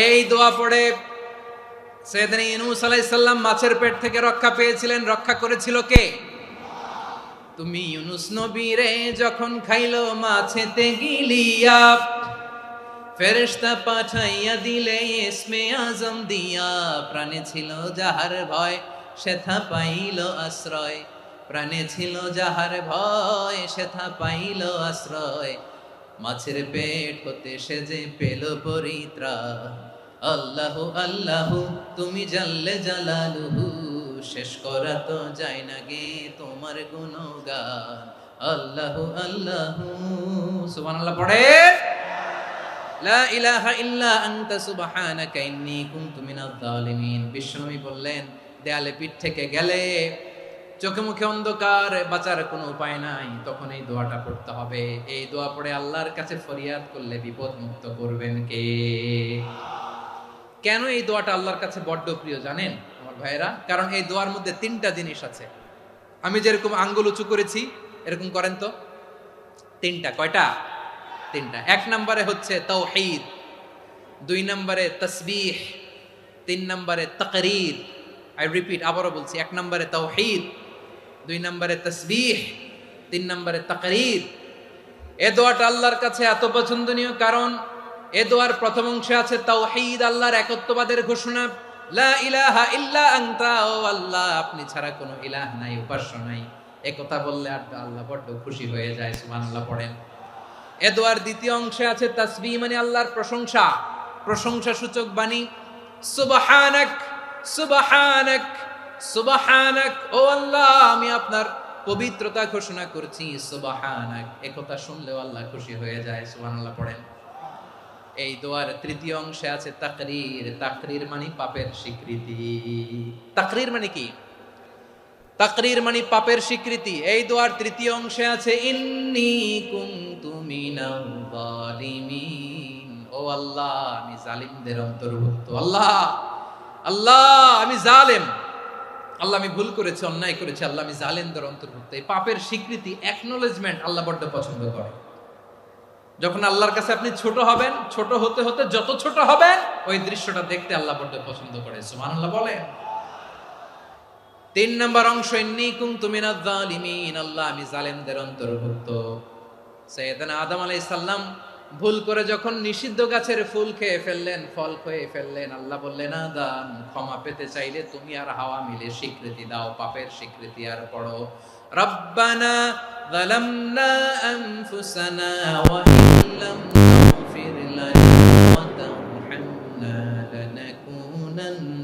এই দোয়া পড়ে সাইয়েদনা ইউনূস আলাইহিস সালাম মাছের পেট থেকে রক্ষা পেয়েছিলেন। রক্ষা করেছিল কে? তুমি ইউনূস নবীরে যখন খাইলো মাছেতে গিলিয়া, ফেরেশতা পাঠাইয়া দিলে ইসমে আজম দিয়া। প্রাণে ছিল যাহার ভয় সেথা পাইল আশ্রয়, প্রাণে ছিল যাহার ভয় সেথা পাইল আশ্রয়। মাছের পেট হতে সে যে পেল পরিত্রাণ। আল্লাহু আল্লাহু তুমি জাল্লে জালালুহু, শেষ করা তো যায় না গে তোমার গুণগান। আল্লাহু আল্লাহু সুবহানাল্লাহ পড়ে। লা ইলাহা ইল্লা আনতা সুবহানাকা ইন্নী কুনতু মিনাজ জালিমিন। বিশ্বনবী বললেন, দেয়ালে পিঠ থেকে গেলে, চোখে মুখে অন্ধকার, বাঁচার কোনো উপায় নাই, তখন এই দোয়াটা পড়তে হবে। এই দোয়া পড়ে আল্লাহর কাছে ফরিয়াদ করলে বিপদ মুক্ত করবেন কে? কেন এই দোয়াটা আল্লাহর কাছে বড্ড প্রিয় জানেন আমার ভাইয়েরা? কারণ এই দোয়ার মধ্যে 3টা জিনিস আছে। আমি যেরকম আঙ্গুল উঁচু করেছি এরকম করেন তো। 3টা। কয়টা? 3টা। 1 নম্বরে হচ্ছে তাওহীদ, 2 নম্বরে তাসবিহ, 3 নম্বরে তাকরীর। আই রিপিট, আবারও বলছি, 1 নম্বরে তাওহীদ, 2 নম্বরে তাসবিহ, 3 নম্বরে তাকরীর। এই দোয়াটা আল্লাহর কাছে এত পছন্দনীয় কারণ এ দোয়ার প্রথম অংশে আছে তাওহীদ, আল্লাহর একত্ববাদের ঘোষণা। লা ইলাহা ইল্লা আনতা, ও আল্লাহ আপনি ছাড়া কোনো ইলাহ নাই, উপাস্য নাই। এই কথা বললে আল্লাহ বড্ড খুশি হয়ে যায়। সুবহানাল্লাহ পড়েন। এ দোয়ার দ্বিতীয় অংশে আছে তাসবিহ, মানে আল্লাহর প্রশংসা, প্রশংসা সূচক বাণী। সুবহানাক সুবহানাক সুবহানাক, ও আল্লাহ আমি আপনার পবিত্রতা ঘোষণা করছি। সুবহানাক, এই কথা শুনলেও আল্লাহ খুশি হয়ে যায়। সুবহানাল্লাহ পড়েন। এই দোয়ার তৃতীয় অংশে আছে তাকরীর। তাকরীর মানে পাপের স্বীকৃতি। তাকরীর মানে কি? তাকরীর মানে পাপের স্বীকৃতি। এই দোয়ার তৃতীয় অংশে আছে ইন্নী কুনতু মিনাল জালিমিন, ও আল্লাহ আমি জালিমদের অন্তর্ভুক্ত। আল্লাহ আল্লাহ আমি জালেম, আল্লাহ আমি ভুল করেছি, অন্যায় করেছি, আল্লাহ আমি জালেমদের অন্তর্ভুক্ত। এই পাপের স্বীকৃতি, অ্যাকনোলেজমেন্ট আল্লাহ বড্ড পছন্দ করে। যখন আল্লাহর কাছে আপনি ছোট হবেন, ছোট হতে হতে যত ছোট হবেন ওই দৃশ্যটা দেখতে আল্লাহ বড্ড পছন্দ করে। সুবহানাল্লাহ বলেন। 3 নম্বর অংশ ইন্নী কুনতু মিনাজ জালিমিন, আল্লাহ আমি জালেমদের অন্তর্ভুক্ত। সাইয়েদনা আদম আলাইহিস সালাম ভুল করে যখন নিষিদ্ধ গাছের ফুল খেয়ে ফেললেন, ফল খেয়ে ফেললেন, আল্লাহ বললেন আদম ক্ষমা পেতে চাইলে তুমি আর হাওয়া মিলে স্বীকৃতি দাও, পাপের স্বীকৃতি। আর পড়ো রব্বানা যালামনা আনফুসানা ওয়া ইল্লাম তাগফির লানা ওয়া তারহামনা লানাকুনান্না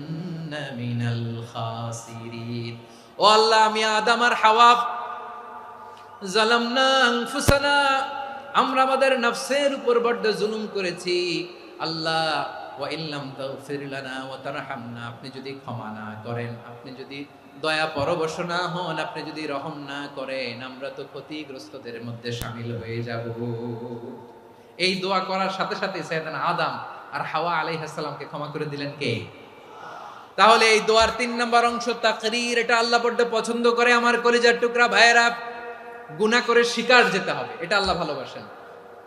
মিনাল খাসিরিন। ও আল্লাহ আমি আদম আর হাওয়া যালামনা আনফুসানা, আমরা আমাদের নফসের উপর বড্ড জুলুম করেছি। আল্লাহ ওয়া ইল্লাম তাগফির লানা ওয়া তারহামনা, আপনি যদি ক্ষমা না করেন, আপনি যদি দয়া পরবশ না হন, আপনি যদি রহম না করেন, আমরা তো ক্ষতিগ্রস্তদের মধ্যে শামিল হয়ে যাব। এই দোয়া করার সাথে সাথে সাইয়েদনা আদম আর হাওয়া আলাইহিস সালামকে ক্ষমা করে দিলেন কে? তাহলে এই দোয়ার 3 নম্বর অংশ তাকরীর, এটা আল্লাহ বড্ড পছন্দ করে। আমার কলিজার টুকরা ভাইয়েরা, গুনাহ করে শিকার যেতে হবে, এটা আল্লাহ ভালোবাসেন।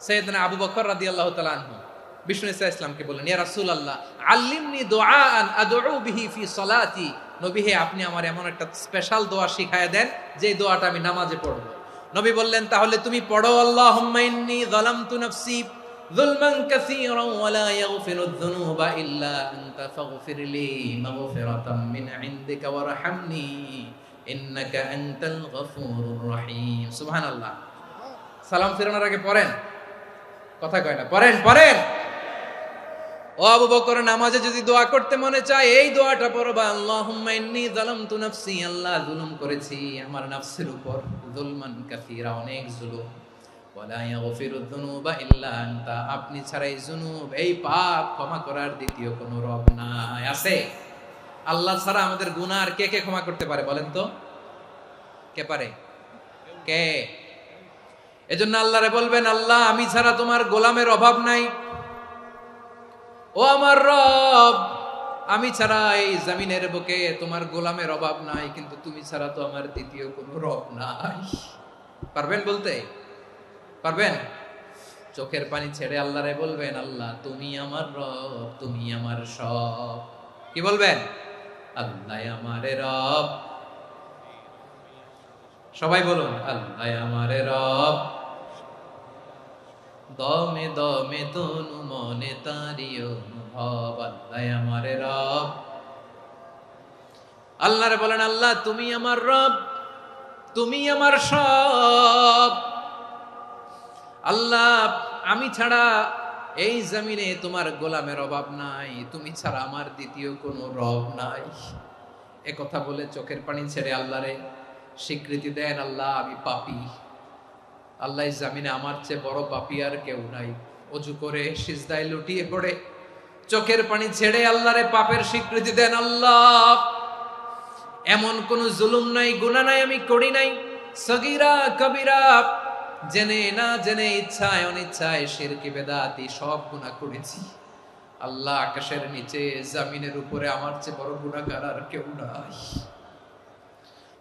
সাইয়েদনা আবু বকর রাদিয়াল্লাহু তাআলা আনহু বিষ্ণু ইসা ইসলামকে বললেন, ইয়া রাসূলুল্লাহ আল্লিমনি দুআআন আদউ বিহি ফি সলাতি। নবী হে, আপনি আমার এমন একটা স্পেশাল দোয়া শিখায়া দেন যে দোয়াটা আমি নামাজে পড়ব। নবী বললেন, তাহলে তুমি পড়ো, আল্লাহুম্মা ইন্নী যালামতু নাফসি যুলমান কাসীরান ওয়া লা ইয়াগফিরুয যুনুবা ইল্লা আনতা ফাগফিরলি মাগফিরাতাম মিন ইনদিকা ওয়ারহামনি ইন্নাকা আনতাল গফুরুর রহিম। সুবহানাল্লাহ। সালাম ফিরানোর আগে পড়েন, কথা কয় না, পড়েন। ও আবু বকর, নামাজে যদি দোয়া করতে মনে চায় এই দোয়াটা পড়বা, আল্লাহুম্মা ইন্নী যালামতু নাফসি, আল্লাহ জুলুম করেছি আমার নফসের উপর, যুলমান কাসীরা, অনেক জুলুম, ওয়া লা ইয়াগফিরুয যুনুবা ইল্লা আনতা, আপনি ছাড়া এই জুনুব, এই পাপ ক্ষমা করার দ্বিতীয় কোনো রব নাই। আছে? আল্লাহ ছাড়া আমাদের গুনাহ আর কে কে ক্ষমা করতে পারে বলেন তো? কে পারে? কে? এজন্য আল্লাহরে বলবেন, আল্লাহ আমি ছাড়া তোমার গোলামের অভাব নাই, ও আমার রব, আমি ছাড়া এই জমিনের বুকে তোমার গোলামের অভাব নাই, কিন্তু তুমি ছাড়া তো আমার দ্বিতীয় কোনো রব নাই। পারবেন বলতে? পারবেন? চোখের পানি ছেড়ে আল্লাহরে বলবেন, আল্লাহ তুমি আমার রব, তুমি আমার সব। কি বলবেন? আল্লাহ আমারে রব। সবাই বলুন, আল্লাহ আমারে রব, দমে দমে তনু মনে তারি অনুভব, আল্লাহ আমারে রব। আল্লাহরে বলেন, আল্লাহ তুমি আমার রব, তুমি আমার সব। আল্লাহ আমি ছাড়া এই জমিনে তোমার গোলামের অভাব নাই, তুমি ছাড়া আমার দ্বিতীয় কোনো রব নাই। এ কথা বলে চোখের পানি ছেড়ে আল্লাহরে স্বীকৃতি দেন, আল্লাহ আমি পাপী, আল্লাহ জামিনে আমার চেয়ে বড় পাপী আর কেউ নাই। অজু করে সিজদায় লুটিয়ে পড়ে চোখের পানি ছেড়ে আল্লাহরে পাপের স্বীকৃতি দেন, আল্লাহ এমন কোন জুলুম নাই, গুনাহ নাই আমি করি নাই, সগীরা কবিরা, জেনে না জেনে, ইচ্ছায় অনিচ্ছায়, শিরকি বেদাতি, সব গুনাহ করেছি। আল্লাহ আকাশের নিচে জমিনের উপরে আমার চেয়ে বড় গুনাহগার আর কেউ নাই।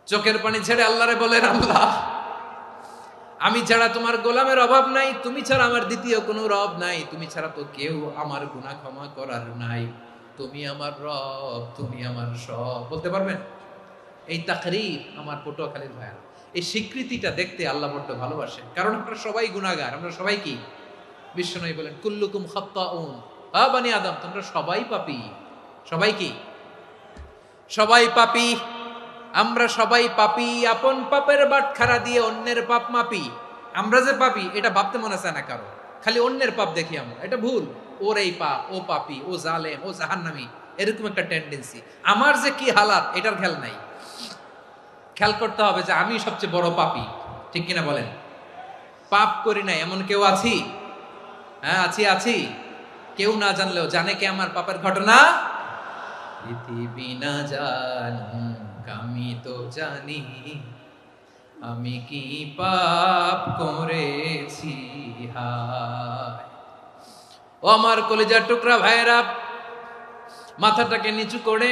চোখের পানি ছেড়ে আল্লাহরে বলেন, আল্লাহ আমি ছাড়া তোমার গোলামের অভাব নাই, তুমি ছাড়া আমার দ্বিতীয় কোনো রব নাই, তুমি ছাড়া তো কেউ আমার গুনাহ ক্ষমা করার নাই, তুমি আমার রব, তুমি আমার সব। বলতে পারবেন? এই তাকরীর আমার পটুয়াখালীর ভাইয়া, এই স্বীকৃতিটা দেখতে আল্লাহ বড্ড ভালোবাসে, কারণ আমরা সবাই গুনাহগার, আমরা সবাই কি? বিশ্বনবী বলেন, কুল্লুকুম খাত্তাউন, হা বানি আদম, তোমরা সবাই পাপী। সবাই কি? সবাই পাপী। আমরা সবাই পাপী, আপন পাপের বাটখারা দিয়ে অন্যের পাপ মাপি। আমরা যে পাপী এটা ভাবতে মনে চায় না কারো, খালি অন্যের পাপ দেখি আমরা, এটা ভুল। ওর এই পাপ, ও পাপী, ও জালেম, ও জাহান্নামী, এরকম একটা টেন্ডেন্সি। আমার যে কি হালাত এটার খেয়াল নাই। খেয়াল করতে হবে যে আমি সবচেয়ে বড় পাপী, ঠিক কিনা বলেন? পাপ করি নাই এমন কেউ আছি? হ্যাঁ আছি। কেউ না জানলেও জানে কে আমার পাপের ঘটনা? পৃথিবী না জানুক আমি তো জানি, আমি কি পাপ করেছি হায়। ও আমার কলিজার টুকরা ভাইয়েরা, মাথাটাকে নিচু করে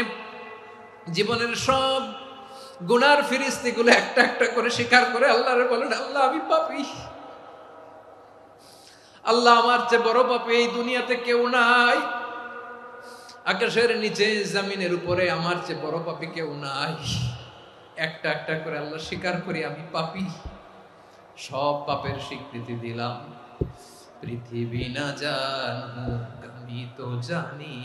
জীবনের সব গুনার ফিরিস্তিগুলো একটা একটা করে স্বীকার করে আল্লাহরে বলেন, আল্লাহ আমি পাপী, আল্লাহ আমার চেয়ে বড় পাপী এই দুনিয়াতে কেউ নাই, আকাশের নিচে জমিনের উপরে আমার চেয়ে বড় পাপী কেউ নাই। একটা একটা করে আল্লাহ স্বীকার করি আমি পাপী, সব পাপের স্বীকৃতি দিলাম। পৃথিবী না জানুক আমি তো জানি,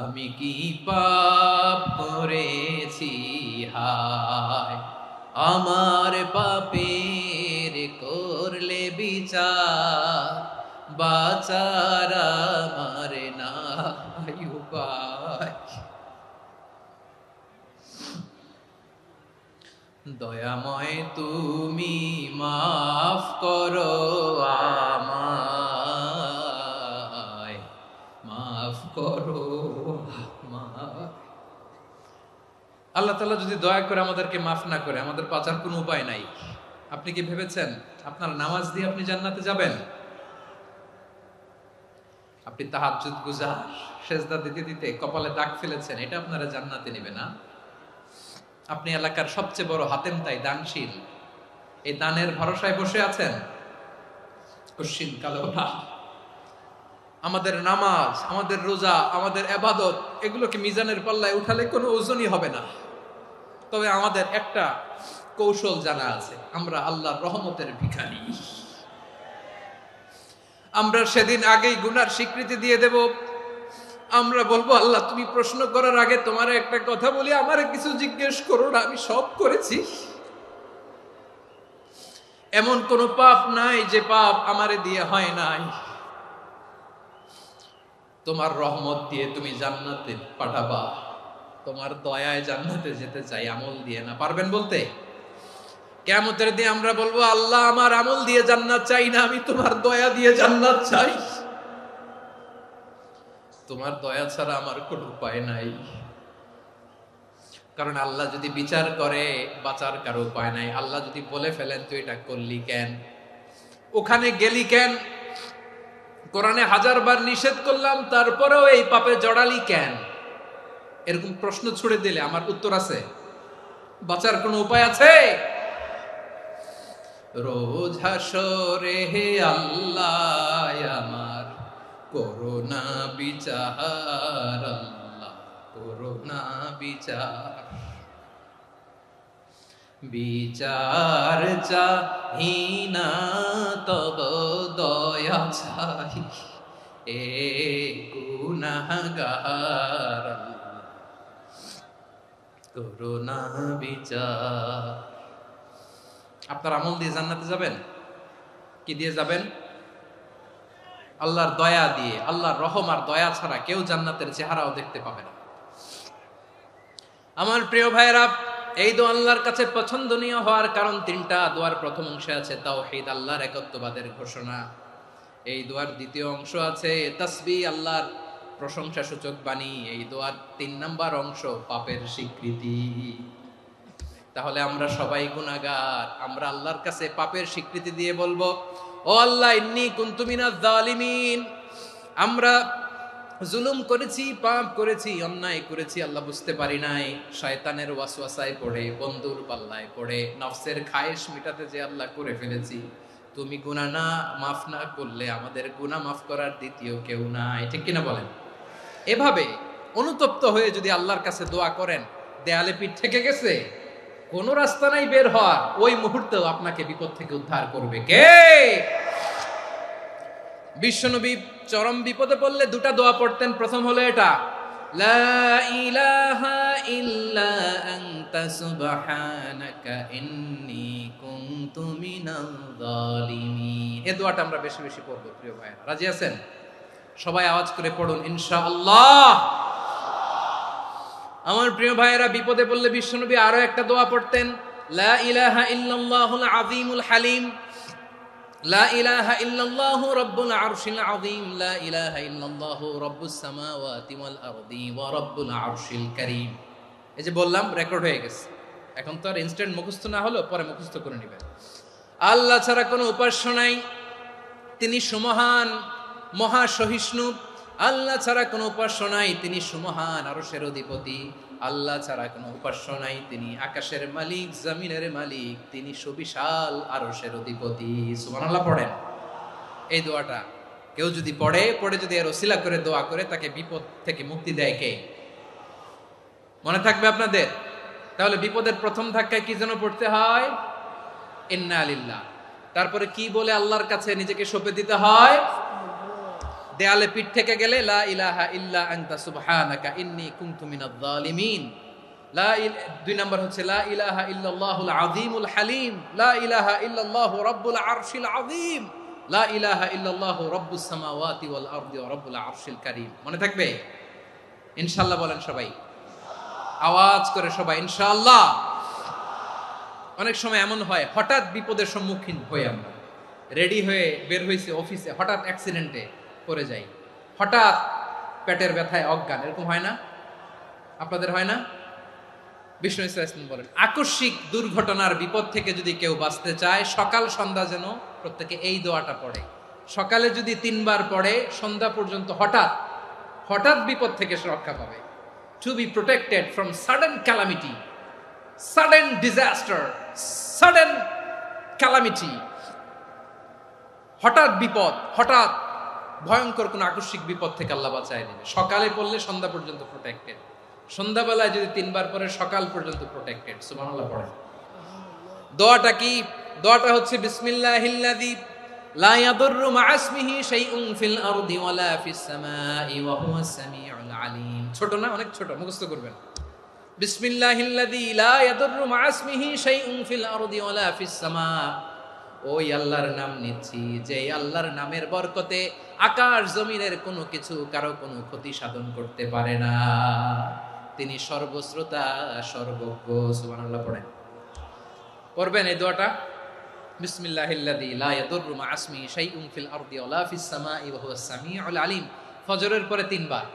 আমি কি পাপ করেছি হায়। আমার পাপের করলে বিচার, বাঁচার আমার নাই উপায়। দয়াময় তুমি মাফ করো আমায়, মাফ করো আমায়। আল্লাহ তাআলা যদি দয়া করে আমাদেরকে মাফ না করে, আমাদের বাঁচার কোনো উপায় নাই। আপনি কি ভেবেছেন আপনার নামাজ দিয়ে আপনি জান্নাতে যাবেন? আপনি তাহাজ্জুদ গুজার, সেজদা দিতে দিতে কপালে দাগ ফেলেছেন, এটা আপনারা জান্নাতে নেবে না? আপনি এলাকার সবচেয়ে বড় হাতেম তাই দানশীল, এই দানের ভরসায় বসে আছেন, কশিন কালো না। আমাদের নামাজ, আমাদের রোজা, আমাদের ইবাদত, এগুলোকে মিজানের পাল্লায় উঠালে কোনো ওজনই হবে না। তবে আমাদের একটা কৌশল জানা আছে, আমরা আল্লাহর রহমতের ভিখারি। আমরা সেদিন আগেই গুনার স্বীকৃতি দিয়ে দেব। আমরা বলবো, আল্লাহ তুমি প্রশ্ন করার আগে তোমার একটা কথা বলি, আমারে কিছু জিজ্ঞেস করো না, আমি সব করেছি। এমন কোন পাপ নাই যে পাপ আমারে দিয়ে হয় নাই। তোমার রহমত দিয়ে তুমি জান্নাতে পাঠাবা, তোমার দয়ায় জান্নাতে যেতে চাই, আমল দিয়ে না। পারবেন বলতে? কিয়ামতের দিন আমরা বলবো, আল্লাহ আমার আমল দিয়ে জান্নাত চাই না, আমি তোমার দয়া দিয়ে জান্নাত চাই। তোমার দয়া ছাড়া আমার কোনো উপায় নাই। কারণ আল্লাহ যদি বিচার করে, বাঁচার কারো উপায় নাই। আল্লাহ যদি বলে ফেলেন তুই এটা করলি কেন, ওখানে গেলি কেন, কোরআনে 1000 বার নিষেধ করলাম তারপরেও এই পাপে জড়ালি কেন, এরকম প্রশ্ন ছুড়ে দিলে আমার উত্তর আছে? বাঁচার কোনো উপায় আছে? রোজ হাসরে হে আল্লাহ আমার করোনা বিচার, আল্লাহ করোনা বিচার। বিচার চাহি না তব দয়া চাই, এ গুনাহগার, আল্লাহ করোনা বিচার। আপনার আমল দিয়ে জান্নাতে যাবেন? কি দিয়ে যাবেন? আল্লাহর দয়া দিয়ে। আল্লাহর রহম আর দয়া ছাড়া কেউ জান্নাতের চেহারাও দেখতে পাবে না। আমার প্রিয় ভাইরা, এই দোয়া আল্লাহর কাছে পছন্দনীয় হওয়ার কারণ 3টা। দোয়ার প্রথম অংশে আছে তাওহীদ, আল্লাহর একত্ববাদের ঘোষণা। এই দোয়ার দ্বিতীয় অংশ আছে তাসবিহ, আল্লাহর প্রশংসা সূচক বাণী। এই দোয়ার 3 নাম্বার অংশ পাপের স্বীকৃতি। তাহলে আমরা সবাই গুনাহগার। আমরা আল্লাহর কাছে পাপের স্বীকৃতি দিয়ে বলবো, ও আল্লাহ ইন্নী কুনতু মিনাজ জালিমিন, আমরা জুলুম করেছি, পাপ করেছি, অন্যায় করেছি, আল্লাহ বুঝতে পারি নাই, শয়তানের ওয়াসওয়াসায় পড়ে, বন্ধুর পাল্লায় পড়ে, নফসের খায়েশ মিটাতে যে আল্লাহ করে ফেলেছি। তুমি গুনাহ না মাফ না করলে আমাদের গুনাহ মাফ করার দ্বিতীয় কেউ নাই। ঠিক কিনা বলেন? এভাবে অনুতপ্ত হয়ে যদি আল্লাহর কাছে দোয়া করেন, দেয়ালে পিঠ থেকে গেছে, কোনো রাস্তা নাই বের হওয়ার, ওই মুহূর্তেও আপনাকে বিপদ থেকে উদ্ধার করবে কে? বিশ্বনবী চরম বিপদে পড়লে 2টা দোয়া পড়তেন। প্রথম হলো এটা, লা ইলাহা ইল্লা আনতা সুবহানাকা ইন্নী কুনতু মিনাল জালিমিন। এই দোয়াটা আমরা বেশি বেশি পড়ব প্রিয় ভাইরা। রাজি আছেন? সবাই আওয়াজ করে পড়ুন ইনশাআল্লাহ। আমার প্রিয় ভাইয়েরা, বিপদে পড়লে বিশ্বনবী আরো একটা দোয়া পড়তেন, লা ইলাহা ইল্লাল্লাহুল আযীমুল হালিম, লা ইলাহা ইল্লাল্লাহু রাব্বুল আরশিল আযীম, লা ইলাহা ইল্লাল্লাহু রাব্বুস সামাওয়াতি ওয়াল আরদি ওয়া রাব্বুল আরশিল কারীম। এই যে বললাম, রেকর্ড হয়ে গেছে। এখন তো আর ইনস্ট্যান্ট মুখস্থ না হলো, পরে মুখস্থ করে নেবেন। আল্লাহ ছাড়া কোনো উপাস্য নাই, তিনি সুমহান, মহা সহিষ্ণু। আল্লাহ ছাড়া কোনো উপাস্য নাই, তিনি সুমহান, আরশের অধিপতি। আল্লাহ ছাড়া কোনো উপাস্য নাই, তিনি আকাশের মালিক, জমিনের মালিক, তিনি সুবিশাল আরশের অধিপতি। সুবহানাল্লাহ পড়েন। এই দোয়াটা কেউ যদি পড়ে যদি এর ওসিলা করে দোয়া করে, তাকে বিপদ থেকে মুক্তি দেয় কে? মনে থাকবে আপনাদের? তাহলে বিপদের প্রথম ধাক্কায় কি যেন পড়তে হয়? ইন্না লিল্লাহ। তারপরে কি বলে আল্লাহর কাছে নিজেকে সঁপে দিতে হয়? দেয়ালে পিঠ থেকে গেলে লা ইলাহা ইল্লা আনতা সুবহানাকা ইন্নী কুনতু মিনাজ জালিমিন। 2 নাম্বার হচ্ছে লা ইলাহা ইল্লাল্লাহুল আযীমুল হালিম, লা ইলাহা ইল্লাল্লাহু রাব্বুল আরশিল আযীম, লা ইলাহা ইল্লাল্লাহু রাব্বুস সামাওয়াতি ওয়াল আরদি ওয়া রাব্বুল আরশিল কারীম। মনে থাকবে? ইনশাআল্লাহ বলেন সবাই, আওয়াজ করে সবাই ইনশাআল্লাহ। অনেক সময় এমন হয়, হঠাৎ বিপদের সম্মুখীন হই আমরা, রেডি হয়ে বের হইছে অফিসে, হঠাৎ অ্যাক্সিডেন্টে পড়ে যাই, হঠাৎ পেটের ব্যথায় অজ্ঞান, এরকম হয় না? আপনাদের হয় না? বিষ্ণু ইসলাম বলেন, আকস্মিক দুর্ঘটনার বিপদ থেকে যদি কেউ বাঁচতে চায়, সকাল সন্ধ্যা যেন প্রত্যেকে এই দোয়াটা পড়ে, সকালে যদি 3 বার পড়ে সন্ধ্যা পর্যন্ত হঠাৎ হঠাৎ বিপদ থেকে সে রক্ষা পাবে। To be protected from sudden calamity, sudden disaster, sudden calamity, হঠাৎ বিপদ, হঠাৎ ভয়ঙ্কর কোন আকস্মিক বিপদ থেকে আল্লাহ বাঁচায় দেবে। সকালে পড়লে সন্ধ্যা পর্যন্ত প্রোটেক্টেড, সন্ধ্যাবেলায় যদি 3 বার পরে সকাল পর্যন্ত প্রোটেক্টেড। সুবহানাল্লাহ পড়ে। দোয়াটা কি? দোয়াটা হচ্ছে বিসমিল্লাহিল্লাযী লা ইয়াদুররু মা'a ইসমিহি শাইউন ফিল আরদি ওয়ালা ফিস সামাই ওয়া হুয়াস সামিউল আলিম। ছোট না? অনেক ছোট, মুখস্থ করবেন। বিসমিল্লাহিল্লাযী লা ইয়াদুররু মা'a ইসমিহি শাইউন ফিল আরদি ওয়ালা ফিস সামা। ওই আল্লাহর নাম নিচ্ছি যে আল্লাহর নামের বরকতে আকাশ জমিনের কোনো কিছু কারো কোনো ক্ষতি সাধন করতে পারে না। তিনি সর্বশ্রোতা, সর্বজ্ঞ। সুবহানাল্লাহ পড়েন। পড়বেন এই দোয়াটা, বিসমিল্লাহিল্লাযী লা ইয়াদুররু মা'a ইসমিহি শাইউন ফিল আরদি ওয়ালা ফিস সামাই ওয়া হুয়াস সামিউল আলিম। ফজরের পরে 3 বার,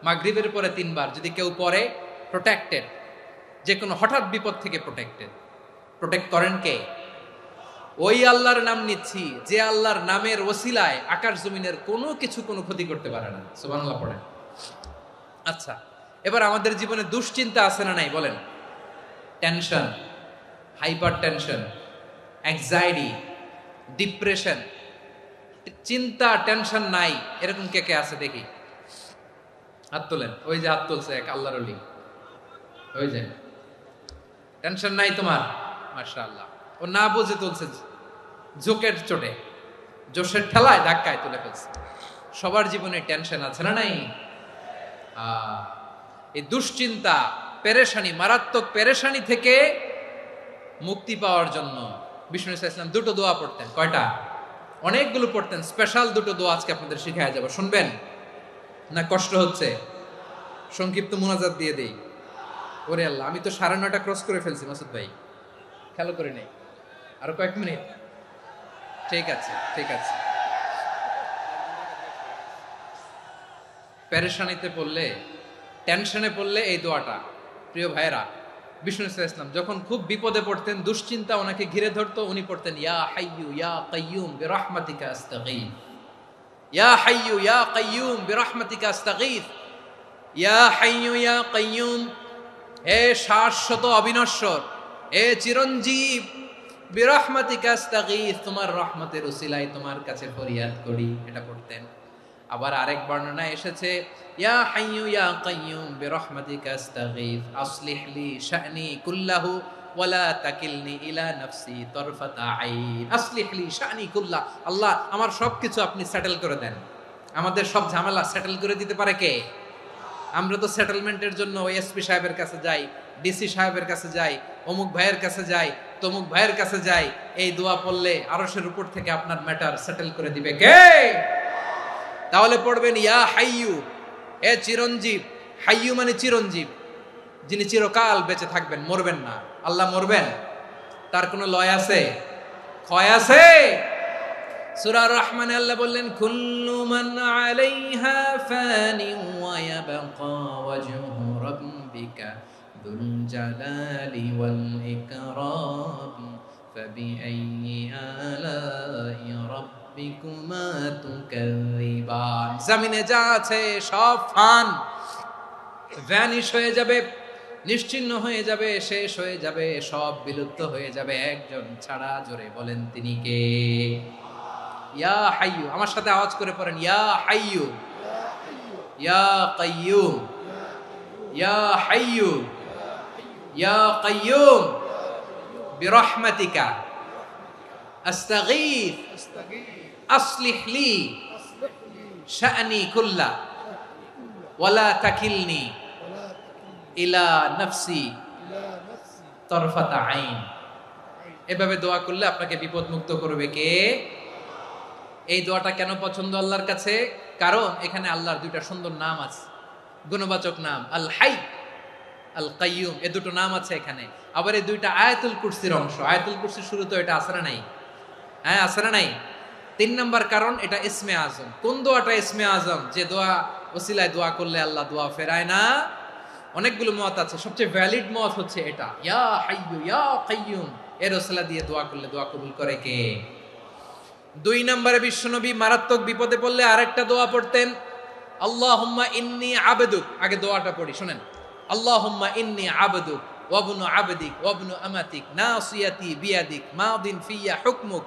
মাগরিবের পরে 3 বার যদি কেউ পড়ে প্রোটেক্টেড, যে কোনো হঠাৎ বিপদ থেকে প্রোটেক্টেড। প্রোটেক্ট করেন কে? ওই আল্লাহর নাম নিচ্ছি যে আল্লাহর নামের ওসিলায় আকাশ জমিনের কোনো কিছু কোনো ক্ষতি করতে পারে না। সুবহানাল্লাহ পড়েন। আচ্ছা, এবার আমাদের জীবনে দুশ্চিন্তা আছে না নাই বলেন? Tension, hyper tension, anxiety, depression, চিন্তা টেনশন নাই এরকম কে কে আছে দেখি? হাত তোলেন। ওই যে হাত তুলছে এক আল্লাহর ওলি, ওই যে। টেনশন নাই তোমার? মাশাআল্লাহ। ও না বুঝে তুলছে, জোকের চোটে, জোশের ঠেলায় ধাক্কায় তুলে ফেলছে। সবার জীবনে টেনশন আছে না নাই? এই দুশ্চিন্তা, পেরেশানি, মারাত্মক পেরেশানি থেকে মুক্তি পাওয়ার জন্য বিষ্ণু ইসলাম 2টো দোয়া পড়তেন। কয়টা? অনেকগুলো পড়তেন। স্পেশাল 2টো দোয়া আজকে আপনাদের শিখায় যাব, শুনবেন না? কষ্ট হচ্ছে? সংক্ষিপ্ত মুনাজাত দিয়ে দেই। ওরে আল্লাহ, আমি তো 9:30 ক্রস করে ফেলছি মাসুদ ভাই, খেয়াল করে নেই। আরো কয়েক মিনিট? ঠিক আছে, ঠিক আছে। পেরেশানিতে পড়লে, টেনশনে পড়লে এই দোয়াটা, প্রিয় ভাইরা, বিষ্ণু ইসলাম যখন খুব বিপদে পড়তেন, দুশ্চিন্তা ওনাকে ঘিরে ধরতো, উনি পড়তেন ইয়া হাইয়ু ইয়া কাইয়ুম বিরহমাতিকা আস্তাগীথ, ইয়া হাইয়ু ইয়া কাইয়ুম বিরহমাতিকা আস্তাগীথ, ইয়া হাইয়ু ইয়া কাইয়ুম, হে শাশ্বত অবিনশ্বর, হে চিরঞ্জীব, বিরহমাতিকা আস্তাগীথ, তোমার রহমতের উসিলায় তোমার কাছে ফরিয়াদ করি। এটা পড়তেন। আবার আরেক বর্ণনায় এসেছে ইয়া হাইয়ু ইয়া কাইয়ুম বিরহমাতিকা আস্তাগীথ আসলিহ লি শা'নি কুল্লাহু ওয়ালা তাকিলনি ইলা নাফসি তারফাতা আইন। আসলিহ লি শা'নি কুল্লাহ, আল্লাহ আমার সবকিছু আপনি সেটেল করে দেন। আমাদের সব ঝামেলা সেটেল করে দিতে পারে কে? আমরা তো সেটেলমেন্টের জন্য ওই এসপি সাহেবের কাছে যাই, ডিসি সাহেবের কাছে যাই, অমুক ভাইয়ের কাছে যাই, তমুক ভাইয়ের কাছে যাই। এই দোয়া পড়লে আরশের উপর থেকে আপনার ম্যাটার সেটেল করে দিবে কে? তাহলে পড়বেন ইয়া হাইয়ু, এ চিরঞ্জীব। হাইয়ু মানে চিরঞ্জীব, যিনি চিরকাল বেঁচে থাকবেন, মরবেন না। আল্লাহ মরবেন? তার কোনো লয় আছে? ক্ষয় আছে? সূরা রহমানে আল্লাহ বললেন কুল্লু মান আলাইহা ফানি ওয়া ইয়াবকা ওয়াজহু রাব্বিকা যুল জালালি ওয়াল ইকরাম ফাবিআইয়ি আলাই রাব্বিকুমা তুকাযিবান। জমিনে যা আছে সব ফান, ভ্যানিশ হয়ে যাবে, নিশ্চিহ্ন হয়ে যাবে, শেষ হয়ে যাবে, সব বিলুপ্ত হয়ে যাবে একজন ছাড়া। জোরে বলেন তিনি কে? ইয়া হাইয়ু। আমার সাথে আওয়াজ করে পড়েন ইয়া হাইয়ু ইয়া কাইয়ুম ইয়া হাইয়ু ইয়া কাইয়ুম বিরহমাতিকা আস্তাগীথ আসলিহ লি শা'নি কুল্লা ওয়ালা তাকিলনি ইলা নাফসি তারফাতা আইন। এভাবে দোয়া করলে আপনাকে বিপদ মুক্ত করবে কে? এই দোয়াটা কেন পছন্দ আল্লাহর কাছে? কারণ এখানে আল্লাহর 2টা সুন্দর নাম আছে, গুণবাচক নাম, আল হাই, আল কাইয়ুম। এই 2টো নাম আছে এখানে। আবার এই 2টা আয়াতুল কুরসির অংশ। আয়াতুল কুরসির শুরুতে এটা আছে না নাই? হ্যাঁ, আছে না নাই? 3 নাম্বার কারণ এটা ইসমে আজম। কোন দোয়াটা ইসমে আজম? যে দোয়া ওসিলায় দোয়া করলে আল্লাহ দোয়া ফেরায় না। অনেকগুলো মত আছে, সবচেয়ে ভ্যালিড মত হচ্ছে এটা, ইয়া হাইয়ু ইয়া কাইয়ুম। এর ওসিলা দিয়ে দোয়া করলে দোয়া কবুল করে কে? দুই নম্বরে বিশ্বনবী মারাত্মক বিপদে পড়লে আরেকটা দোয়া পড়তেন, আল্লাহুম্মা ইন্নী আবদুক। আগে দোয়াটা পড়ি, শুনেন। আল্লাহুম্মা ইন্নী আবদুক ওয়াবনু আবদিক ওয়াবনু আমাতিক নাসিয়াতি বিয়াদিক মাদিন ফিয়া হুকমুক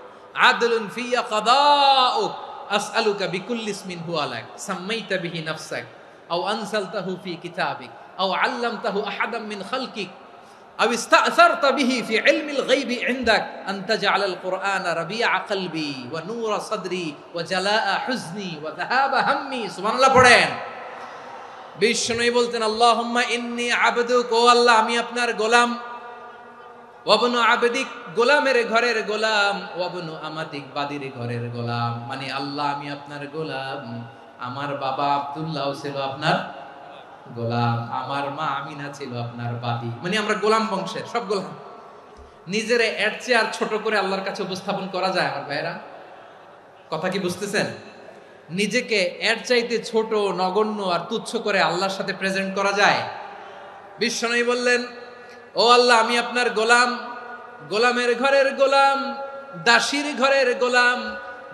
আদলুন ফিয়া কাদাউক আসআলুকা বিকুল্লি ইসমিন হুয়া লাক সাম্মাইতা বিহি নাফসাক আও আনসালতাহু ফি কিতাবিক আও আল্লামতাহু আহাদাম মিন খালকিক আও ইস্তা'সারতা বিহি ফি ইলমিল গায়বি ইনদাক আন তাজআলাল কুরআনা রাবিআ কলবি ওয়া নূরা সাদরি ওয়া জালাআ হুজনি ওয়া যাহাবা হাম্মি। সুবহানাল্লাহ পড়েন। বিষ্ণুই বলতেন, আল্লাহুম্মা ইন্নী আবদুক, ও আল্লাহ আমি আপনার গোলাম, ওয়াবনু আবদিক, গোলামের ঘরের গোলাম, ওয়াবনু আমাতিক, বাদির ঘরের গোলাম। মানে আল্লাহ আমি আপনার গোলাম, আমার বাবা আব্দুল্লাহ ছিল আপনার গোলাম, আমার মা আমিনা ছিল আপনার বাদী। মানে আমরা গোলাম বংশের, সব গোলাম। নিজেরে এর চেয়ে আর ছোট করে আল্লাহর কাছে উপস্থাপন করা যায় আমার ভাইরা? কথা কি বুঝতেছেন? নিজেকে এর চাইতে ছোট, নগণ্য আর তুচ্ছ করে আল্লাহর সাথে প্রেজেন্ট করা যায়? বিশ্বনবী বললেন, ও আল্লাহ আমি আপনার গোলাম, গোলামের ঘরের গোলাম, দাসীর ঘরের গোলাম,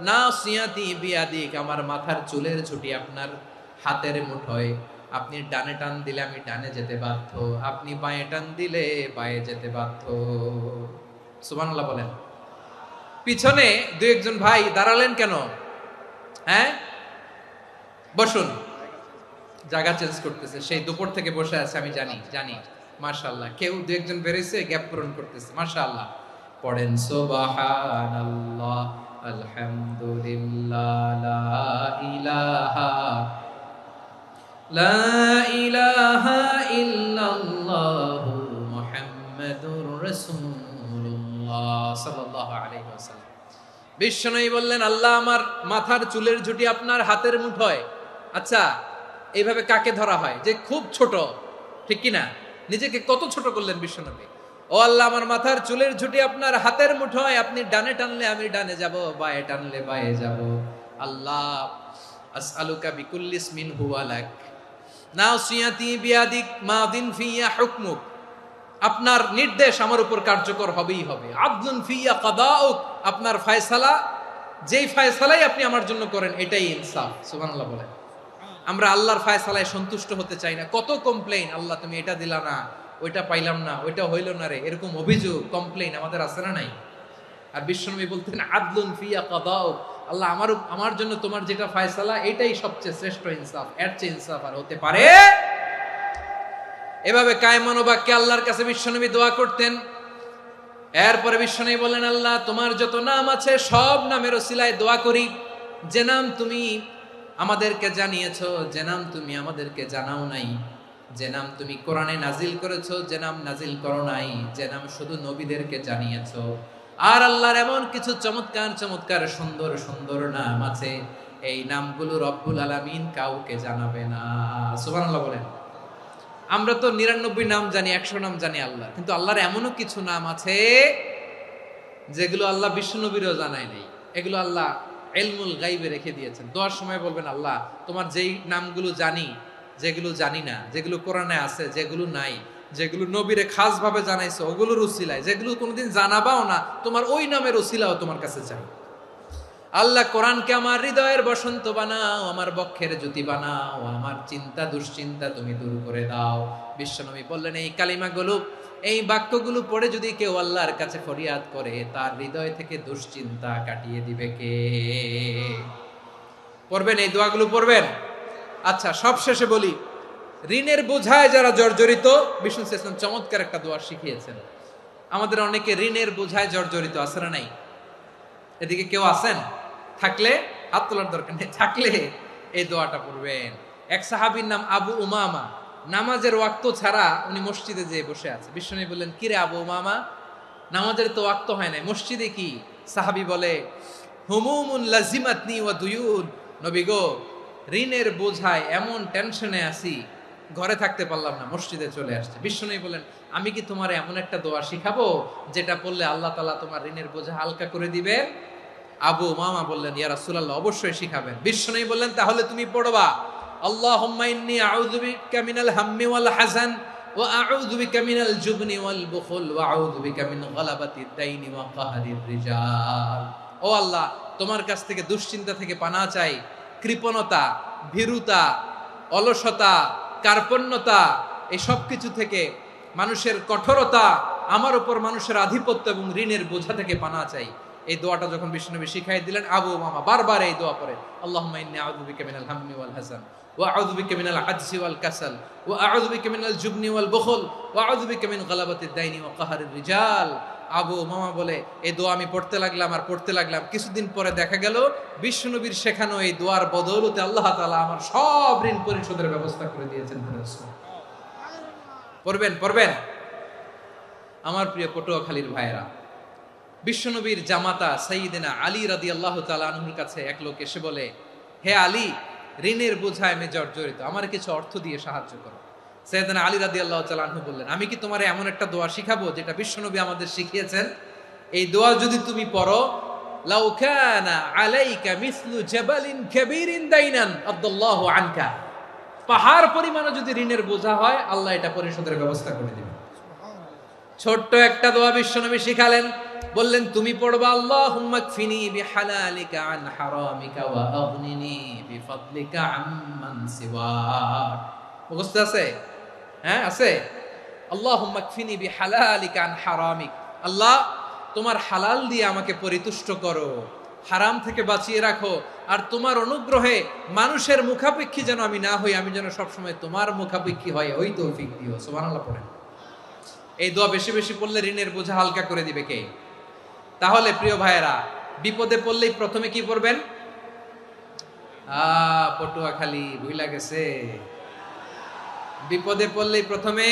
নাসিয়াতি বিয়াদিক, আমার মাথার চুলের ছুটি আপনার হাতের মুঠোয়। আপনি ডানে টান দিলে আমি ডানে যেতে বাধ্য, আপনি বাঁয়ে টান দিলে বাঁয়ে যেতে বাধ্য। সুবহানাল্লাহ বলেন। পিছনে দুই একজন ভাই দাঁড়ালেন কেন? হ্যাঁ, বসুন। জায়গা চেঞ্জ করতেছে, সেই দুপুর থেকে বসে আছে আমি জানি। মাশাআল্লাহ, কেউ দু একজন বেরিয়েছে, গ্যাপ পূরণ করতেছে। মাশাআল্লাহ পড়েন, সুবহানাল্লাহ আলহামদুলিল্লাহ লা ইলাহা ইল্লাল্লাহ মুহাম্মাদুর রাসূলুল্লাহ সাল্লাল্লাহু আলাইহি ওয়াসাল্লাম। বিশ্বনবী বললেন, আল্লাহ আমার মাথার চুলের ঝুঁটি আপনার হাতের মুঠোয়। আচ্ছা, এইভাবে কাকে ধরা হয়? যে খুব ছোট, ঠিক কিনা? নিজেকে কত ছোট করলেন বিশ্বনবী। ও আল্লাহ আমার মাথার চুলের ঝুঁটি আপনার হাতের মুঠোয়, আপনি ডানে টানলে আমি ডানে যাব, বাঁয়ে টানলে বাঁয়ে যাব। আল্লাহ আসআলুকা বিকুল্লি ইসমিন হুয়া লাক নাসিয়াতি বিয়াদিক মাদিন ফিয়া হুকমুক, আপনার নির্দেশ আমার উপর কার্যকর হবেই হবে। আদলুন ফিয়া কাদাউক, আপনার ফয়সালা, যেই ফয়সালাই আপনি আমার জন্য করেন এটাই ইনসাফ। সুবহানাল্লাহ বলেন। আমরা আল্লাহর ফয়সালায় সন্তুষ্ট হতে চাই না। কত কমপ্লেইন, আল্লাহ তুমি এটা দিলা না, ওইটা পাইলাম না, ওইটা হইল না রে, এরকম অভিযোগ, কমপ্লেইন আমাদের আছে না নাই? আর বিশ্বনবী বলতেন, আদলুন ফিয়া কাদাউক, আল্লাহ আমার জন্য তোমার যেটা ফয়সালা এটাই সবচেয়ে শ্রেষ্ঠ ইনসাফ, এর চেয়ে ইনসাফ আর হতে পারে? এভাবে কায়মান বাক্যে আল্লাহর কাছে বিশ্বনবী দোয়া করতেন। এরপরে বিশ্বনবী বললেন, আল্লাহ তোমার যত নাম আছে সব নামের ওসিলায় দোয়া করি, যে নাম তুমি আমাদেরকে জানিয়েছো, যে নাম তুমি আমাদেরকে জানাও নাই, যে নাম তুমি কোরআনে নাজিল করেছো, যে নাম নাজিল করো নাই, যে নাম শুধু নবীদেরকে জানিয়েছো। আর আল্লাহর এমন কিছু চমৎকার চমৎকার সুন্দর সুন্দর নাম আছে, এই নামগুলো রব্বুল আলামিন কাউকে জানাবে না। সুবহানাল্লাহ বলেন। আমরা তো 99 নাম জানি, 100 নাম জানি আল্লাহ, কিন্তু আল্লাহর এমনও কিছু নাম আছে যেগুলো আল্লাহ বিশ্বনবীরও জানায় নাই। এগুলো আল্লাহ ইলমুল গায়বে রেখে দিয়েছেন। দোয়ার সময় বলবেন, আল্লাহ তোমার যেই নামগুলো জানি, যেগুলো জানি না, যেগুলো কোরআনে আছে, যেগুলো নাই, যেগুলো নবীরে খাস ভাবে জানাইছো ওগুলোর উসিলায়, যেগুলো কোনোদিন জানাবাও না, তোমার ওই নামের উসিলাও তোমার কাছে চাই। আল্লাহ কোরআনকে আমার হৃদয়ের বসন্ত বানাও, আমার বক্ষের জ্যোতি বানাও, আমার চিন্তা দুশ্চিন্তা তুমি দূর করে দাও। বিশ্বনবী বললেন, এই কালিমাগুলো, এই বাক্যগুলো পড়ে যদি কেউ আল্লাহর কাছে ফরিয়াদ করে, তার হৃদয় থেকে দুশ্চিন্তা কাটিয়ে দিবে কে? পড়বেন, এই দোয়াগুলো পড়বেন। আচ্ছা, সব শেষে বলি, ঋণের বোঝায় যারা জর্জরিত, বিষ্ণু ইসলাম চমৎকার একটা দোয়া শিখিয়েছেন। আমাদের অনেকে ঋণের বোঝায় জর্জরিত, আছে না নাই? এদিকে কেউ আছেন? থাকলে হাত তোলার দরকার নেই, থাকলে এই দোয়াটা পড়বেন। এক সাহাবীর নাম আবু উমামা, নামাজের ওয়াক্ত ছাড়া উনি মসজিদে যেয়ে বসে আছে। বিশ্বনবী বললেন, কিরে আবু উমামা, নামাজের তো ওয়াক্ত হয় নাই, মসজিদে কি? সাহাবী বলে, হুমুমুন লাজিমাতনি ওয়া দুয়ুন, নবী গো ঋণের বোঝায় এমন টেনশনে আছি, ঘরে থাকতে পারলাম না, মসজিদে চলে আসছে। বিশ্বনবী বলেন, আমি কি তোমার এমন একটা দোয়া শিখাবো যেটা পড়লে আল্লাহ তাআলা তোমার ঋণের বোঝা হালকা করে দিবেন? আবু উমামা বললেন, ইয়া রাসূলুল্লাহ, অবশ্যই শিখাবেন। বিশ্বনবী বললেন, তাহলে তুমি পড়বা, আল্লাহুম্মা ইন্নী আউযু বিকা মিনাল হাম্মি ওয়াল হাযান ওয়া আউযু বিকা মিনাল জুবনি ওয়াল বুখল ওয়া আউযু বিকা মিন গালাবাতিদ দাইনি ওয়া কাহরির রিজাল। ও আল্লাহ, তোমার কাছ থেকে দুশ্চিন্তা থেকে পানা চাই, কৃপণতা, ভীরুতা, অলসতা, কার্পণ্যতা, এই সব কিছু থেকে, মানুষের কঠোরতা, আমার উপর মানুষের আধিপত্য এবং ঋণের বোঝা থেকে পানা চাই। এই দোয়াটা যখন বিশ্বনবী শিখাই দিলেন, আবু মামা বারবার এই দোয়া পড়ে, আল্লাহুম্মা ইন্নী আউযু বিকা মিনাল হাম্মি ওয়াল হাযান ওয়া আউযু বিকা মিনাল আজজি ওয়াল কাসাল ওয়া আউযু বিকা মিনাল জুবনি ওয়াল বুখল ওয়া আউযু বিকা মিন গালাবাতিদ দাইনি ওয়া কাহরির রিজাল। আবু মামা বলে এই দোয়া আমি পড়তে লাগলাম। কিছুদিন পরে দেখা গেল বিশ্বনবীর শেখানো এই দোয়ার বদৌলতে আল্লাহ তাআলা আমার সব ঋণ পরিশোধের ব্যবস্থা করে দিয়েছেন। পড়বেন। আমার প্রিয় পটুয়াখালীর ভাইয়েরা, বিশ্বনবীর জামাতা সাইয়্যিদিনা আলী রাদিয়াল্লাহু তাআলা আনহুর কাছে এক লোক এসে বলে, হে আলী, ঋণের বোঝায় আমি জর্জরিত, আমার কিছু অর্থ দিয়ে সাহায্য করো। সাইয়্যিদিনা আলী রাদিয়াল্লাহু তাআলা আনহু বললেন, আমি কি তোমারে এমন একটা দোয়া শিখাবো যেটা বিশ্বনবী আমাদের শিখিয়েছেন? এই দোয়া যদি তুমি পড়ো, লাউ কানা আলাইকা মিসলু জাবালিন কাবীরিন দাইনান আদাল্লাহু আনকা, পাহাড় পরিমাণে যদি ঋণের বোঝা হয়, আল্লাহ এটা পরিশোধের ব্যবস্থা করে দিবেন। ছোট্ট একটা দোয়া বিশ্বনবী শিখালেন, বললেন তুমি পড়বা, আল্লাহুম্মা কফিনি বিহালালিকা আন হারামিকা ওয়া আগনিনি বিফাদলিকা আম্মান সিওয়াক। মুখস্থ আছে? হ্যাঁ আছে। আল্লাহুম্মা কফিনি বিহালালিকা আন হারামিক, আল্লাহ তোমার হালাল দিয়ে আমাকে পরিতুষ্ট করো, হারাম থেকে বাঁচিয়ে রাখো, আর তোমার অনুগ্রহে মানুষের মুখাপেক্ষী যেন আমি না হই, আমি যেন সবসময় তোমার মুখাপেক্ষী হয়, ওই তৌফিক দিও। সুবহানাল্লাহ পড়েন। এই দোয়া বেশি বেশি পড়লে ঋণের বোঝা হালকা করে দিবে কে? তাহলে প্রিয় ভাইয়েরা, বিপদে পড়লেই প্রথমে কি পড়বেন? পটুয়াখালী ভুইলা গেছে। বিপদে পড়লেই প্রথমে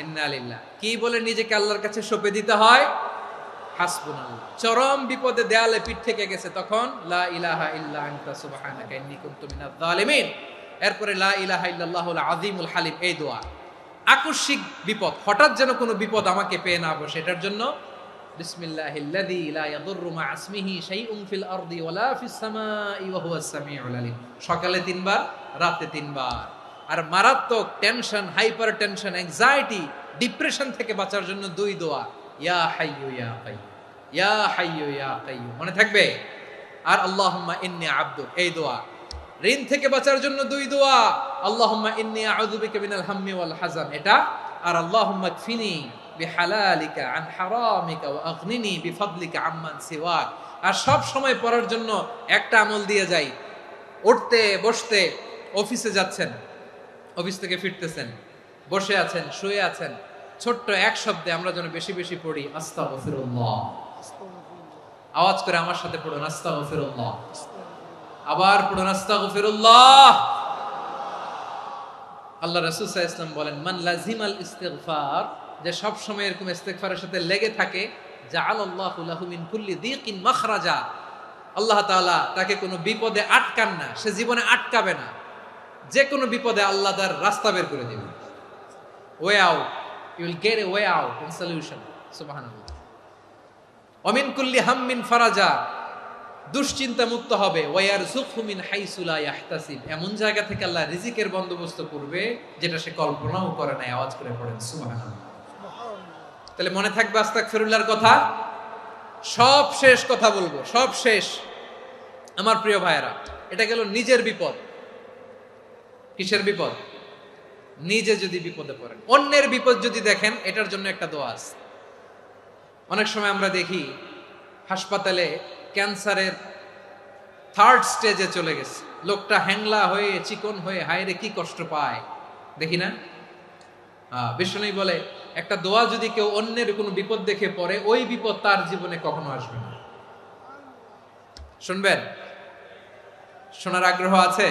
ইন্না লিল্লাহ কি বলে নিজেকে আল্লাহর কাছে সঁপে দিতে হয়? হাসবুনাল্লাহ। চরম বিপদে দেয়ালে পিঠ থেকে গেছে, তখন লা ইলাহা ইল্লা আনতা সুবহানাকা ইন্নী কুনতু মিনাজ জালিমিন। এরপরে লা ইলাহা ইল্লাল্লাহুল আযীমুল হালিম, এই দোয়া। আকস্মিক বিপদ, হঠাৎ যেন কোনো বিপদ আমাকে পেয়ে না বসে, এটার জন্য বিসমিল্লাহিল্লাযী লা ইয়াদুররু মা ইসমিহি শাইউন ফিল আরদি ওয়ালা ফিস সামাই ওয়া হুয়াস সামিউল আলিম। সকালে 3 বার, রাতে 3 বার। আর মারাত্মক tension, hyper tension, anxiety, depression থেকে বাঁচার জন্য 2 দোয়া, ইয়া হাইয়্যু ইয়া কাইয়্যুম, ইয়া হাইয়্যু ইয়া কাইয়্যুম, মনে থাকবে? আর আল্লাহুম্মা ইন্নী আবদুক, এই দোয়া। ঋণ থেকে বাঁচার জন্য 2 দোয়া, আল্লাহুম্মা ইন্নী আউযু বিকা মিনাল হাম্মি ওয়াল হাযান, এটা। আর আল্লাহুম্মা কফিনি বিহালালিকা আন হারামিকা ওয়া আগনিনি বিফাদলিকা আম্মান সিওয়াক। আর সব সময় পড়ার জন্য একটা আমল দিয়ে যাই, উঠতে বসতে, অফিসে যাচ্ছেন, অফিস থেকে ফিরতেছেন, বসে আছেন, শুয়ে আছেন, ছোট্ট এক শব্দে আমরা যেন বেশি বেশি পড়ি আস্তাগফিরুল্লাহ। আওয়াজ করে আমার সাথে পড়ুন, আস্তাগফিরুল্লাহ। আবার পড়ুন, আস্তাগফিরুল্লাহ। আল্লাহ রাসূল সাল্লাল্লাহু আলাইহি ওয়াসাল্লাম বলেন, মান লাজিমাল ইস্তিগফার, যে সব সময় এরকম ইস্তিগফারের সাথে লেগে থাকে, জাআলাল্লাহু লাহু মিন কুল্লি যিকিন মাখরাজা, আল্লাহ তাআলা তাকে কোনো বিপদে আটকান না, সে জীবনে আটকাবে না, যে কোনো বিপদে আল্লাহ তার রাস্তা বের করে দিবেন। Way out, you will get a way out and solution. সুবহানাল্লাহ। ওয়া মিন কুল্লি হাম্মিন ফারাজা, দুশ্চিন্তা মুক্ত হবে। ওয়ায়ারযুকহু মিন হাইসু লা ইয়াহতাসিব, এমন জায়গা থেকে আল্লাহ রিজিকের বন্দোবস্ত করবে যেটা সে কল্পনাও করে না। আওয়াজ করে পড়েন সুবহানাল্লাহ। তাহলে মনে থাকবে আস্তাগফিরুল্লাহর কথা। সব শেষ কথা বলবো, সব শেষ আমার প্রিয় ভাইয়েরা। এটা গেল নিজের বিপদ। কিসের বিপদ? নিজে যদি বিপদে পড়েন। অন্যের বিপদ যদি দেখেন, এটার জন্য একটা দোয়া আছে। অনেক সময় আমরা দেখি হাসপাতালে ক্যান্সারের 3rd স্টেজে চলে গেছে, লোকটা হ্যাংলা হয়ে, চিকন হয়ে, হায়রে কি কষ্ট পায়, দেখি না? বিষ্ণু বলে, একটা দোয়া যদি কেউ অন্যের কোনো বিপদ দেখে পড়ে, ওই বিপদ তার জীবনে কখনো আসবে না। শুনবেন? শোনার আগ্রহ আছে?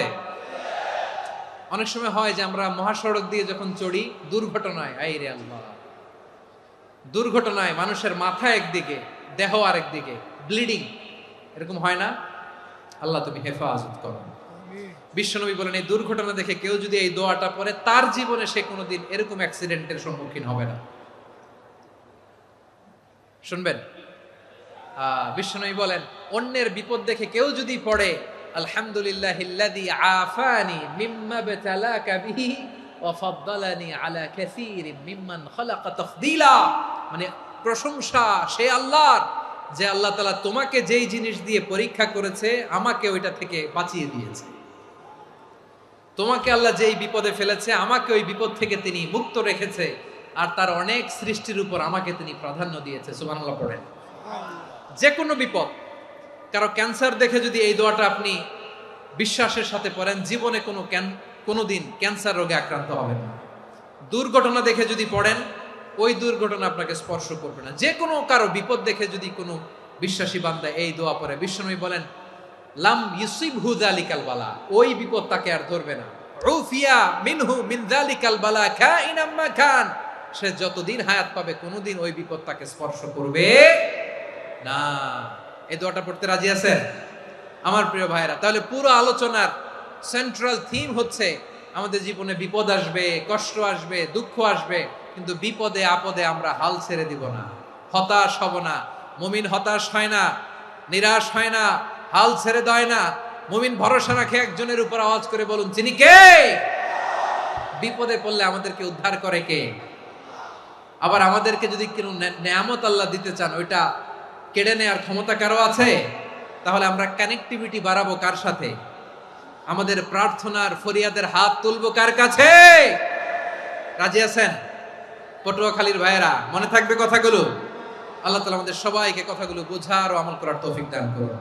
অনেক সময় হয় যে আমরা মহাসড়ক দিয়ে যখন চড়ি, দুর্ঘটনায়, আইরে আল্লাহ, দুর্ঘটনায় মানুষের মাথা একদিকে, দেহ আরেক দিকে, ব্লিডিং, এরকম হয় না? আল্লাহ তুমি হেফাজত করো। বিশ্বনবী বলেন, এই দুর্ঘটনা দেখে কেউ যদি এই দোয়াটা পড়ে, তার জীবনে সে কোনোদিন এরকম অ্যাক্সিডেন্টের সম্মুখীন হবে না। শুনবেন? বিশ্বনবী বলেন, অন্যের বিপদ দেখে কেউ যদি পড়ে, আলহামদুলিল্লাহিল্লাযী আফানি মিম্মা বতালাকা বিহি ওয়া ফাদ্দালানি আলা কাসীরিন মিম্মান খালাকা তাফদীলা, মানে প্রশংসা সে আল্লাহর যে আল্লাহ তাআলা তোমাকে যেই জিনিস দিয়ে পরীক্ষা করেছে আমাকে ওইটা থেকে বাঁচিয়ে দিয়েছে। তোমাকে আল্লাহ যেই বিপদে ফেলেছে আমাকে ওই বিপদ থেকে তিনি মুক্ত রেখেছে, আর তার অনেক সৃষ্টির উপর আমাকে তিনি প্রাধান্য দিয়েছে। সুবহানাল্লাহ পড়েন। যে কোনো বিপদ, কারো ক্যান্সার দেখে যদি এই দোয়াটা আপনি বিশ্বাসের সাথে পড়েন, জীবনে কোনোদিন ক্যান্সার রোগে আক্রান্ত হবেন না। দুর্ঘটনা দেখে যদি পড়েন, ওই দুর্ঘটনা আপনাকে স্পর্শ করবে না। যে কোনো কারো বিপদ দেখে যদি কোনো বিশ্বাসী বান্দা এই দোয়া পড়ে, বিশ্বনবী বলেন লাম ইউসিবহু যালিকাল বালা, ওই বিপদ তাকে আর ধরবে না। উফিয়া মিনহু মিন যালিকাল বালা কাইনাম মা কান, সে যতদিন হায়াত পাবে কোনোদিন ওই বিপদ তাকে স্পর্শ করবে না। এই দোয়াটা পড়তে রাজি আছেন আমার প্রিয় ভাইরা? তাহলে পুরো আলোচনার সেন্ট্রাল থিম হচ্ছে আমাদের জীবনে বিপদ আসবে, কষ্ট আসবে, দুঃখ আসবে, কিন্তু বিপদে আপদে আমরা হাল ছেড়ে দিব না, হতাশ হব না। মুমিন হতাশ হয় না, নিরাশ হয় না, হাল ছেড়ে দেয় না। মুমিন ভরসা রাখে একজনের উপর। আওয়াজ করে বলুন, যিনি কে? বিপদে পড়লে আমাদেরকে উদ্ধার করে কে? আবার আমাদেরকে যদি কোনো নেয়ামত আল্লাহ দিতে চান, ওইটা কেড়ে নেওয়ার ক্ষমতা কারো আছে? তাহলে আমরা কানেক্টিভিটি বাড়াবো কার সাথে? আমাদের প্রার্থনার ফরিয়াদের হাত তুলবো কার কাছে? রাজি আছেন পটুয়াখালীর ভাইয়েরা? মনে থাকবে কথাগুলো? আল্লাহ তাআলা আমাদের সবাইকে কথাগুলো বোঝার ও আমল করার তৌফিক দান করুন।